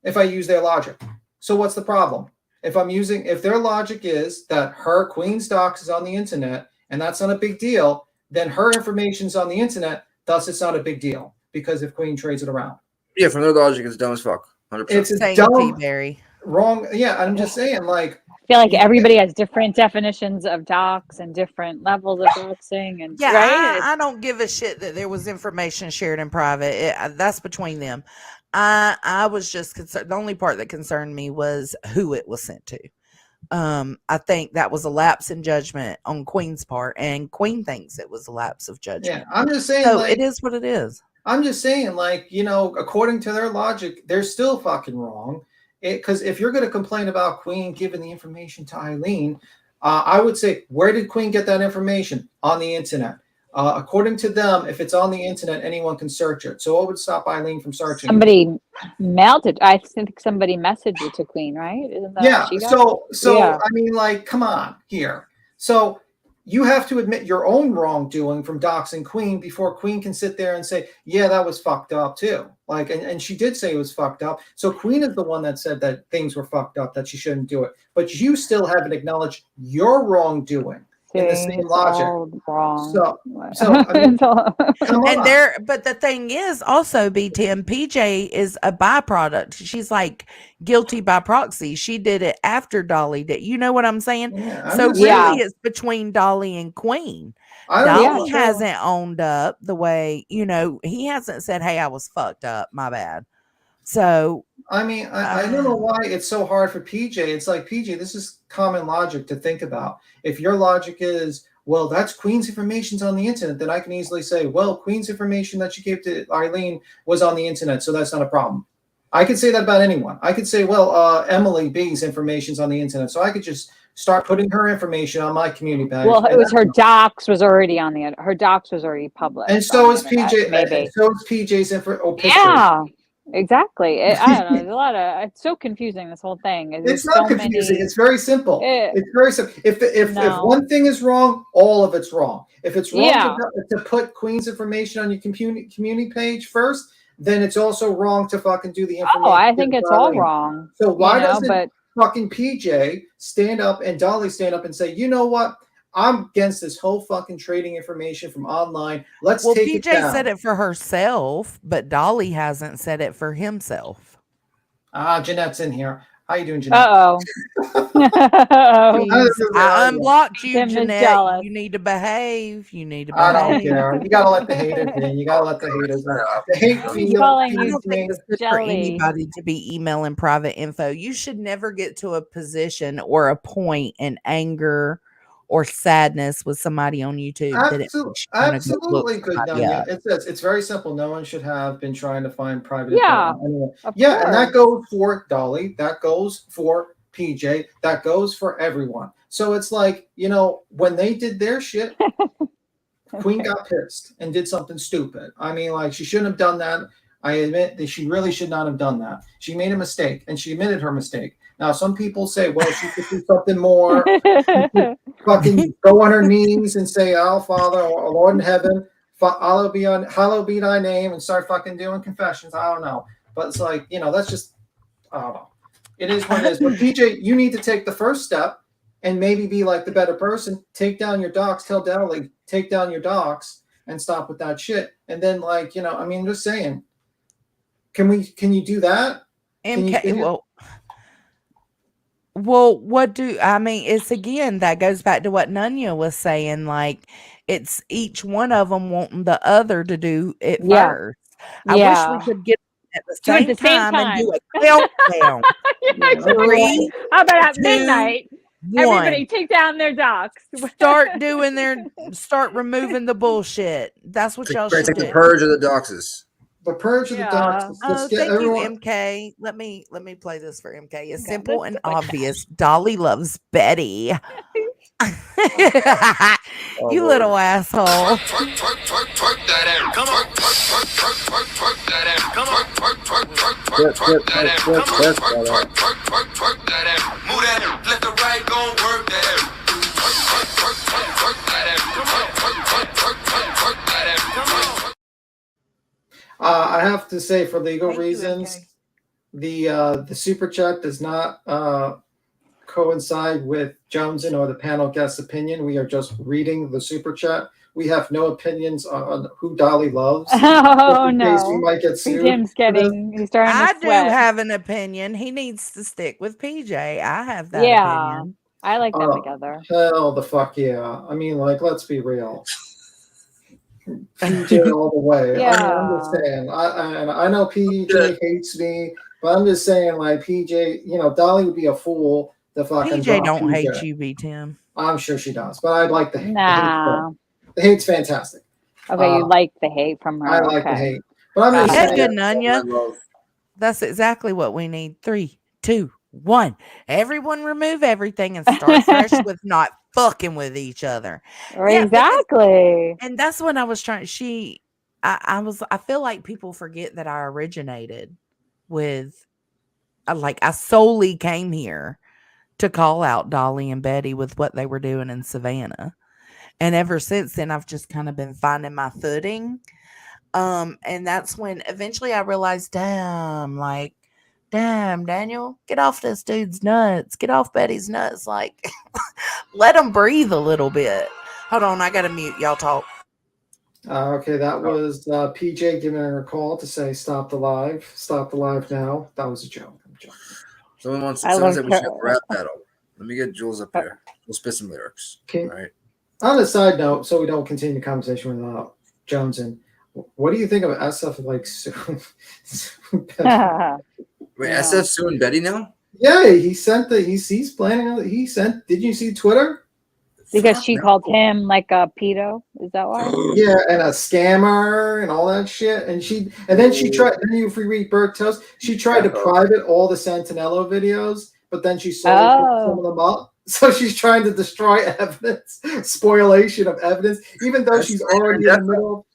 If I use their logic. So what's the problem? If their logic is that her Queen's docs is on the internet and that's not a big deal, then her information's on the internet, thus it's not a big deal. Because if Queen trades it around. Yeah, from their logic, it's dumb as fuck. 100%. It's a Thank dumb, you, Barry. wrong. Yeah, I'm just saying, like, I feel like everybody has different definitions of docs and different levels of doxing, and Yeah, right? I don't give a shit that there was information shared in private. That's between them. I was just concerned. The only part that concerned me was who it was sent to. I think that was a lapse in judgment on Queen's part, and Queen thinks it was a lapse of judgment. yeah, I'm just saying, So like, it is what it is. I'm just saying, like, according to their logic, they're still fucking wrong. Because if you're going to complain about Queen giving the information to Eileen, I would say, where did Queen get that information? On the internet. According to them, if it's on the internet, anyone can search it. So what would stop Eileen from searching? Somebody mailed it. I think somebody messaged it to Queen, right? Isn't that Yeah. what she got? So Yeah. I mean, like, come on here. So you have to admit your own wrongdoing from doxing Queen before Queen can sit there and say, yeah, that was fucked up too. Like, and she did say it was fucked up. So Queen is the one that said that things were fucked up, that she shouldn't do it. But you still haven't acknowledged your wrongdoing in the same It's logic. all wrong. So I mean, come on. And but the thing is also, B10, PJ is a byproduct. She's like guilty by proxy. She did it after Dolly did. You know what I'm saying? Yeah, So just really saying. it's between Dolly and Queen. I don't Dolly know. hasn't owned up the way, he hasn't said, hey, I was fucked up. My bad. So I mean, I don't know why it's so hard for PJ. It's like, PJ, this is common logic to think about. If your logic is, well, that's Queen's information's on the internet, then I can easily say, well, Queen's information that she gave to Eileen was on the internet, so that's not a problem. I could say that about anyone. I could say, well, Emily B's information's on the internet, so I could just start putting her information on my community page. Well, it was her docs was already on the her docs was already published. And so on is the internet, PJ. maybe. And so is PJ's pictures. Yeah, exactly. I don't know. There's a lot of. It's so confusing. This whole thing. It's not so confusing. Many, it's very simple. It's very simple. If one thing is wrong, all of it's wrong. If it's wrong to put Queen's information on your community page first, then it's also wrong to fucking do the information. Oh, I think it's all wrong. So why doesn't fucking PJ stand up and Dolly stand up and say, you know what? I'm against this whole fucking trading information from online. Let's take it down. PJ said it for herself, but Dolly hasn't said it for himself. Jeanette's in here. How you doing, Jeanette? I unblocked you, Jeanette. You need to behave. You need to behave. I don't care. You gotta let the haters in. You gotta let the haters in. The hate I don't think it's good for anybody to be emailing private info. You should never get to a position or a point in anger or sadness with somebody on YouTube. Absolutely good. It says it's very simple. No one should have been trying to find private info. Yeah, and that goes for Dolly. That goes for PJ. That goes for everyone. So it's like, when they did their shit, Queen got pissed and did something stupid. I mean, like, she shouldn't have done that. I admit that she really should not have done that. She made a mistake, and she admitted her mistake. Now, some people say, well, she could do something more. Fucking go on her knees and say, "Our Father, our Lord in heaven, hallowed be thy name," and start fucking doing confessions. I don't know. But it's like, that's just, I don't know. It is what it is. But PJ, you need to take the first step and maybe be like the better person. Take down your docs. Tell Dolly, take down your docs and stop with that shit. And then, like, I'm just saying, can you do that? Well, it's again, that goes back to what Nunya was saying. Like, it's each one of them wanting the other to do it first. I wish we could get at the same time and do a countdown. How about at midnight? Everybody take down their docs. Start removing the bullshit. That's what y'all should do. The purge of the doxes. The purge of the doxes. Thank you, MK. Let me play this for MK. It's simple and obvious. Dolly loves Betty. You little asshole. Twerk that ass. Come on. Twerk that ass. Come on. Twerk that ass. Come on. Twerk that ass. Move that ass. Let the right go work that ass. Twerk that ass. Come on. Twerk that ass. Come on. I have to say, for legal reasons, the super chat does not coincide with Joneson or the panel guest's opinion. We are just reading the super chat. We have no opinions on who Dolly loves. Oh no! We might get sued. He's starting to sweat. I do have an opinion. He needs to stick with PJ. I have that opinion. I like them together. Hell the fuck yeah! I mean, like, let's be real. PJ all the way. Yeah. I'm just saying. I know PJ hates me, but I'm just saying, like, PJ, Dolly would be a fool to fucking. PJ don't hate you, B Tim. I'm sure she does, but I'd like the hate. Nah. The hate's fantastic. Okay, you like the hate from her. I like the hate, but I'm just saying. Good, Nunya. That's exactly what we need. 3, 2, 1. Everyone remove everything and start fresh with not fucking with each other. Exactly. And that's when I was trying. I feel like people forget that I originated with, I solely came here to call out Dolly and Betty with what they were doing in Savannah. And ever since then, I've just kind of been finding my footing. And that's when eventually I realized, damn, Daniel, get off this dude's nuts. Get off Betty's nuts. Like, let him breathe a little bit. Hold on, I got to mute. Y'all talk. Okay, that was PJ giving her a call to say, stop the live. Stop the live now. That was a joke. I'm joking. Someone said we should have a rap battle. Let me get Jules up here. We'll spit some lyrics. Okay. All right. On a side note, so we don't continue the conversation with Joneson, what do you think of SF like suing? Wait, SF suing Betty now? Yeah, he sent he's planning on. He sent. Did you see Twitter? Because Fuck she no. called him like a pedo. Is that why? Yeah, and a scammer and all that shit. And then she tried. Then if we read Burke Toast, she tried to private all the Santinello videos, but then she slowly put some of them up. So she's trying to destroy evidence, spoliation of evidence, even though she's already in the middle.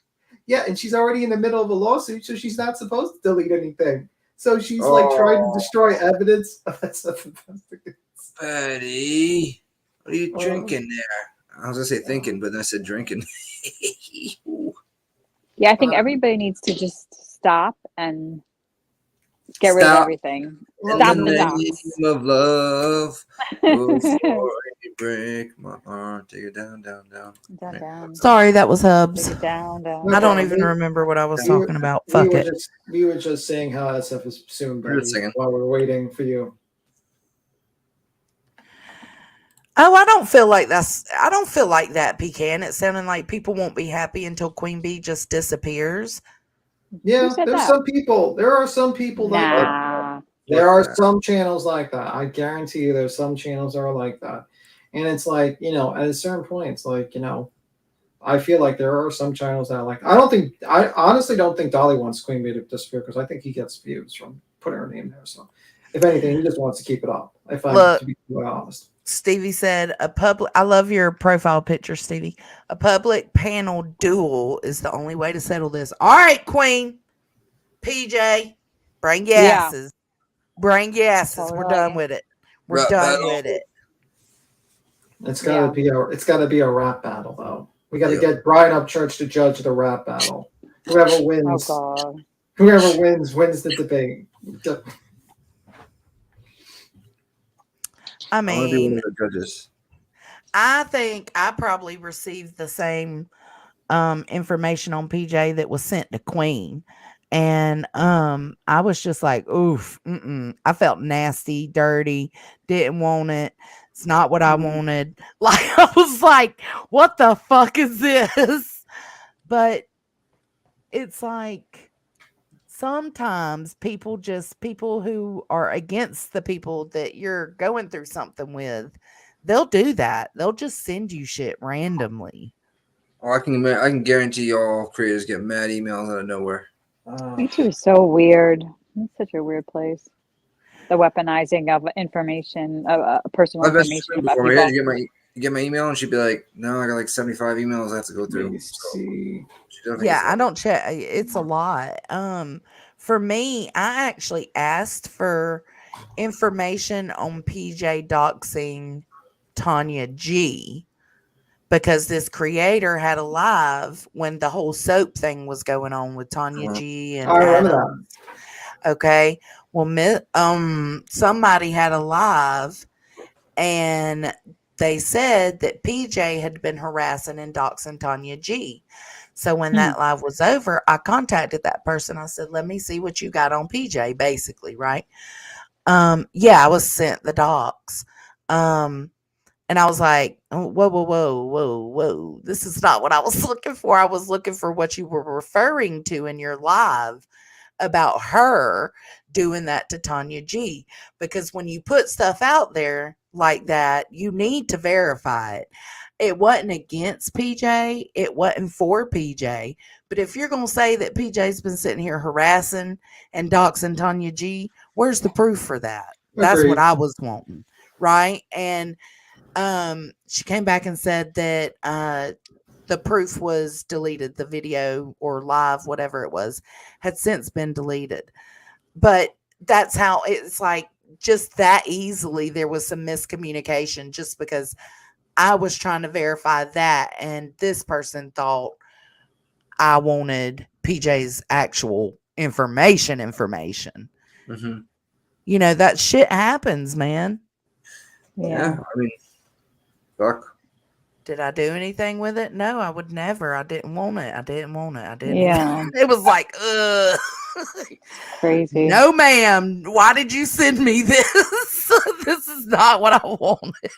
Yeah, and she's already in the middle of a lawsuit, so she's not supposed to delete anything. So she's like trying to destroy evidence. That's fantastic. Betty, what are you drinking there? I was gonna say thinking, but then I said drinking. Yeah, I think everybody needs to just stop and get rid of everything. Stop In the the docs. name of love, before you break my heart, take it down, down, down. Down, down. Sorry, that was Hubs. Take it down, down. No I don't problem. even remember what I was We were- talking about. We Fuck were it. just saying how that stuff is soon, We were Betty, singing. while we're waiting for you. Oh, I don't feel like that, Pecan. It sounded like people won't be happy until Queen Bee just disappears. Yeah, said there's that? some people. There are some people like that. Nah. There are some channels like that. I guarantee you, there's some channels that are like that. And it's like, at a certain point, it's like, I feel like there are some channels that are like. I honestly don't think Dolly wants Queen Bee to disappear because I think he gets views from putting her name there. So, if anything, he just wants to keep it up. If I'm to be quite honest. Stevie said I love your profile picture, Stevie. A public panel duel is the only way to settle this. All right, Queen. PJ, bring your asses. Bring your asses. We're done with it. We're done with it. It's gotta be a rap battle though. We gotta get Brian Upchurch to judge the rap battle. Whoever wins, whoever wins the debate. I I want to be one mean, of the judges. I think I probably received the same information on PJ that was sent to Queen. And I was just like, oof, I felt nasty, dirty, didn't want it. It's not what I wanted. Like, I was like, what the fuck is this? But it's like sometimes people who are against the people that you're going through something with, they'll do that. They'll just send you shit randomly. Oh, I can guarantee all creators get mad emails out of nowhere. YouTube is so weird. It's such a weird place. The weaponizing of information, personal I've information been about before. people. Yeah, you get my email, and she'd be like, "No, I got like 75 emails I have to go through." Yeah, I don't check. It's a lot. For me, I actually asked for information on PJ doxing Tanya G because this creator had a live when the whole soap thing was going on with Tanya G and I remember Adam. Okay, well, somebody had a live, and they said that PJ had been harassing and doxing Tanya G. So when that live was over, I contacted that person. I said, let me see what you got on PJ, basically, right? Yeah, I was sent the docs. And I was like, oh, whoa. This is not what I was looking for. I was looking for what you were referring to in your live about her doing that to Tanya G. Because when you put stuff out there like that, you need to verify it. It wasn't against PJ. It wasn't for PJ. But if you're going to say that PJ's been sitting here harassing and doxing Tanya G, where's the proof for that? That's what I was wanting. Right. And she came back and said that the proof was deleted. The video or live, whatever it was, had since been deleted. But that's how it's like, just that easily there was some miscommunication just because I was trying to verify that, and this person thought I wanted PJ's actual information. Mm-hmm. You know, that shit happens, man. Yeah, I mean, fuck. Did I do anything with it? No, I would never. I didn't want it. Yeah. It was like, ugh. Crazy. No, ma'am. Why did you send me this? This is not what I wanted.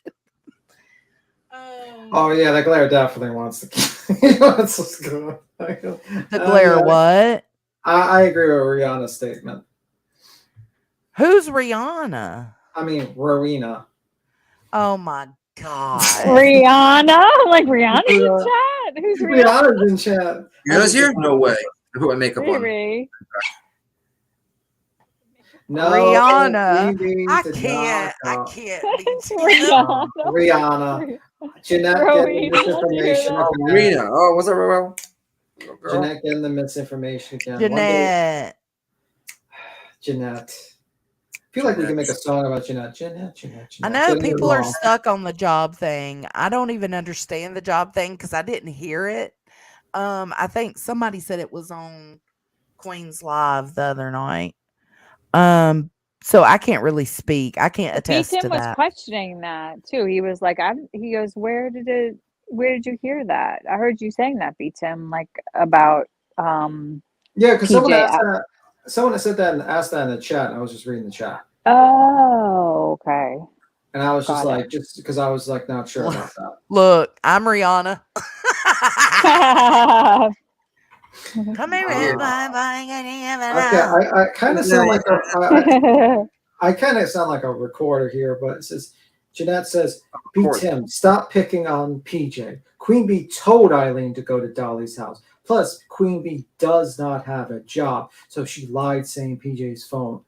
Oh yeah, the glare definitely wants to. He wants us to go. The glare what? I agree with Rihanna's statement. Who's Rihanna? I mean, Rowena. Oh my God. Rihanna? I'm like, Rihanna's in Rihanna. chat? Who's Rihanna? Rihanna's in chat. Rihanna's here? No way. I put my makeup on. Riri. No, Rihanna. Riri I did can't. not, I can't be Rihanna. Rihanna. Jeanette getting Rowena, misinformation. let's Oh, Rena. Oh, what's up, Roro? Jeanette getting the misinformation again. One day, Jeanette. Jeanette. I feel like we can make a song about Jeanette. Jeanette. I know people are stuck on the job thing. I don't even understand the job thing because I didn't hear it. I think somebody said it was on Queen's Live the other night. So I can't really speak. I can't attest to Beaton was that. questioning that too. He was like, he goes, where did you hear that? I heard you saying that, Beaton, like about Yeah, because someone PJ asked that. Someone said that and asked that in the chat. And I was just reading the chat. Oh, okay. And I was just Got like, just because I was like not sure about that. Look, I'm Rihanna. Come here, I kind of sound like I kind of sound like a recorder here, but it says Jeanette says, "B Tim, stop picking on PJ. Queen Bee told Eileen to go to Dolly's house. Plus, Queen Bee does not have a job, so she lied saying PJ's phone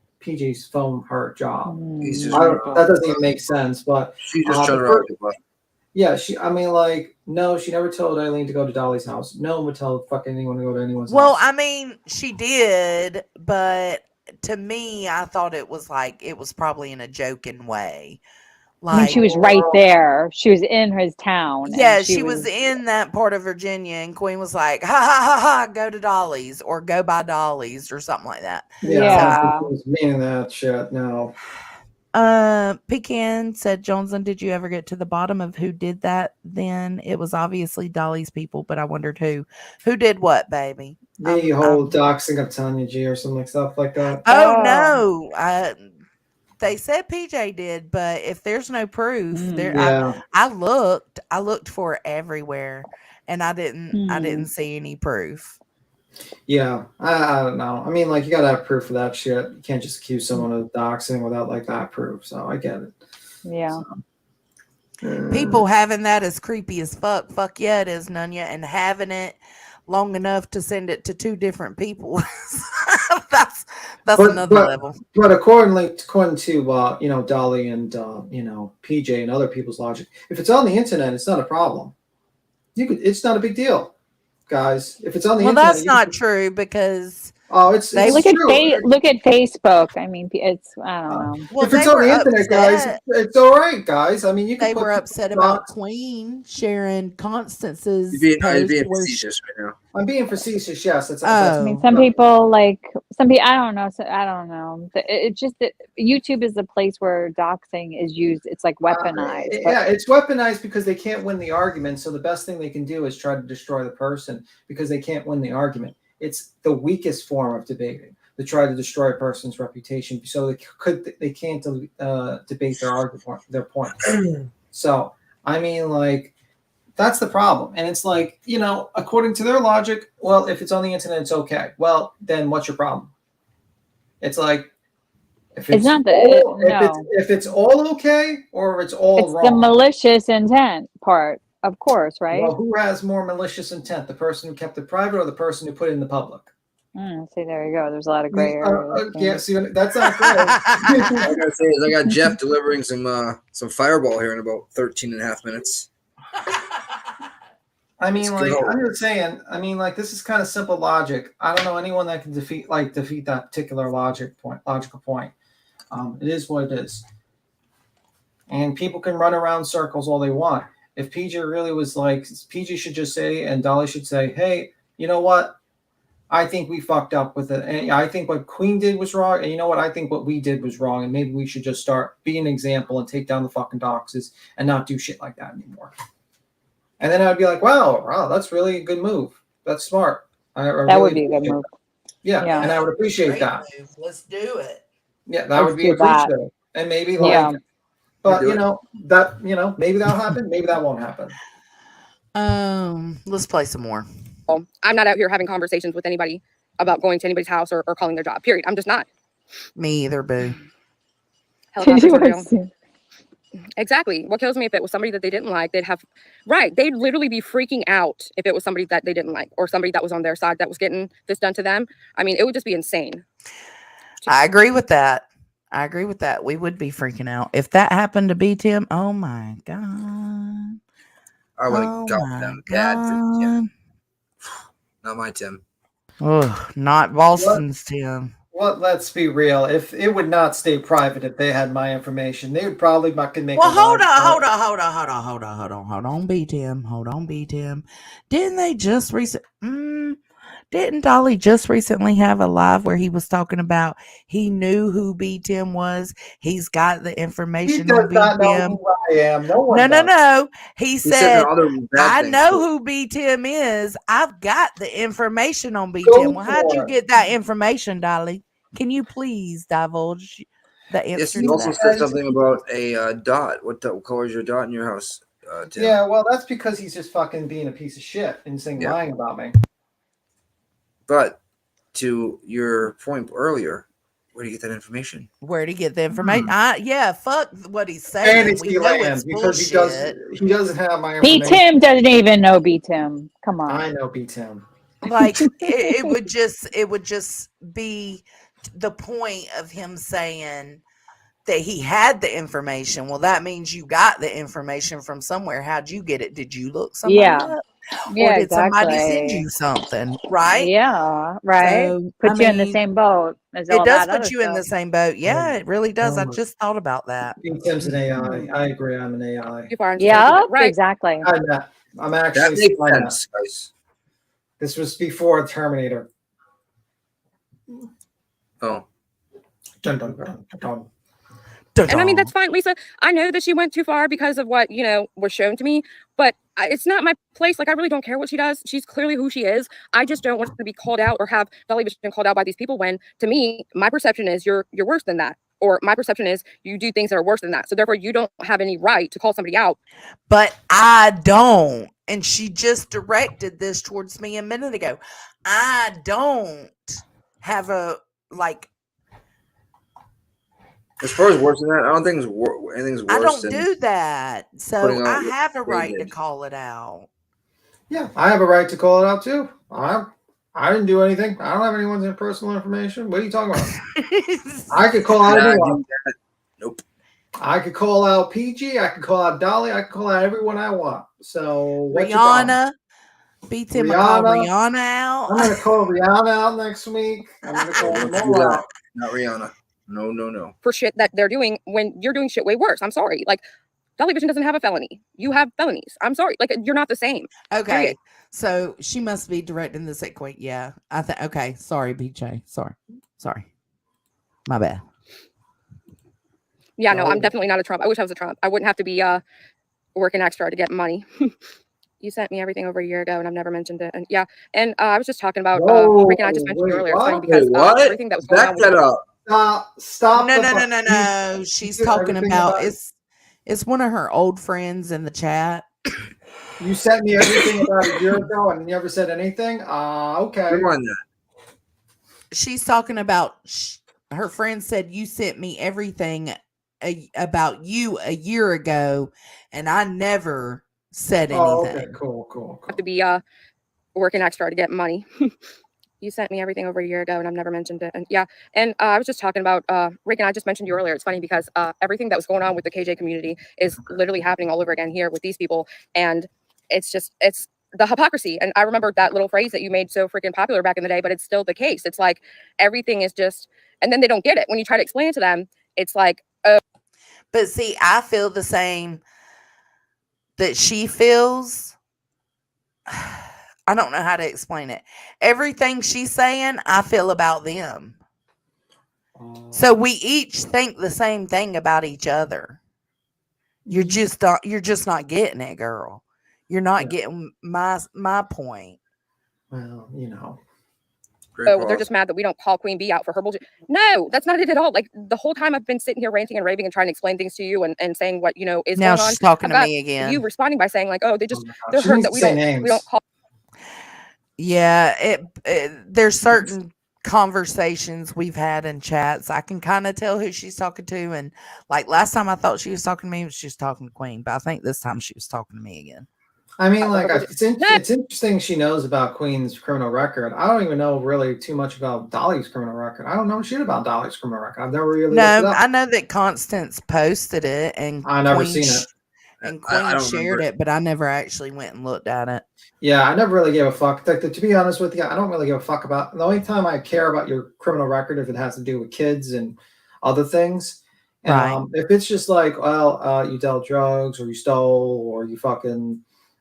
her job. That doesn't even make sense, but she's just trying to rock the butt. Yeah, no, she never told Eileen to go to Dolly's house. No one would tell fucking anyone to go to anyone's house. Well, I mean, she did, but to me, I thought it was probably in a joking way. I mean, she was right there. She was in his town. Yeah, she was in that part of Virginia, and Queen was like, ha, ha, ha, ha, go to Dolly's or go buy Dolly's or something like that. Yeah. She was meaning that shit, no. Pecan said, Johnson, did you ever get to the bottom of who did that then? It was obviously Dolly's people, but I wondered who. Who did what, baby? The whole doxing of Tanya G or something stuff like that. Oh, no. They said PJ did, but if there's no proof, I looked for it everywhere, and I didn't see any proof. Yeah, I don't know. I mean, like, you gotta have proof of that shit. You can't just accuse someone of doxing without like that proof. So I get it. Yeah. People having that is creepy as fuck. Fuck yeah, it is, Nunya, and having it long enough to send it to two different people. that's another level. But according to Dolly and PJ and other people's logic, if it's on the internet, it's not a problem. It's not a big deal. Guys, if it's on the internet, that's not true because it's look true. Look at Facebook. I mean, it's I don't know. Well, if it's on the internet, guys, it's all right, guys. I mean, they were upset about Queen sharing Constance's. You're being facetious right now. I'm being facetious. Yes, that's. I mean, some people I don't know. So I don't know. It's just that YouTube is the place where doxing is used. It's like weaponized. It's weaponized because they can't win the argument. So the best thing they can do is try to destroy the person because they can't win the argument. It's the weakest form of debating to try to destroy a person's reputation. So they can't debate their point. So I mean, like. That's the problem. And it's like, according to their logic, well, if it's on the internet, it's okay. Well, then what's your problem? It's like, if it's all okay or if it's all wrong. It's the malicious intent part, of course, right? Well, who has more malicious intent? The person who kept it private or the person who put it in the public? See, there you go. There's a lot of gray areas. Yeah, see, that's not gray. I gotta say is I got Jeff delivering some fireball here in about 13 and a half minutes. I mean, I'm just saying. I mean, like, this is kind of simple logic. I don't know anyone that can defeat that particular logical point. It is what it is, and people can run around circles all they want. If PJ really was like, PJ should just say, and Dolly should say, "Hey, you know what? I think we fucked up with it, and I think what Queen did was wrong, and you know what? I think what we did was wrong, and maybe we should just be an example and take down the fucking doxes and not do shit like that anymore." And then I'd be like, wow, that's really a good move. That's smart. That would be a good move. Yeah, and I would appreciate that. Let's do it. Yeah, that would be appreciated. And maybe but maybe that'll happen. Maybe that won't happen. Let's play some more. I'm not out here having conversations with anybody about going to anybody's house or calling their job. Period. I'm just not. Me either, boo. Helicopters are real. Exactly. What kills me, if it was somebody that they didn't like, they'd literally be freaking out if it was somebody that they didn't like, or somebody that was on their side that was getting this done to them. I mean, it would just be insane. I agree with that. We would be freaking out if that happened to be Tim. Oh my god. I would have dumped them bad for Tim. Not my Tim. Oh, not Boston's Tim. Well, let's be real. If it would not stay private if they had my information, they would probably fucking make. Well, hold on, B Tim. Didn't they just Didn't Dolly just recently have a live where he was talking about he knew who B Tim was? He's got the information on B Tim. Who I am. No one. No. He said, I know too. who B Tim is. I've got the information on B Go Tim. Well, how'd you for it. get that information, Dolly? Can you please divulge the answer Yes, to you also that? said something about a dot. What color is your dot in your house, Tim? Yeah, well, that's because he's just fucking being a piece of shit and lying about me. But to your point earlier, where do you get that information? Where to get the information? Fuck what he's And saying. it's We know land it's because bullshit. he doesn't have my B information. Tim doesn't even know B Tim. Come on. I know B Tim. Like it would just be the point of him saying that he had the information. Well, that means you got the information from somewhere. How'd you get it? Did you look somebody up? Yeah, Or did somebody send exactly. you something? Right? Yeah, right. So, Put you in the same boat as all It does that put other you in the stuff. same boat. Yeah, it really does. I just thought about that. B Tim's an AI. I agree. I'm an AI. Yeah, Right. exactly. I'm actually. That makes sense, guys. This was before Terminator. Oh. Dun, dun, dun, dun. And I mean, that's fine, Lisa. I know that she went too far because of what, was shown to me, but it's not my place. Like, I really don't care what she does. She's clearly who she is. I just don't want to be called out or have Dolly been called out by these people when, to me, my perception is you're worse than that. Or my perception is you do things that are worse than that. So therefore, you don't have any right to call somebody out. But I don't. And she just directed this towards me a minute ago. I don't have as far as worse than that, I don't think anything's worse. I don't than do that. So putting out I have a what they right to did. call it out. Yeah, I have a right to call it out too. I didn't do anything. I don't have anyone's personal information. What are you talking about? I could call out anyone. Nope. I could call out PG. I could call out Dolly. I could call out everyone I want. So what's your problem? Rihanna. Beat him to call Rihanna out. I'm going to call Rihanna out next week. I'm going to call them all out. Not Rihanna. No. For shit that they're doing when you're doing shit way worse. I'm sorry. Like, Dolly Vision doesn't have a felony. You have felonies. I'm sorry. Like, you're not the same. Okay. Period. So she must be directing this at Queen. Yeah. Okay. Sorry, BJ. Sorry. My bad. Yeah, no, I'm definitely not a Trump. I wish I was a Trump. I wouldn't have to be working extra to get money. You sent me everything over a year ago, and I've never mentioned it. And I was just talking about Rick and I just mentioned earlier. It's funny because everything that was going on. Back that up. Stop. No. She's talking about it's one of her old friends in the chat. You sent me everything about a year ago and you never said anything? Okay. Come on then. She's talking about her friend said you sent me everything about you a year ago, and I never said anything. Oh, okay. Cool. Have to be working extra to get money. You sent me everything over a year ago, and I've never mentioned it. And I was just talking about Rick and I just mentioned you earlier. It's funny because everything that was going on with the KJ community is literally happening all over again here with these people, and it's the hypocrisy. And I remember that little phrase that you made so freaking popular back in the day, but it's still the case. It's like everything is just, and then they don't get it when you try to explain it to them. It's like, oh. But see, I feel the same that she feels. I don't know how to explain it. Everything she's saying, I feel about them. So we each think the same thing about each other. You're just not getting it, girl. You're not getting my point. Well, they're just mad that we don't call Queen Bee out for her bullshit. No, that's not it at all. Like, the whole time I've been sitting here ranting and raving and trying to explain things to you and saying what, is now going on. She's talking to me again. You responding by saying like, oh, they're hurt that we don't call. Yeah, there's certain conversations we've had in chats, I can kind of tell who she's talking to. And like last time, I thought she was talking to me, she was talking to Queen, but I think this time she was talking to me again. I mean, like, it's interesting she knows about Queen's criminal record. I don't even know really too much about Dolly's criminal record. I don't know shit about Dolly's criminal record. I've never really looked it No, up. I know that Constance posted it and I never seen it. And I Queen don't shared remember it, but I never actually went and looked at it. Yeah, I never really gave a fuck. To be honest with you, I don't really give a fuck about. The only time I care about your criminal record if it has to do with kids and other things. And Right. If it's just like, well, you dealt drugs or you stole or you fucking,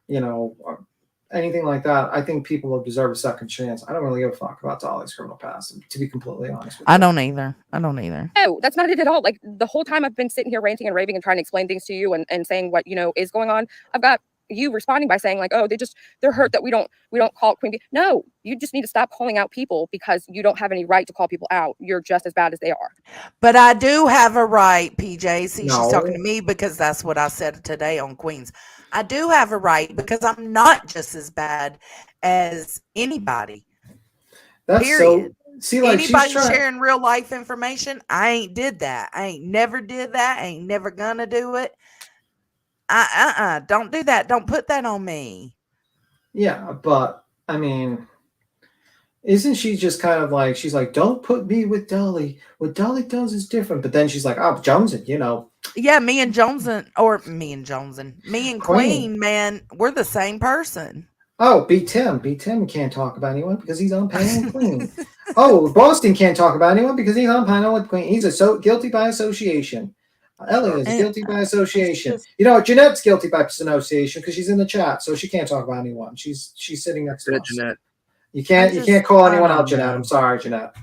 or anything like that, I think people deserve a second chance. I don't really give a fuck about Dolly's criminal past, to be completely honest with you. I don't either. I don't either. No, that's not it at all. Like the whole time I've been sitting here ranting and raving and trying to explain things to you and saying what, is going on. I've got you responding by saying like, oh, they're hurt that we don't call Queen Bee. No, you just need to stop calling out people because you don't have any right to call people out. You're just as bad as they are. But I do have a right, PJ. See, No. she's talking to me because that's what I said today on Queens. I do have a right because I'm not just as bad as anybody. That's period. so. See, like Anybody she's trying. sharing real life information, I ain't did that. I ain't never did that. I ain't never gonna do it. Don't do that. Don't put that on me. Yeah, but I mean, isn't she just kind of like, she's like, don't put me with Dolly. What Dolly does is different. But then she's like, oh, Joneson, Yeah, me and Queen, man, we're the same person. Oh, beat Tim. Beat Tim can't talk about anyone because he's on panel with Queen. Oh, Boston can't talk about anyone because he's on panel with Queen. He's guilty by association. Ellie is guilty by association. Jeanette's guilty by association because she's in the chat, so she can't talk about anyone. She's sitting next to us. Jeanette. You can't call anyone out, Jeanette. I'm sorry, Jeanette.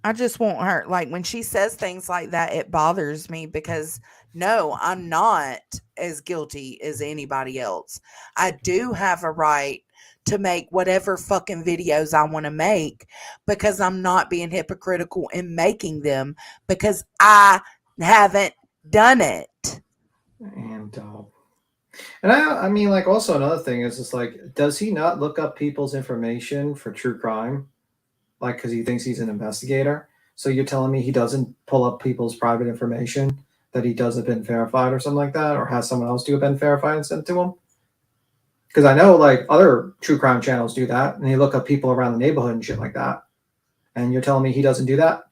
I just want her, like, when she says things like that, it bothers me because no, I'm not as guilty as anybody else. I do have a right to make whatever fucking videos I want to make because I'm not being hypocritical in making them because I haven't done it. And I mean, like, also another thing is just like, does he not look up people's information for true crime? Like, because he thinks he's an investigator. So you're telling me he doesn't pull up people's private information that he does have been verified or something like that, or has someone else do have been verified and sent to him? Because I know like other true crime channels do that, and they look up people around the neighborhood and shit like that. And you're telling me he doesn't do that?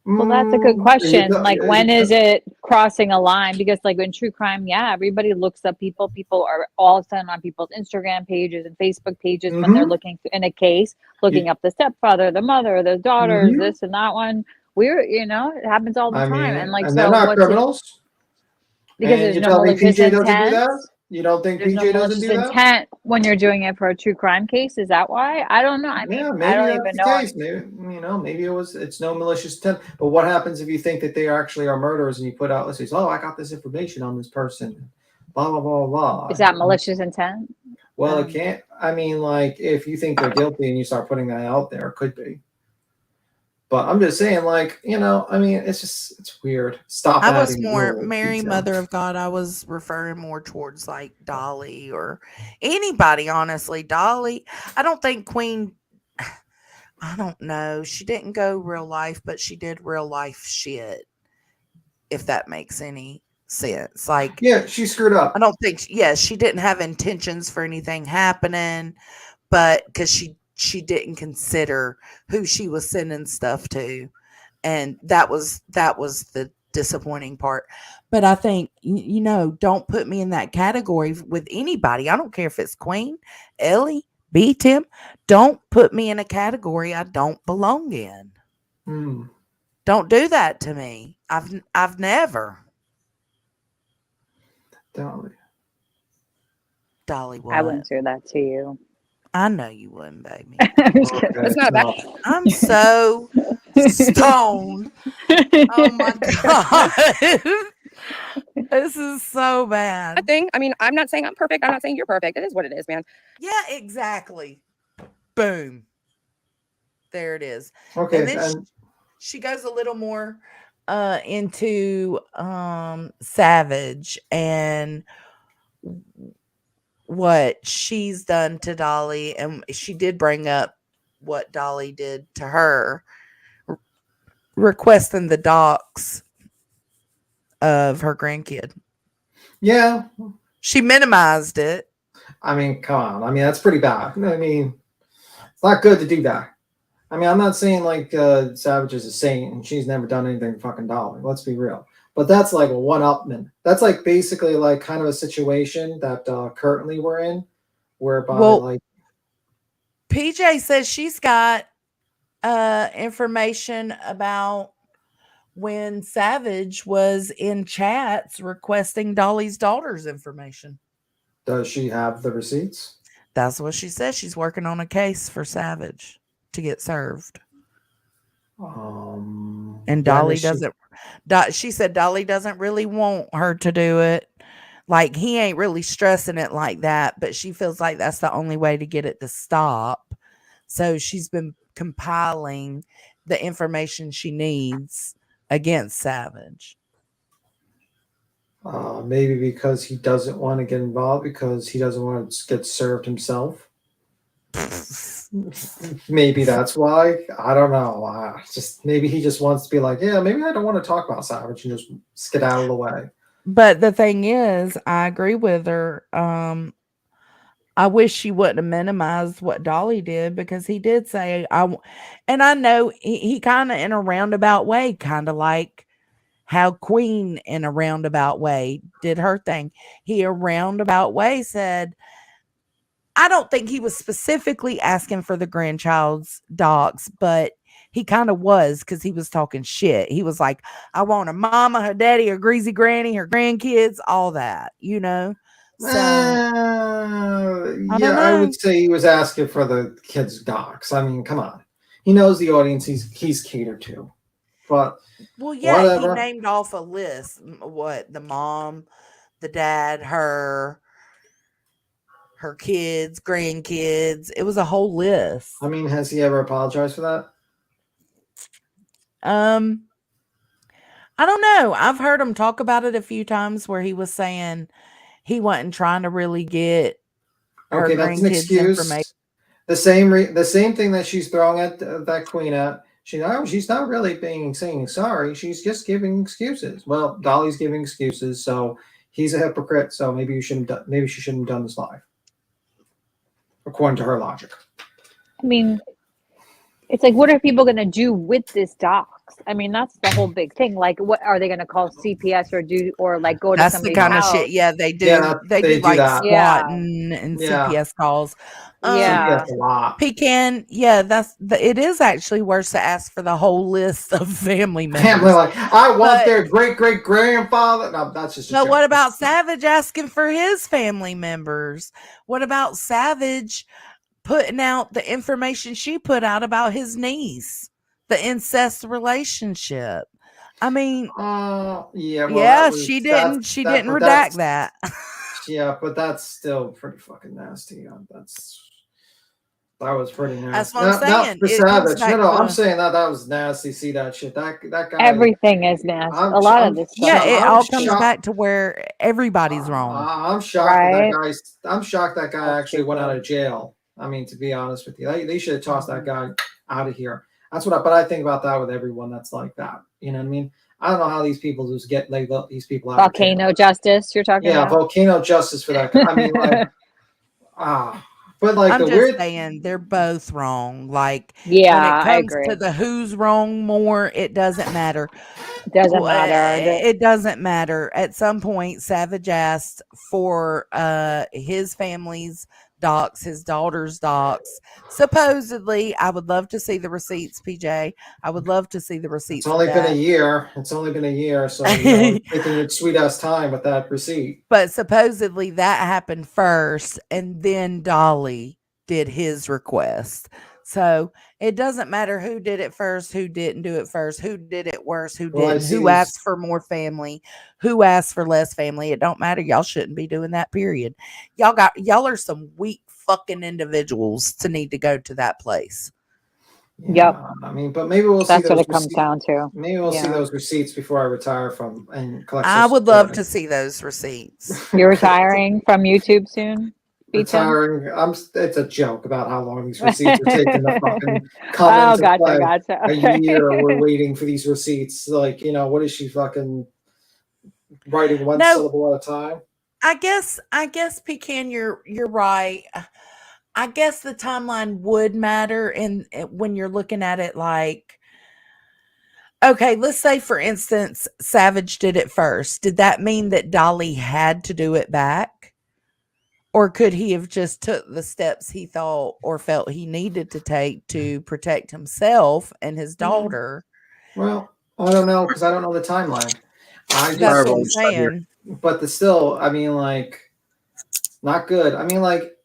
Well, that's a good question. Like, when is it crossing a line? Because, like, in true crime, yeah, everybody looks up people. People are all of a sudden on people's Instagram pages and Facebook pages when they're looking in a case, looking up the stepfather, the mother, the daughters, this and that one. It happens all the time. And like, and so they're not what's criminals. because And there's you no tell me malicious PJ doesn't do intent. that? You don't think There's PJ no doesn't do malicious that? intent when you're doing it for a true crime case. Is that why? I don't know. I mean, Yeah, I maybe don't that's even the know. case. Maybe it's no malicious intent. But what happens if you think that they actually are murderers and you put out, let's say, oh, I got this information on this person, blah blah blah blah. Is that malicious intent? Well, it can't. I mean, like, if you think they're guilty and you start putting that out there, it could be. But I'm just saying, like, I mean, it's weird. Stop. I was adding more little Mary, detail. Mother of God. I was referring more towards like Dolly or anybody, honestly. Dolly, I don't think Queen, I don't know. She didn't go real life, but she did real life shit, if that makes any sense. Like, Yeah, she screwed up. I don't think, she didn't have intentions for anything happening, but because she didn't consider who she was sending stuff to. And that was the disappointing part. But I think, don't put me in that category with anybody. I don't care if it's Queen, Ellie, B. Tim. Don't put me in a category I don't belong in. Don't do that to me. I've never. Dolly, what? I wouldn't do that to you. I know you wouldn't, baby. It's not bad. I'm so stoned. Oh my God. This is so bad. I mean, I'm not saying I'm perfect. I'm not saying you're perfect. It is what it is, man. Yeah, exactly. Boom. There it is. Okay. And then she goes a little more into Savage and what she's done to Dolly, and she did bring up what Dolly did to her, requesting the docs of her grandkid. Yeah. She minimized it. I mean, come on. I mean, that's pretty bad. I mean, it's not good to do that. I mean, I'm not saying like Savage is a saint and she's never done anything to fucking Dolly. Let's be real. But that's like a one-upman. That's like basically like kind of a situation that currently we're in, whereby like PJ says she's got information about when Savage was in chats requesting Dolly's daughter's information. Does she have the receipts? That's what she says. She's working on a case for Savage to get served. And Dolly doesn't. She said Dolly doesn't really want her to do it. Like, he ain't really stressing it like that, but she feels like that's the only way to get it to stop. So she's been compiling the information she needs against Savage. Maybe because he doesn't want to get involved, because he doesn't want to get served himself. Maybe that's why. I don't know. Just maybe he just wants to be like, yeah, maybe I don't want to talk about Savage and just skedaddle away. But the thing is, I agree with her. I wish she wouldn't have minimized what Dolly did, because he did say, and I know he kind of in a roundabout way, kind of like how Queen in a roundabout way did her thing. He a roundabout way said, I don't think he was specifically asking for the grandchild's docs, but he kind of was, because he was talking shit. He was like, I want her mama, her daddy, her greasy granny, her grandkids, all that, you know? So, I would say he was asking for the kids' docs. I mean, come on. He knows the audience he's catered to. But well, yeah, whatever. He named off a list. What? The mom, the dad, her kids, grandkids. It was a whole list. I mean, has he ever apologized for that? I don't know. I've heard him talk about it a few times where he was saying he wasn't trying to really get her that's an excuse. The same thing that she's throwing at that Queen at. She's not really saying sorry. She's just giving excuses. Well, Dolly's giving excuses, so he's a hypocrite. So maybe she shouldn't have done this live, according to her logic. I mean, it's like, what are people going to do with this docs? I mean, that's the whole big thing. Like, what are they going to call CPS or like go to that's somebody's the kind house? of shit. Yeah, they do. Yeah, they do like that. SWAT and CPS calls. CPS a lot. Pecan. Yeah, it is actually worse to ask for the whole list of family members. Family, like, I want their great grandfather. No, that's just. But what about Savage asking for his family members? What about Savage putting out the information she put out about his niece, the incest relationship? I mean, she didn't redact that. Yeah, but that's still pretty fucking nasty. That was pretty nasty. That's what I'm saying. Not for Savage. No, I'm saying that was nasty. See that shit. That guy. Everything is nasty. A lot of this stuff. Yeah, it all comes back to where everybody's wrong. I'm shocked I'm shocked that guy actually went out of jail. I mean, to be honest with you, they should have tossed that guy out of here. That's what I think about that with everyone that's like that. You know what I mean? I don't know how these people just get these people out. Volcano justice, you're talking about? Yeah, volcano justice for that guy. I mean, like, but like I'm just saying they're both wrong. Like, yeah, when it comes to the who's wrong more, it doesn't matter. It doesn't matter. At some point, Savage asked for his family's docs, his daughter's docs. Supposedly, I would love to see the receipts, PJ. I would love to see the receipts. It's only been a year. So taking your sweet ass time with that receipt. But supposedly that happened first, and then Dolly did his request. So it doesn't matter who did it first, who didn't do it first, who did it worse, who didn't, who asked for more family, who asked for less family. It don't matter. Y'all shouldn't be doing that, period. Y'all are some weak fucking individuals to need to go to that place. Yep. I mean, but maybe we'll see. That's what it comes down to. Maybe we'll see those receipts before I retire from and collect. I would love to see those receipts. You're retiring from YouTube soon? Speech him? retiring. It's a joke about how long these receipts are taking to fucking come Oh, into gotcha, play. gotcha. A Okay. year we're waiting for these receipts. Like, what is she fucking writing one No, syllable at a time? I guess Pecan, you're right. I guess the timeline would matter when you're looking at it like, okay, let's say for instance, Savage did it first. Did that mean that Dolly had to do it back? Or could he have just took the steps he thought or felt he needed to take to protect himself and his daughter? Well, I don't know because I don't know the timeline. I That's just, what I'm saying. but still, I mean, like, not good. I mean, like,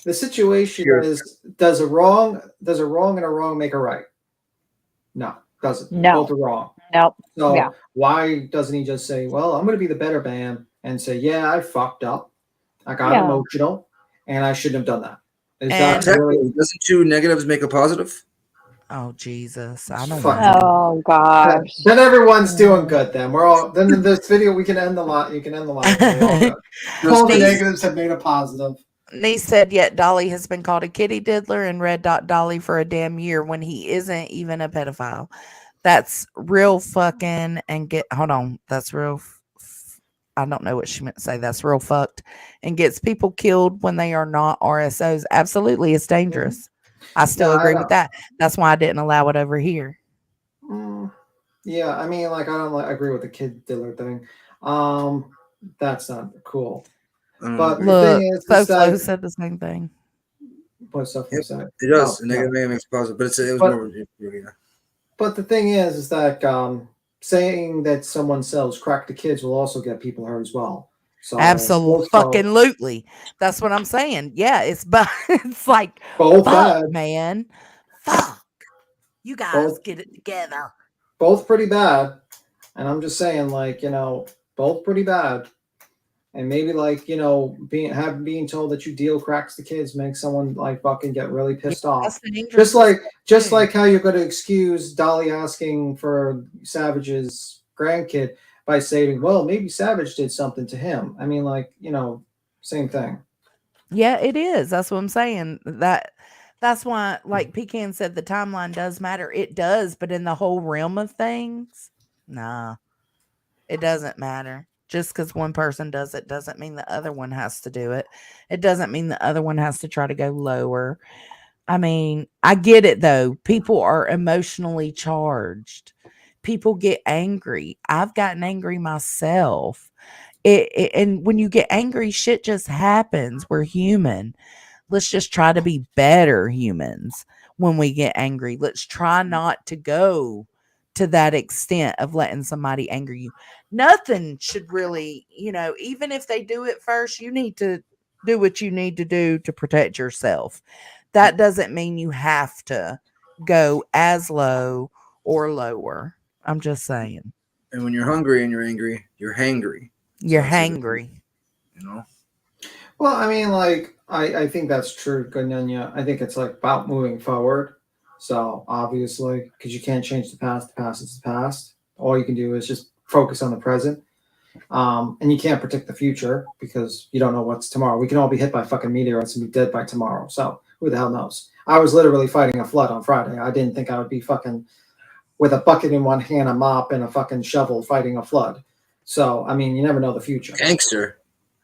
the situation is, does a wrong and a wrong make a right? No, doesn't. No. Both are wrong. Nope. So Yeah. why doesn't he just say, well, I'm going to be the better man and say, yeah, I fucked up. I got Yeah. emotional and I shouldn't have done that. Is And- that Exactly. really? Doesn't two negatives make a positive? Oh Jesus, I don't Fuck. know. Oh gosh. Then everyone's doing good. Then we're all. Then in this video, we can end the line. You can end the line. We're all good. All the Niece- negatives have made a positive. Niece said, yet Dolly has been called a kitty diddler and Red Dot Dolly for a damn year when he isn't even a pedophile. That's real fucking and get hold on. That's real. I don't know what she meant to say. That's real fucked and gets people killed when they are not RSOs. Absolutely, it's dangerous. I still Yeah, I agree know. with that. That's why I didn't allow it over here. Yeah, I mean, like, I don't agree with the kid dealer thing. That's not cool. But the Look, thing is Soflo that said the same thing. what stuff Yep, was that? it does. Oh, A negative yeah. makes a positive, but it was But- more. Yeah. But the thing is that saying that someone sells crack to kids will also get people hurt as well. So Absolutely. That's what I'm saying. Yeah, it's it's like both fuck, bad. man. Fuck. You guys Both- get it together. Both pretty bad. And I'm just saying, like, both pretty bad. And maybe, like, being told that you deal cracks to kids makes someone like fucking get really pissed off. That's the dangerous Just thing. like how you're going to excuse Dolly asking for Savage's grandkid by saying, well, maybe Savage did something to him. I mean, like, same thing. Yeah, it is. That's what I'm saying. That's why, like Pecan said, the timeline does matter. It does, but in the whole realm of things, nah, it doesn't matter. Just because one person does it doesn't mean the other one has to do it. It doesn't mean the other one has to try to go lower. I mean, I get it though. People are emotionally charged. People get angry. I've gotten angry myself. And when you get angry, shit just happens. We're human. Let's just try to be better humans when we get angry. Let's try not to go to that extent of letting somebody anger you. Nothing should really, even if they do it first, you need to do what you need to do to protect yourself. That doesn't mean you have to go as low or lower. I'm just saying. And when you're hungry and you're angry, you're hangry. You're So it's like, hangry. Well, I mean, like, I think that's true, Ganyanya. I think it's like about moving forward. So obviously, because you can't change the past is the past. All you can do is just focus on the present. And you can't predict the future because you don't know what's tomorrow. We can all be hit by fucking meteorites and be dead by tomorrow. So who the hell knows? I was literally fighting a flood on Friday. I didn't think I would be fucking with a bucket in one hand, a mop, and a fucking shovel fighting a flood. So, I mean, you never know the future. Gangster.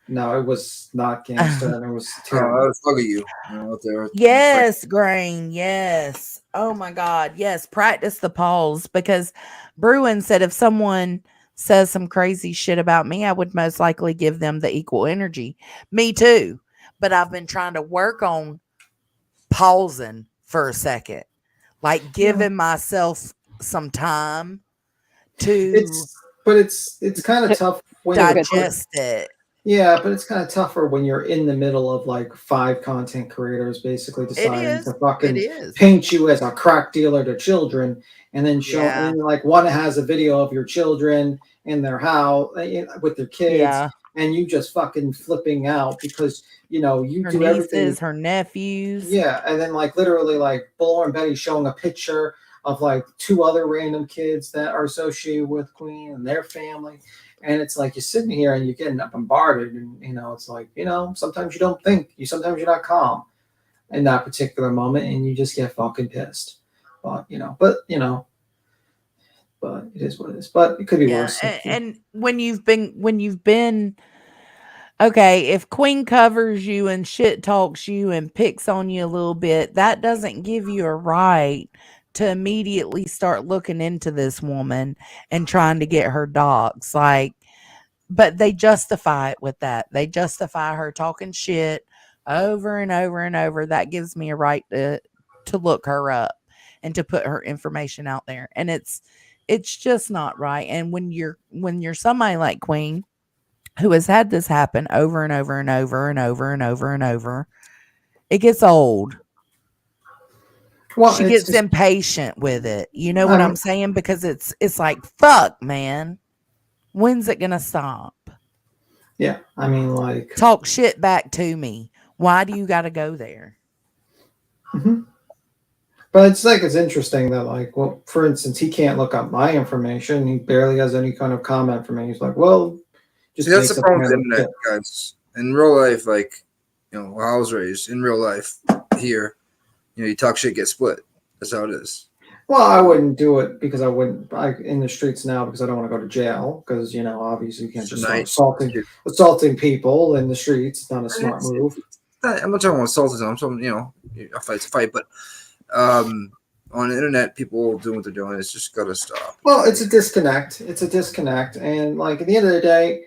No, it was not gangster, and it was I terrible. was fucking you. Out there. Yes, Grain. Yes. Oh my God. Yes. Practice the pause because Bruin said if someone says some crazy shit about me, I would most likely give them the equal energy. Me too. But I've been trying to work on pausing for a second, like giving myself some time to It's kind of tough when digest it. Yeah, but it's kind of tougher when you're in the middle of like 5 content creators basically deciding to fucking paint you as a crack dealer to children, and then show and like one has a video of your children in their house with their kids, and you just fucking flipping out because you her do nieces, everything. her nephews. Yeah, and then like literally like Bull and Betty showing a picture of like 2 other random kids that are associated with Queen and their family. And it's like you're sitting here and you're getting bombarded, and it's like sometimes you don't think, sometimes you're not calm in that particular moment, and you just get fucking pissed. But it is what it is. But it could be Yeah, worse. and when you've been okay, if Queen covers you and shit talks you and picks on you a little bit, that doesn't give you a right to immediately start looking into this woman and trying to get her dogs. Like, but they justify it with that. They justify her talking shit over and over and over. That gives me a right to look her up and to put her information out there. And it's just not right. And when you're somebody like Queen, who has had this happen over and over and over and over and over and over, it gets old. Well, She it's gets just, impatient with it. You know what um, I'm saying? Because it's like, fuck, man. When's it gonna stop? yeah. I mean, like, Talk shit back to me. Why do you gotta go there? mhm. But it's interesting that, like, well, for instance, he can't look up my information. He barely has any kind of comment for me. He's like, well, just See, that's makes the up problem with the random internet, shit. guys. In real life, like, where I was raised, in real life, here, you talk shit, get split. That's how it is. Well, I wouldn't do it because I wouldn't in the streets now because I don't want to go to jail because obviously you can't just start Tonight. assaulting people in the streets. It's not a smart move. I'm not talking about assaulting. I'm talking, a fight's a fight, but on the internet, people doing what they're doing. It's just gotta stop. Well, it's a disconnect. It's a disconnect, and like at the end of the day,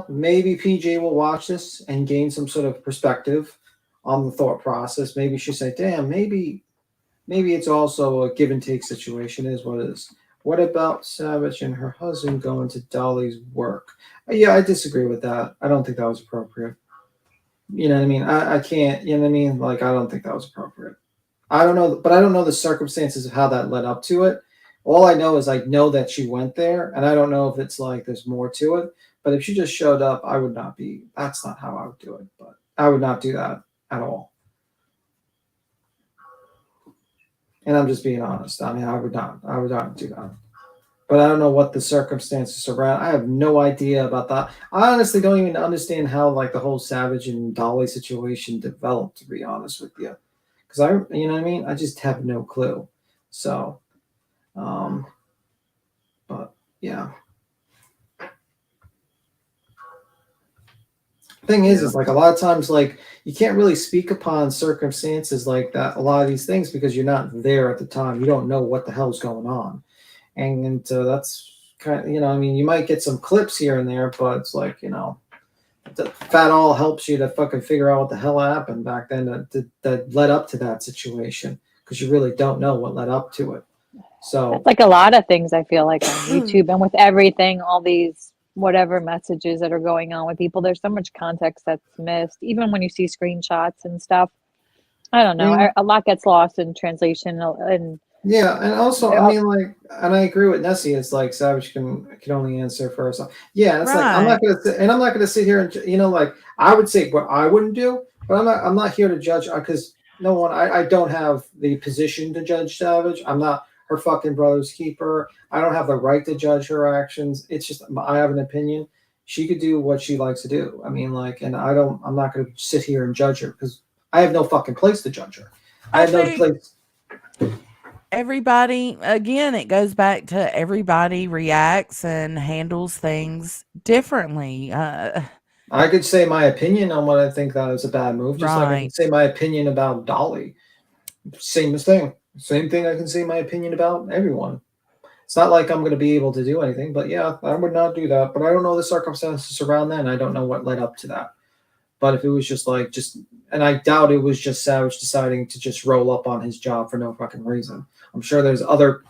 maybe PJ will watch this and gain some sort of perspective on the thought process. Maybe she'll say, "Damn, maybe it's also a give and take situation." Is what it is. What about Savage and her husband going to Dolly's work? Yeah, I disagree with that. I don't think that was appropriate. You know what I mean? I can't. You know what I mean? Like, I don't think that was appropriate. I don't know, but I don't know the circumstances of how that led up to it. All I know is I know that she went there, and I don't know if it's like there's more to it. But if she just showed up, I would not be. That's not how I would do it. But I would not do that at all. And I'm just being honest. I mean, I would not. I would not do that. But I don't know what the circumstances around. I have no idea about that. I honestly don't even understand how like the whole Savage and Dolly situation developed. To be honest with you, because you know what I mean. I just have no clue. So, but yeah. Thing is like a lot of times like you can't really speak upon circumstances like that. A lot of these things because you're not there at the time. You don't know what the hell's going on, and that's kind of I mean you might get some clips here and there, but it's like that all helps you to fucking figure out what the hell happened back then that led up to that situation because you really don't know what led up to it. So That's like a lot of things I feel like on YouTube and with everything, all these whatever messages that are going on with people. There's so much context that's missed, even when you see screenshots and stuff. I don't know. yeah. A lot gets lost in translation and Yeah, and also, I mean, like, and I agree with Nessie. It's like Savage can only answer for herself. Yeah, it's like I'm not gonna and I'm not gonna sit here and like I would say what I wouldn't do, but I'm not here to judge because no one I don't have the position to judge Savage. I'm not her fucking brother's keeper. I don't have the right to judge her actions. It's just I have an opinion. She could do what she likes to do. I mean, like, and I'm not gonna sit here and judge her because I have no fucking place to judge her. I have no place. Everybody, again, it goes back to everybody reacts and handles things differently. I could say my opinion on what I think that is a bad move, just like I can say my opinion about Dolly. Same thing. Same thing I can say my opinion about everyone. It's not like I'm going to be able to do anything, but yeah, I would not do that. But I don't know the circumstances around that, and I don't know what led up to that. But if it was just and I doubt it was just Savage deciding to just roll up on his job for no fucking reason. I'm sure there's other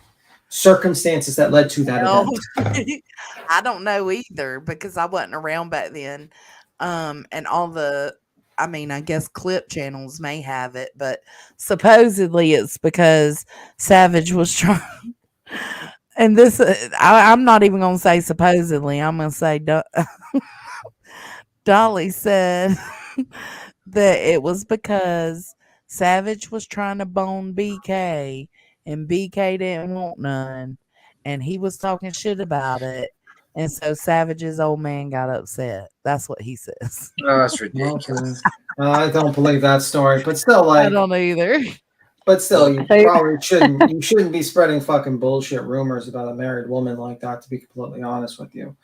circumstances that led to that event. I don't know either because I wasn't around back then. And I guess clip channels may have it, but supposedly it's because Savage was trying. And this, I'm not even going to say supposedly. I'm going to say Dolly said that it was because Savage was trying to bone BK and BK didn't want none. and he was talking shit about it. And so Savage's old man got upset. That's what he says. Oh, that's Okay. ridiculous. I don't believe that story, but still, I like, don't either. but still, you So you- probably shouldn't. You shouldn't be spreading fucking bullshit rumors about a married woman like that. To be completely honest with you,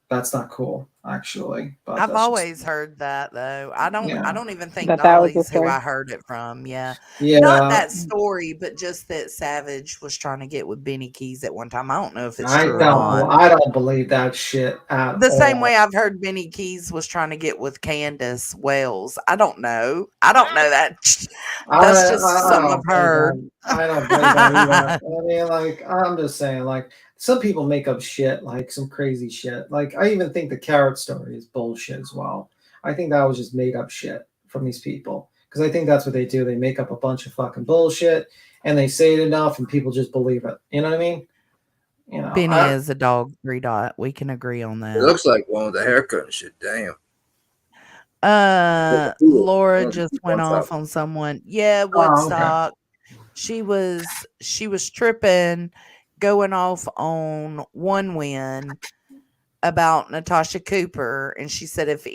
that's not cool, actually. But I've that's just, always heard that though. I yeah, don't even think that was the Dolly's who story. I heard it from. Yeah. Not yeah. that story, but just that Savage was trying to get with Benny Keys at one time. I don't know if it's I true or don't. not. I don't believe that shit at The same all. way I've heard Benny Keys was trying to get with Candace Wells. I don't know. I don't know that. That's just I something don't I've believe heard. that. I don't believe that either. I mean, like, I'm just saying, like, some people make up shit, like some crazy shit. Like, I even think the carrot story is bullshit as well. I think that was just made up shit from these people because I think that's what they do. They make up a bunch of fucking bullshit and they say it enough and people just believe it. You know what I mean? You know, Benny is a dog 3 dot. We can agree on It that. looks like one with a haircut and shit. Damn. Laura Oh, just went Woodstock. off on someone. Yeah, Oh, okay. Woodstock. She was tripping, going off on One Win about Natasha Cooper, and she said if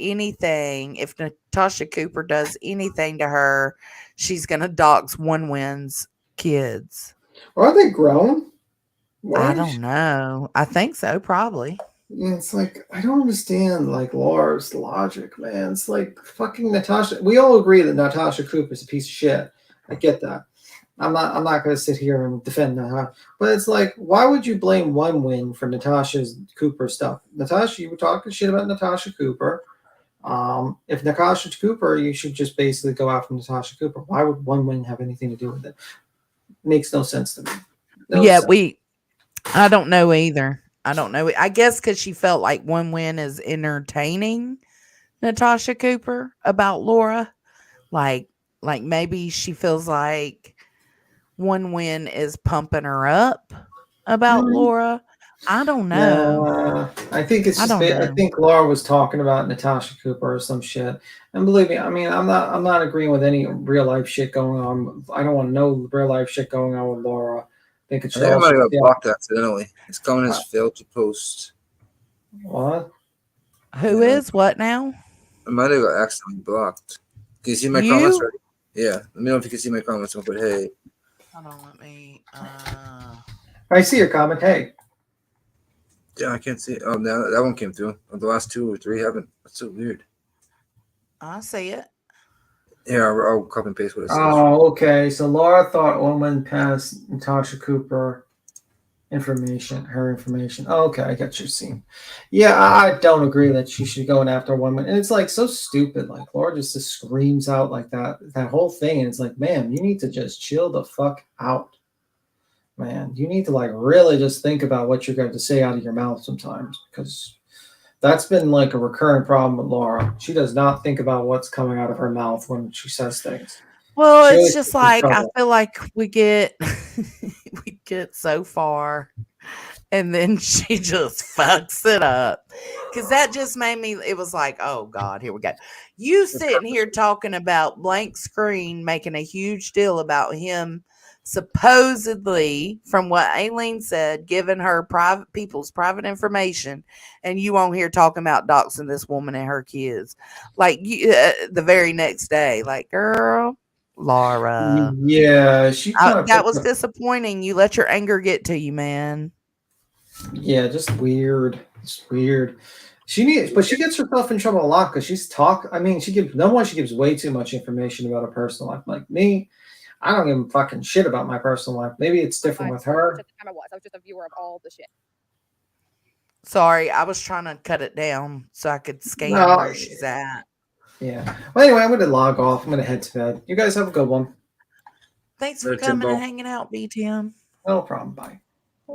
Natasha Cooper does anything to her, she's gonna dox One Win's kids. Are they grown? I don't know. I think so, probably. It's like I don't understand like Laura's logic, man. It's like fucking Natasha. We all agree that Natasha Cooper is a piece of shit. I get that. I'm not gonna sit here and defend her. But it's like, why would you blame One Win for Natasha's Cooper stuff? Natasha, you were talking shit about Natasha Cooper. If Natasha Cooper, you should just basically go after Natasha Cooper. Why would One Win have anything to do with it? Makes no sense to me. No Yeah, sense. I don't know either. I don't know. I guess because she felt like One Win is entertaining Natasha Cooper about Laura. Like maybe she feels like One Win is pumping her up about Laura. I don't know. No, I think it's I just. don't I know. think Laura was talking about Natasha Cooper or some shit. And believe me, I mean, I'm not agreeing with any real life shit going on. I don't want no real life shit going on with Laura. I think it I should think I might also. have got blocked accidentally. It's coming as failed to post. What? Who is what now? I might have got accidentally blocked. Can you see my comments? You? Right? Yeah. Let me know if you can see my comments. I'll put hey. Hold on, let me. I see your comment. Hey. Yeah, I can't see it. Oh, now that one came through. The last 2 or 3 haven't. That's so weird. I see it. Yeah, I'll copy and paste what it says. Oh, okay. So Laura thought Oman passed Natasha Cooper her information. Oh, okay, I got your scene. Yeah, I don't agree that she should go after one. And it's like so stupid. Like Laura just screams out like that whole thing. And it's like, man, you need to just chill the fuck out. Man, you need to like really just think about what you're going to say out of your mouth sometimes because that's been like a recurring problem with Laura. She does not think about what's coming out of her mouth when she says things. Well, She it's always just gets in like I trouble. feel like we get we get so far and then she just fucks it up. Cause that just made me it was like, oh God, here we go. You sitting here talking about blank screen, making a huge deal about him supposedly, from what Aileen said, giving her people's private information, and you on here talking about doxing this woman and her kids, like the very next day, like girl, Laura. Yeah, she kind of That was disappointing. You let your anger get to you, man. Yeah, just weird. It's weird. But she gets herself in trouble a lot because I mean, she gives way too much information about her personal life. Like me, I don't give a fucking shit about my personal life. Maybe it's different with her. At the time I was just a viewer of all the shit. Sorry, I was trying to cut it down so I could scan No, where she's at. Yeah. Well, anyway, I'm going to log off. I'm going to head to bed. You guys have a good one. Thanks for Later, coming Timbo. and hanging out, BTM. No problem. Bye.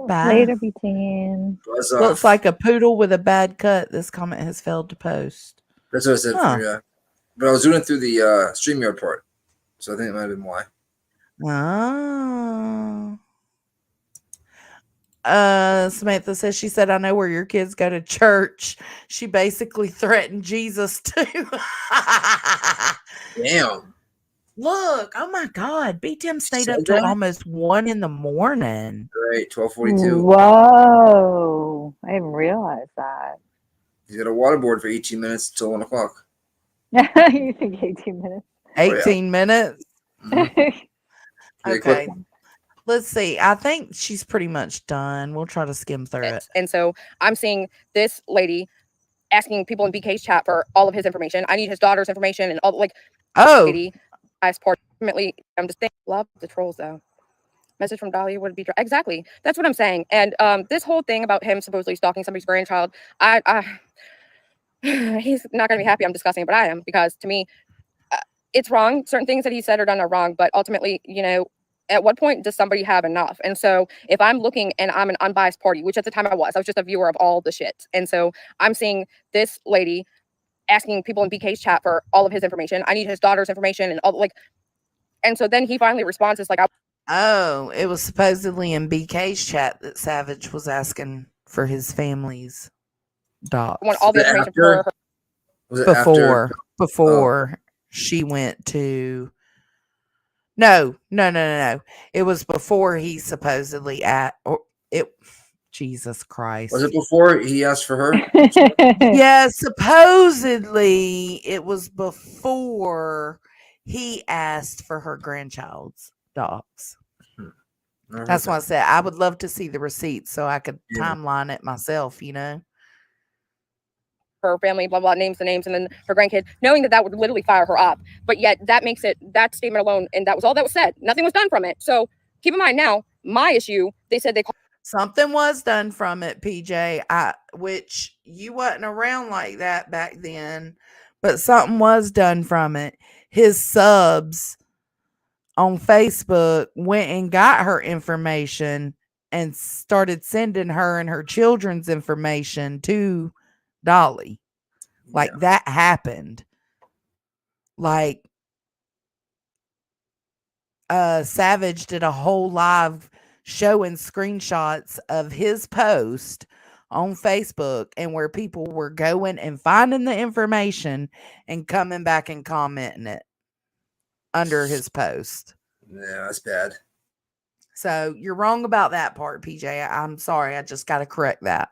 Bye. Later, BTN. Buzz Looks off. like a poodle with a bad cut. This comment has failed to post. That's what I said. Huh. Yeah. But I was doing it through the StreamYard part. So I think it might have been why. Samantha says she said, I know where your kids go to church. She basically threatened Jesus too. Damn. Look, oh my God, B Tim stayed Said up till that? almost 1 in the morning. Right, 12:42. Whoa! I didn't realize that. He's got a waterboard for 18 minutes until 1 o'clock. You think 18 minutes? Oh, yeah. 18 minutes. Mhm. Yeah, Okay. quick. Let's see. I think she's pretty much done. We'll try to skim through it. And so I'm seeing this lady asking people in BK's chat for all of his information. I need his daughter's information and all, like, Oh, lady, I support. Ultimately, I'm just thinking, love the trolls though. Message from Dolly would be exactly. That's what I'm saying. And this whole thing about him supposedly stalking somebody's grandchild, he's not going to be happy I'm discussing it, but I am, because to me, it's wrong. Certain things that he said or done are wrong, but ultimately, you know, at what point does somebody have enough? And so if I'm looking and I'm an unbiased party, which at the time I was just a viewer of all the shit. And so I'm seeing this lady asking people in BK's chat for all of his information. I need his daughter's information and all, like, and so then he finally responds, it's like, oh, it was supposedly in BK's chat that Savage was asking for his family's docs. I want all the Was it information after? for her. Was it after? Before she went to no. It was before he supposedly Jesus Christ. Was it before he asked for her? Yeah, supposedly it was before he asked for her grandchild's docs. That's why I said I would love to see the receipts so I could timeline it myself, you know. Her family, blah, blah, names the names, and then her grandkid, knowing that that would literally fire her up. But yet that makes it, that statement alone, and that was all that was said. Nothing was done from it. So keep in mind now, my issue, they said they called. Something was done from it, PJ, which you wasn't around like that back then, but something was done from it. His subs on Facebook went and got her information and started sending her and her children's information to Dolly. Like that happened. Like Savage did a whole live showing screenshots of his post on Facebook and where people were going and finding the information and coming back and commenting it under his post. Yeah, that's bad. So you're wrong about that part, PJ. I'm sorry. I just got to correct that.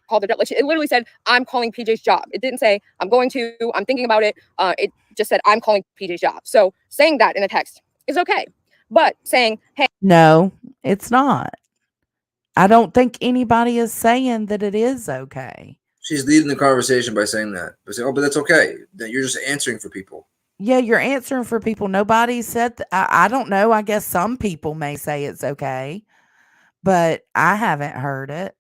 Called it, like, it literally said, I'm calling PJ's job. It didn't say, I'm going to, I'm thinking about it. It just said, I'm calling PJ's job. So saying that in a text is okay. But saying, hey. No, it's not. I don't think anybody is saying that it is okay. She's leading the conversation by saying that. By saying, oh, but that's okay. That you're just answering for people. Yeah, you're answering for people. Nobody said I don't know. I guess some people may say it's okay, but I haven't heard it.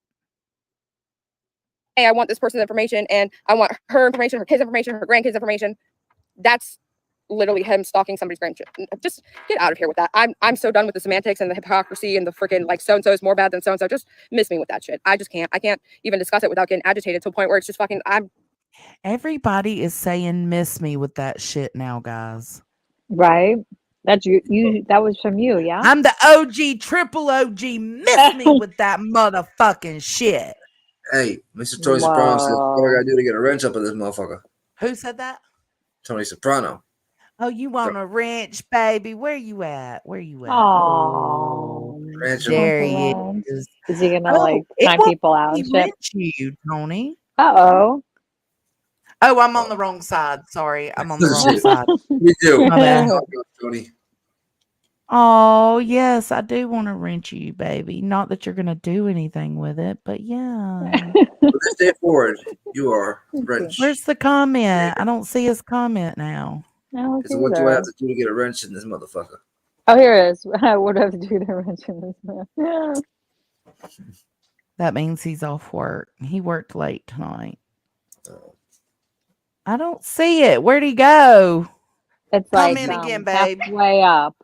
Hey, I want this person's information, and I want her information, her kids' information, her grandkids' information. That's literally him stalking somebody's grandchildren. Just get out of here with that. I'm so done with the semantics and the hypocrisy and the freaking, like, so-and-so is more bad than so-and-so. Just miss me with that shit. I just can't. I can't even discuss it without getting agitated to a point where it's just fucking, Everybody is saying miss me with that shit now, guys. Right? That's you that was from you, yeah? I'm the OG, triple OG, miss me with that motherfucking shit. Hey, Mr. Tony Soprano says, what I gotta do to get a wrench up in this motherfucker? Who said that? Tony Soprano. Oh, you want a wrench, baby? Where you at? Where you at? Oh, there he is. Is he gonna like time people out and shit? Wrench you, Tony. Uh-oh. Oh, I'm on the wrong side. Sorry, I'm on the wrong side. Me too. My bad. Tony. Oh, yes, I do want to wrench you, baby. Not that you're going to do anything with it, but yeah. From this day forward, you are wrench. Where's the comment? I don't see his comment now. So what do I have to do to get a wrench in this motherfucker? Oh, here it is. What do I have to do to wrench in this man? That means he's off work. He worked late tonight. I don't see it. Where'd he go? It's Come like in again, babe. halfway up.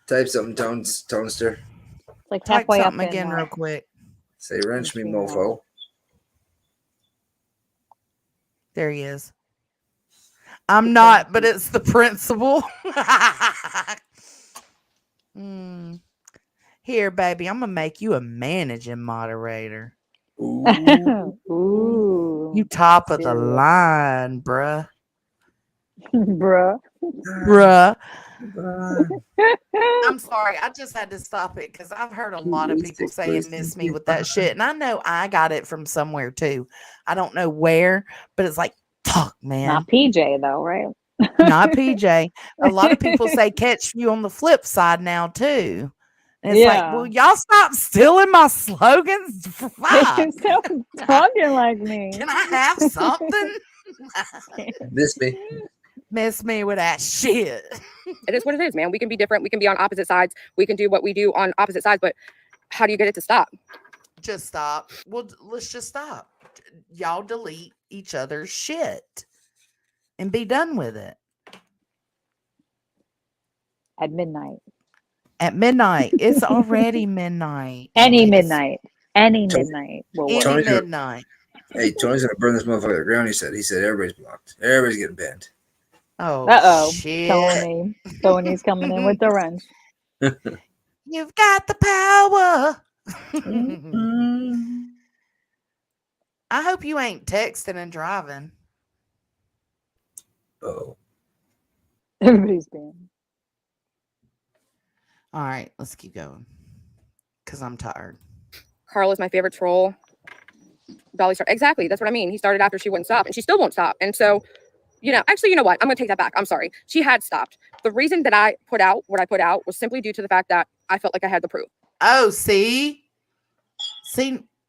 Type something, Tonester. It's like Type halfway something up again real quick. Say wrench me, mofo. There he is. I'm not, but it's the principal. Here, baby, I'm gonna make you a managing moderator. Ooh. Ooh. You top of the line, bruh. Bruh. Bruh. Bruh. I'm sorry. I just had to stop it because I've heard a lot of people Take saying place miss in me with that shit. And I know I got it from somewhere too. I don't know where, but it's like, fuck, man. Not PJ though, right? Not PJ. A lot of people say catch you on the flip side now too. And it's like, well, Yeah. y'all stop stealing my slogans. Fuck. Stop talking like me. Can I have something? Miss me. Miss me with that shit. It is what it is, man. We can be different. We can be on opposite sides. We can do what we do on opposite sides. But how do you get it to stop? Just stop. Well, let's just stop. Y'all delete each other's shit and be done with it. At midnight. At midnight. It's already midnight. Any It's midnight. Any Tony- midnight will any work. Tony's gonna- midnight. Hey, Tony's gonna burn this motherfucker to the ground. He said everybody's blocked. Everybody's getting banned. Oh, Uh-oh. shit. Tony's coming in with the wrench. You've got the power. I hope you ain't texting and driving. Oh, Everybody's banned. All right, let's keep going. Because I'm tired. Carl is my favorite troll. Dolly started. Exactly. That's what I mean. He started after she wouldn't stop, and she still won't stop. And so, actually, you know what? I'm going to take that back. I'm sorry. She had stopped. The reason that I put out what I put out was simply due to the fact that I felt like I had the proof. Oh, see,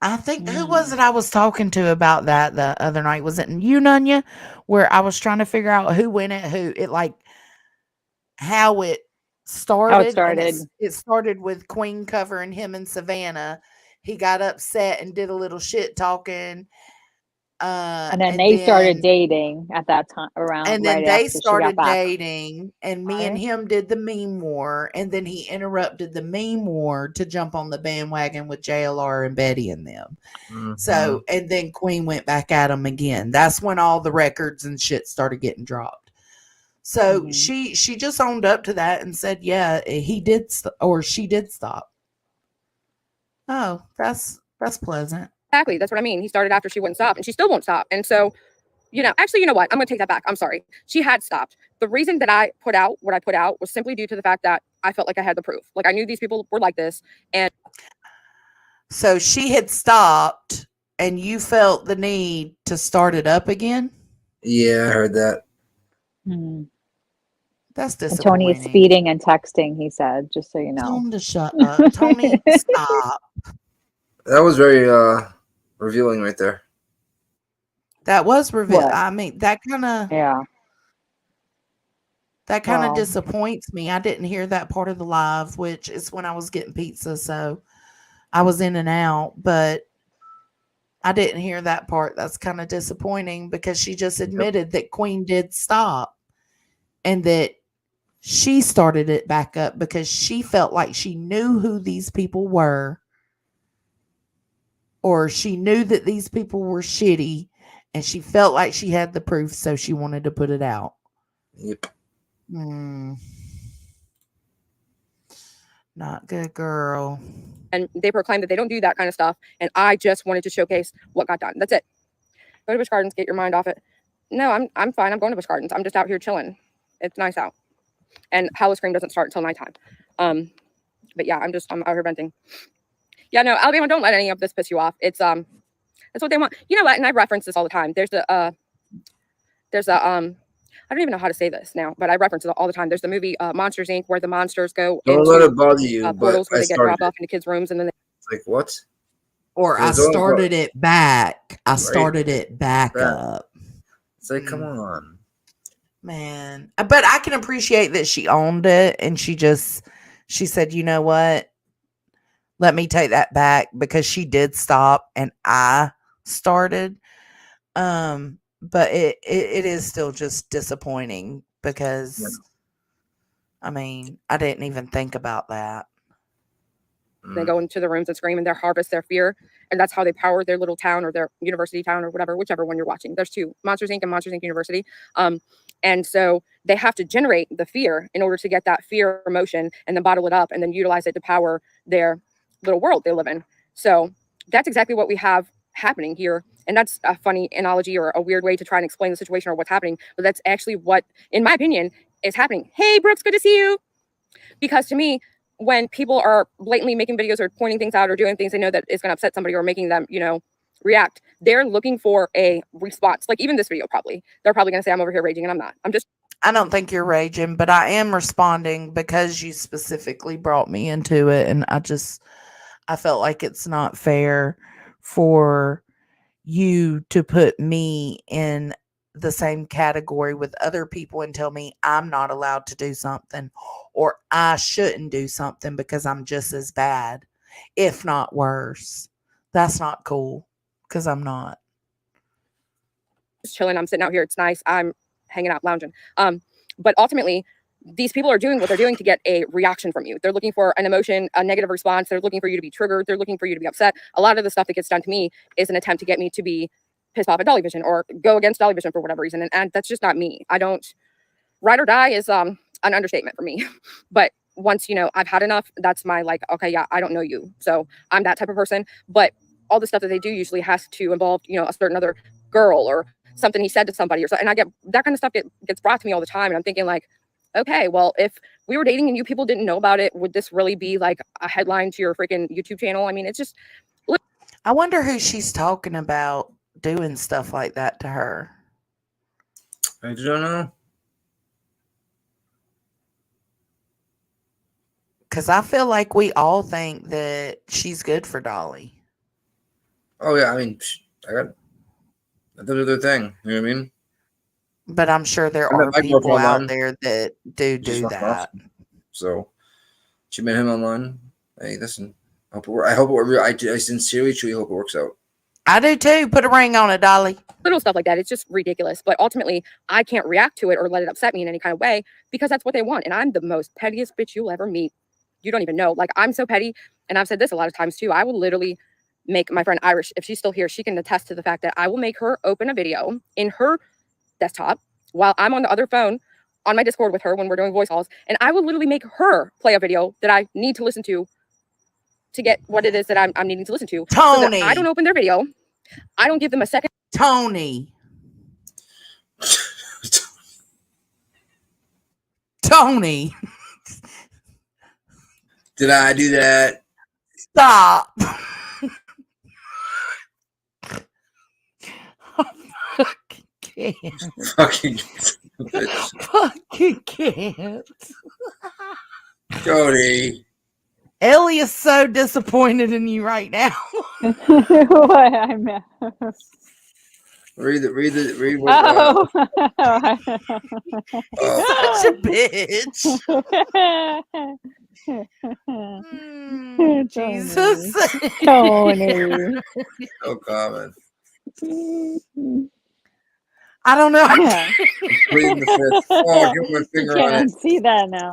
I think who was it I was talking to about that the other night? Was it you, Nunya? Where I was trying to figure out who went it, how it started. How it started. It started with Queen covering him and Savannah. He got upset and did a little shit talking. And then they started dating at that time around. And then right they after started she got back. dating, and me and him did the meme war, and then he interrupted the meme war to jump on the bandwagon with JLR and Betty and them. Mm-hmm. So, and then Queen went back at him again. That's when all the records and shit started getting dropped. So she just owned up to that and said, yeah, he did, or she did stop. Oh, that's pleasant. Exactly. That's what I mean. He started after she wouldn't stop, and she still won't stop. And so, actually, you know what? I'm going to take that back. I'm sorry. She had stopped. The reason that I put out what I put out was simply due to the fact that I felt like I had the proof. Like I knew these people were like this. And so she had stopped, and you felt the need to start it up again? Yeah, I heard that. That's And disappointing. Tony is speeding and texting, he said, just so you know. Tell him to shut up. Tony, stop. That was very revealing right there. That was revealed. What? I mean, that kind of Wow. disappoints me. I didn't hear that part of the live, which is when I was getting pizza, so I was in and out, but I didn't hear that part. That's kind of disappointing because she just admitted that Queen did stop and that she started it back up because she felt like she knew who these people were, or she knew that these people were shitty, and she felt like she had the proof, so she wanted to put it out. Yep. Not good, girl. and they proclaim that they don't do that kind of stuff. And I just wanted to showcase what got done. That's it. Go to Busch Gardens, get your mind off it. No, I'm fine. I'm going to Busch Gardens. I'm just out here chilling. It's nice out. And Halloween Scream doesn't start until nighttime. But yeah, I'm out here venting. Yeah, no, Alabama, don't let any of this piss you off. It's that's what they want. You know what? And I reference this all the time. There's a I don't even know how to say this now, but I reference it all the time. There's the movie Monsters Inc. where the monsters go Don't let it bother you. portals But where I they get started dropped off into kids' rooms and then It's like what? Or I started it back. I started it back up. It's like, come on. Man. But I can appreciate that she owned it and she said, you know what? Let me take that back because she did stop and I started. But it is still just disappointing because I mean, I didn't even think about that. they go into the rooms and scream and they harvest their fear. And that's how they power their little town or their university town or whatever, whichever one you're watching. There's two, Monsters Inc. and Monsters Inc. University. And so they have to generate the fear in order to get that fear emotion and then bottle it up and then utilize it to power their little world they live in. So that's exactly what we have happening here And that's a funny analogy or a weird way to try and explain the situation or what's happening. But that's actually what, in my opinion, is happening. Hey, Brooks, good to see you. Because to me, when people are blatantly making videos or pointing things out or doing things they know that is going to upset somebody or making them, react, they're looking for a response. Like even this video, they're probably going to say I'm over here raging, and I'm not. I don't think you're raging, but I am responding because you specifically brought me into it. And I felt like it's not fair for you to put me in the same category with other people and tell me I'm not allowed to do something or I shouldn't do something because I'm just as bad, if not worse. That's not cool because I'm not. Just chilling. I'm sitting out here. It's nice. I'm hanging out, lounging. But ultimately, these people are doing what they're doing to get a reaction from you. They're looking for an emotion, a negative response. They're looking for you to be triggered. They're looking for you to be upset. A lot of the stuff that gets done to me is an attempt to get me to be pissed off at Dolly Vision or go against Dolly Vision for whatever reason. And that's just not me. I don't, ride or die is an understatement for me. But once, I've had enough, that's my okay, yeah, I don't know you. So I'm that type of person. But all the stuff that they do usually has to involve, a certain other girl or something he said to somebody or something. And I get that kind of stuff gets brought to me all the time. And I'm thinking okay, well, if we were dating and you people didn't know about it, would this really be a headline to your freaking YouTube channel? I mean, it's just. I wonder who she's talking about doing stuff like that to her. I don't know. Because I feel like we all think that she's good for Dolly. Oh, yeah. I mean, they do their thing. You know what I mean? But I'm sure there are people out there that do that. So she met him online. Hey, listen. I hope I sincerely, truly hope it works out. I do too. Put a ring on it, Dolly. Little stuff like that. It's just ridiculous. But ultimately, I can't react to it or let it upset me in any kind of way because that's what they want. And I'm the most pettiest bitch you'll ever meet. You don't even know. I'm so petty. And I've said this a lot of times too. I will literally make my friend Irish, if she's still here, she can attest to the fact that I will make her open a video in her desktop while I'm on the other phone on my Discord with her when we're doing voice calls. And I will literally make her play a video that I need to listen to get what it is that I'm needing to listen to. Tony. So I don't open their video. I don't give them a second. Tony. Tony. Did I do that? Stop. Fucking can't. Jody. Ellie is so disappointed in you right now. What I meant. Read what. Oh. Such a bitch. Jesus. Tony. So common. I don't know. Yeah. Pleading the fifth. Oh, give my finger on Can't it. see that now.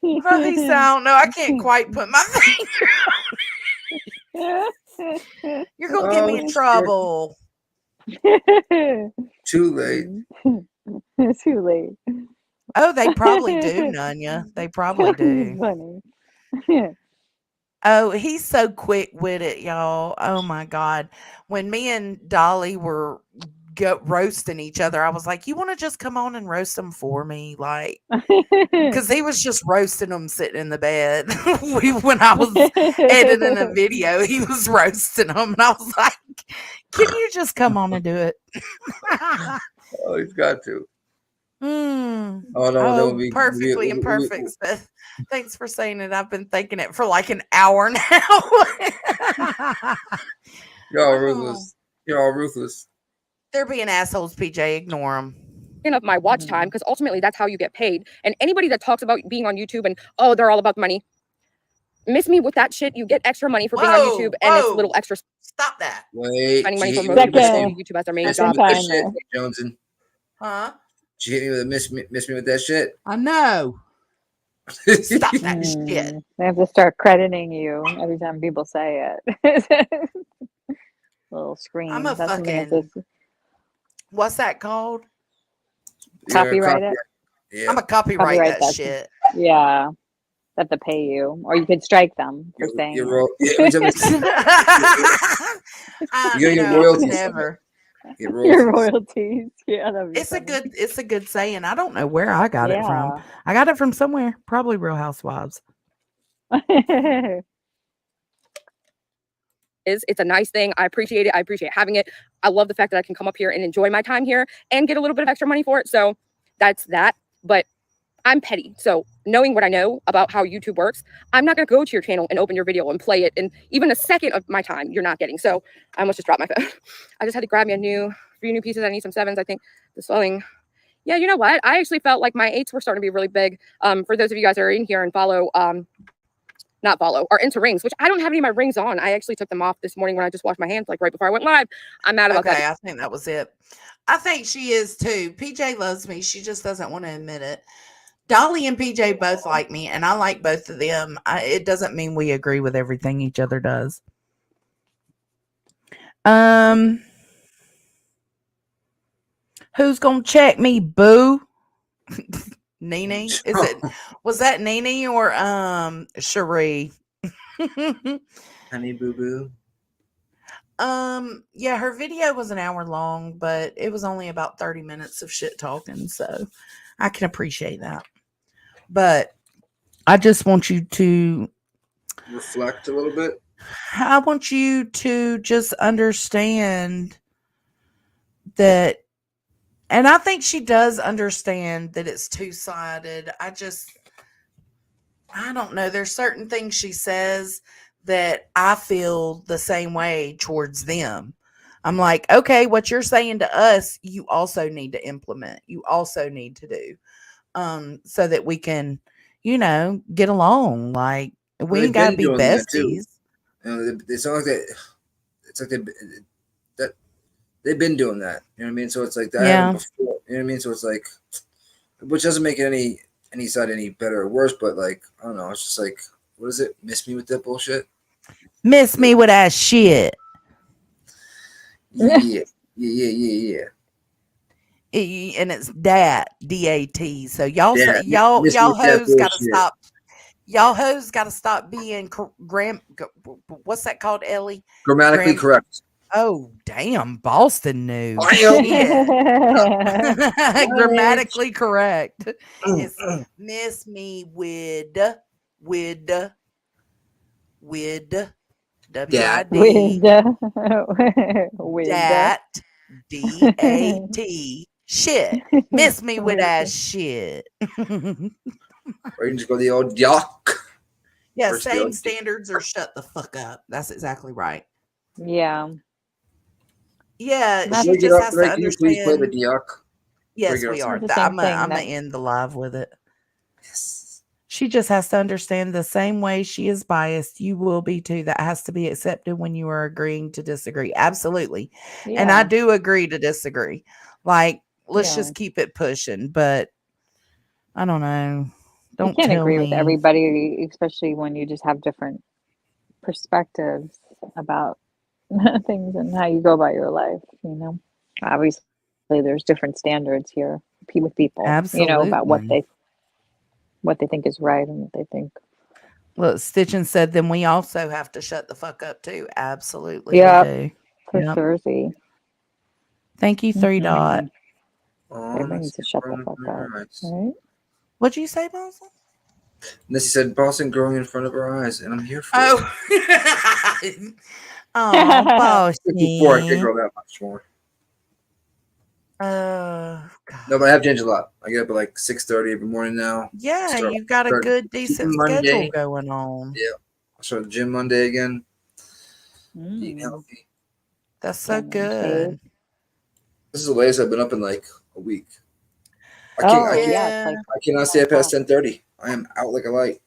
Right, so I don't know. I can't quite put my finger. You're gonna get me in trouble. Too late. Too late. Oh, they probably do, Nunya. They probably do. Funny. Oh, he's so quick with it, y'all. Oh my God. When me and Dolly were roasting each other, I was like, you want to just come on and roast them for me? Because he was just roasting them sitting in the bed. When I was editing a video, he was roasting them. And I was like, can you just come on and do it? Oh, he's got to. Oh no, that would be perfectly imperfect. Thanks for saying it. I've been thinking it for an hour now. Y'all ruthless. Y'all ruthless. They're being assholes, PJ. Ignore them. Of my watch time, because ultimately that's how you get paid. And anybody that talks about being on YouTube and they're all about the money, miss me with that shit. You get extra money for being on YouTube, and it's a little extra. Stop that. Wait, spending money for YouTube as their main job. Joneson. Huh? She hit me with a miss me with that shit. I know. Stop that shit. They have to start crediting you every time people say it. Little screen. I'm a fucking. What's that called? Copyright it. Yeah. I'm a copyright that shit. Yeah. that they pay you, or you could strike them for saying every time you gotta get No, royalties. never. Get your royalties. royalties. Yeah, that'd be funny. It's a good saying. I don't know where I got it from. Yeah. I got it from somewhere, probably Real Housewives. It's a nice thing. I appreciate it. I appreciate having it. I love the fact that I can come up here and enjoy my time here and get a little bit of extra money for it. So that's that. But I'm petty. So knowing what I know about how YouTube works, I'm not going to go to your channel and open your video and play it. And even a second of my time, you're not getting. So I almost just dropped my phone. I just had to grab me a few new pieces. I need some 7s. I think the swelling. Yeah, you know what? I actually felt like my 8s were starting to be really big. For those of you guys that are in here and follow, not follow, are into rings, which I don't have any of my rings on. I actually took them off this morning when I just washed my hands, like right before I went live. I'm mad about Okay, that. I think that was it. I think she is too. PJ loves me. She just doesn't want to admit it. Dolly and PJ both like me, and I like both of them. It doesn't mean we agree with everything each other does. Who's gonna check me, boo? Nene? Was that Nene or Cherie? Honey boo boo. Yeah, her video was an hour long, but it was only about 30 minutes of shit talking, so I can appreciate that. But I just want you to reflect a little bit. I want you to just understand that, and I think she does understand that it's two-sided. I don't know. There's certain things she says that I feel the same way towards them. I'm like, okay, what you're saying to us, you also need to implement. You also need to do, so that we can, get along. Like, we ain't gotta be besties. It's not like that. It's like they've been doing that. You know what I mean? So it's like that happened before. You know what I mean? So it's like, which doesn't make it any side any better or worse, but like, I don't know. It's just like, what is it? Miss me with that bullshit. Miss me with that shit. Yeah. And it's dat, D-A-T. So y'all hoes got to stop. Y'all hoes got to stop being what's that called, Ellie? Grammatically correct. Oh, damn. Boston knew. Grammatically correct. It's miss me with W-I-D. Dat, D-A-T. Shit. Miss me with that shit. Or you can just go the old yuck. Yeah, same standards or shut the fuck up. That's exactly right. Yeah. Yeah, she just has to understand. Can you please play the yuck? Yes, we are. I'm going to end the live with it. Yes. She just has to understand the same way she is biased, you will be too. That has to be accepted when you are agreeing to disagree. Absolutely. Yeah. And I do agree to disagree. Like, let's just keep it pushing. But I don't know. You can't agree with everybody, especially when you just have different perspectives about things and how you go about your life. Obviously there's different standards here with people. Absolutely. About what they think is right and what they think. Well, Stitchin said, then we also have to shut the fuck up too. Absolutely. Yeah, for sure. Thank you, 3 Dot. Everybody needs to shut the fuck up. Right? What'd you say, Boston? Missy said, Boston growing in front of our eyes, and I'm here for it. Oh, Boston. I can't grow that much more. God. No, but I have changed a lot. I get up at like 6:30 every morning now. Yeah, you've got a good, decent schedule going on. Yeah. I started the gym Monday again. Eating healthy. That's so good. This is the latest I've been up in like a week. I cannot stay up past 10:30. I am out like a light.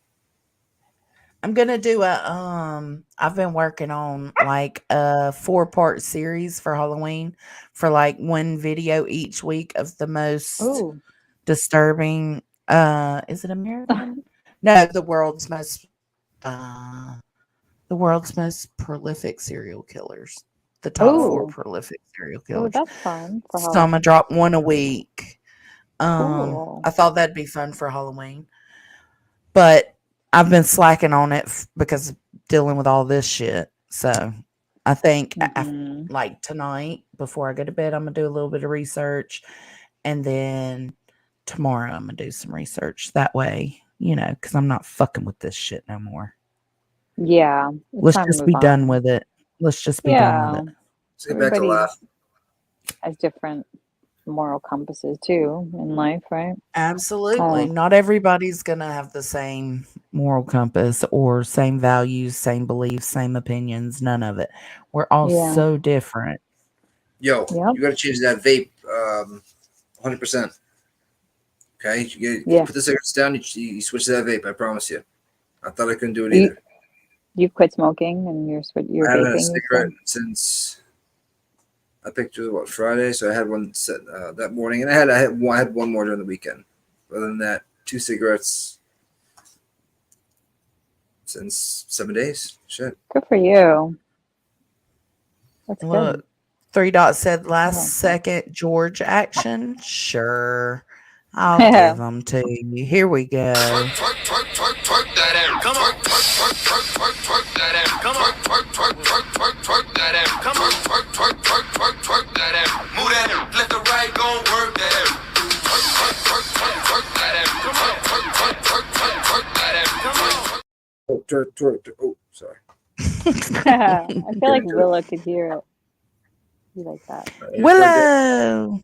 I'm gonna do I've been working on like a 4-part series for Halloween for like one video each week of the most disturbing. Is it American? No, the world's most prolific serial killers. The top 4 prolific serial killers. Oh, that's fun. So I'm gonna drop one a week. I thought that'd be fun for Halloween, but I've been slacking on it because of dealing with all this shit. So I think like tonight before I go to bed, I'm gonna do a little bit of research, and then tomorrow I'm gonna do some research. That way, because I'm not fucking with this shit no more. Yeah. Let's just be done with it. Let's just be done with it. Let's get back to laugh. Has different moral compasses too in life, right? Absolutely. Not everybody's going to have the same moral compass or same values, same beliefs, same opinions, none of it. We're all so different. Yo, you got to change that vape 100%. Okay? You put the cigarettes down, you switch to that vape, I promise you. I thought I couldn't do it either. You've quit smoking and you're I haven't had a vaping? cigarette since I picked it Friday, so I had one set that morning, and I had one more during the weekend. Other than that, 2 cigarettes since 7 days. Shit. Good for you. That's Look, good. 3 Dots said last second George action. Sure. I'll give them to you. Here we go. Twerk that ass. Come on. Twerk that ass. Come on. Twerk that ass. Come on. Twerk that ass. Move that ass. Let the right go work that ass. Twerk that ass. Come on. Twerk that ass. Come on. Twerk. Oh, sorry. I feel like Willow could hear it. You like that? Willow.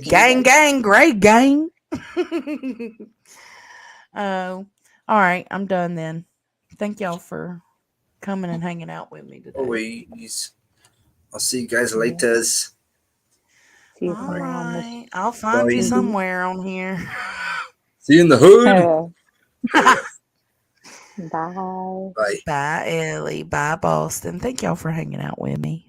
Gang, great gang. Oh, all right. I'm done then. Thank y'all for coming and hanging out with me today. Always. I'll see you guys later. All right. I'll find you somewhere on here. See you in the hood. Bye. Bye. Bye, Ellie. Bye, Boston. Thank y'all for hanging out with me.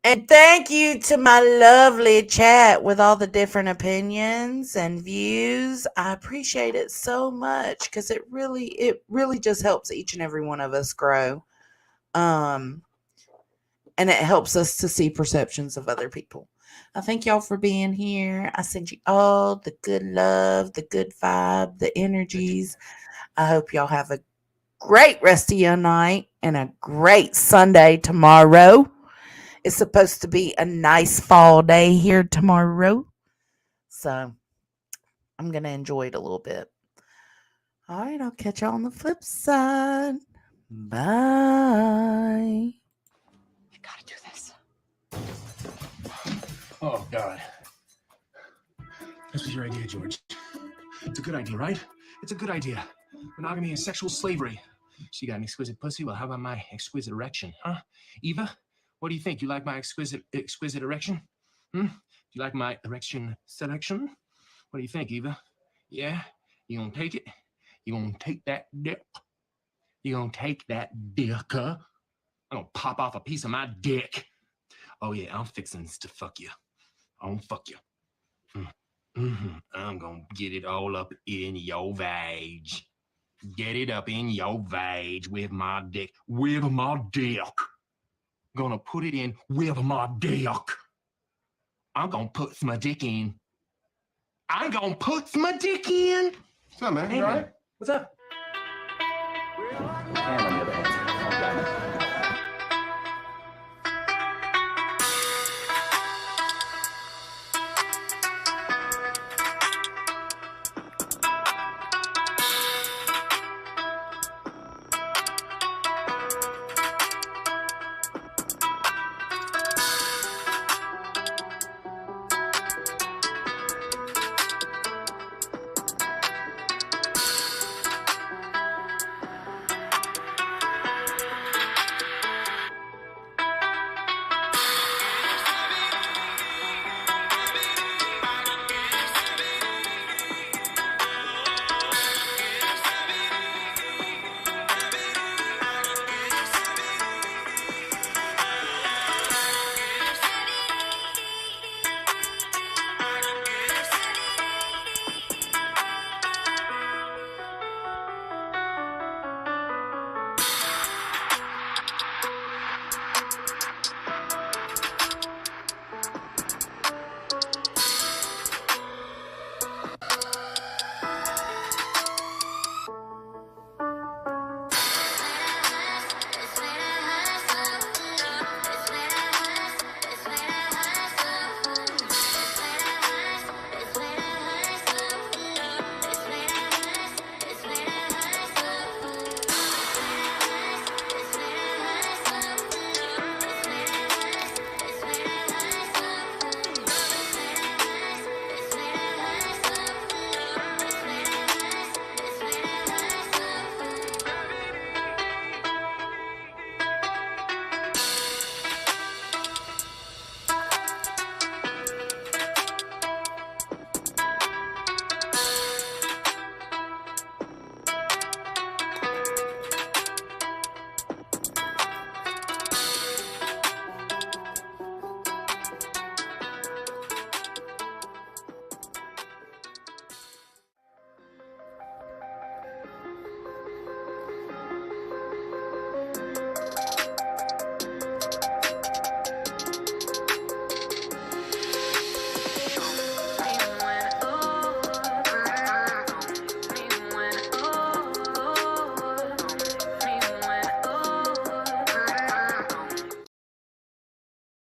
And thank you to my lovely chat with all the different opinions and views. I appreciate it so much because it really just helps each and every one of us grow. And it helps us to see perceptions of other people. I thank y'all for being here. I send you all the good love, the good vibe, the energies. I hope y'all have a great rest of your night and a great Sunday tomorrow. It's supposed to be a nice fall day here tomorrow. So I'm going to enjoy it a little bit. All right, I'll catch y'all on the flip side. Bye. You gotta do this. Oh, God. This was your idea, George. It's a good idea, right? It's a good idea. Monogamy and sexual slavery. She got an exquisite pussy. Well, how about my exquisite erection, huh? Eva? What do you think? You like my exquisite erection? Do you like my erection selection? What do you think, Eva? Yeah? You gonna take it? You gonna take that dick? You gonna take that dick, huh? I'm gonna pop off a piece of my dick. Oh, yeah, I'm fixing to fuck you. I'm gonna fuck you. I'm gonna get it all up in your vag. Get it up in your vag with my dick. With my dick. Gonna put it in with my dick. I'm gonna put my dick in. I'm gonna put my dick in. What's up, man? You all right? What's up?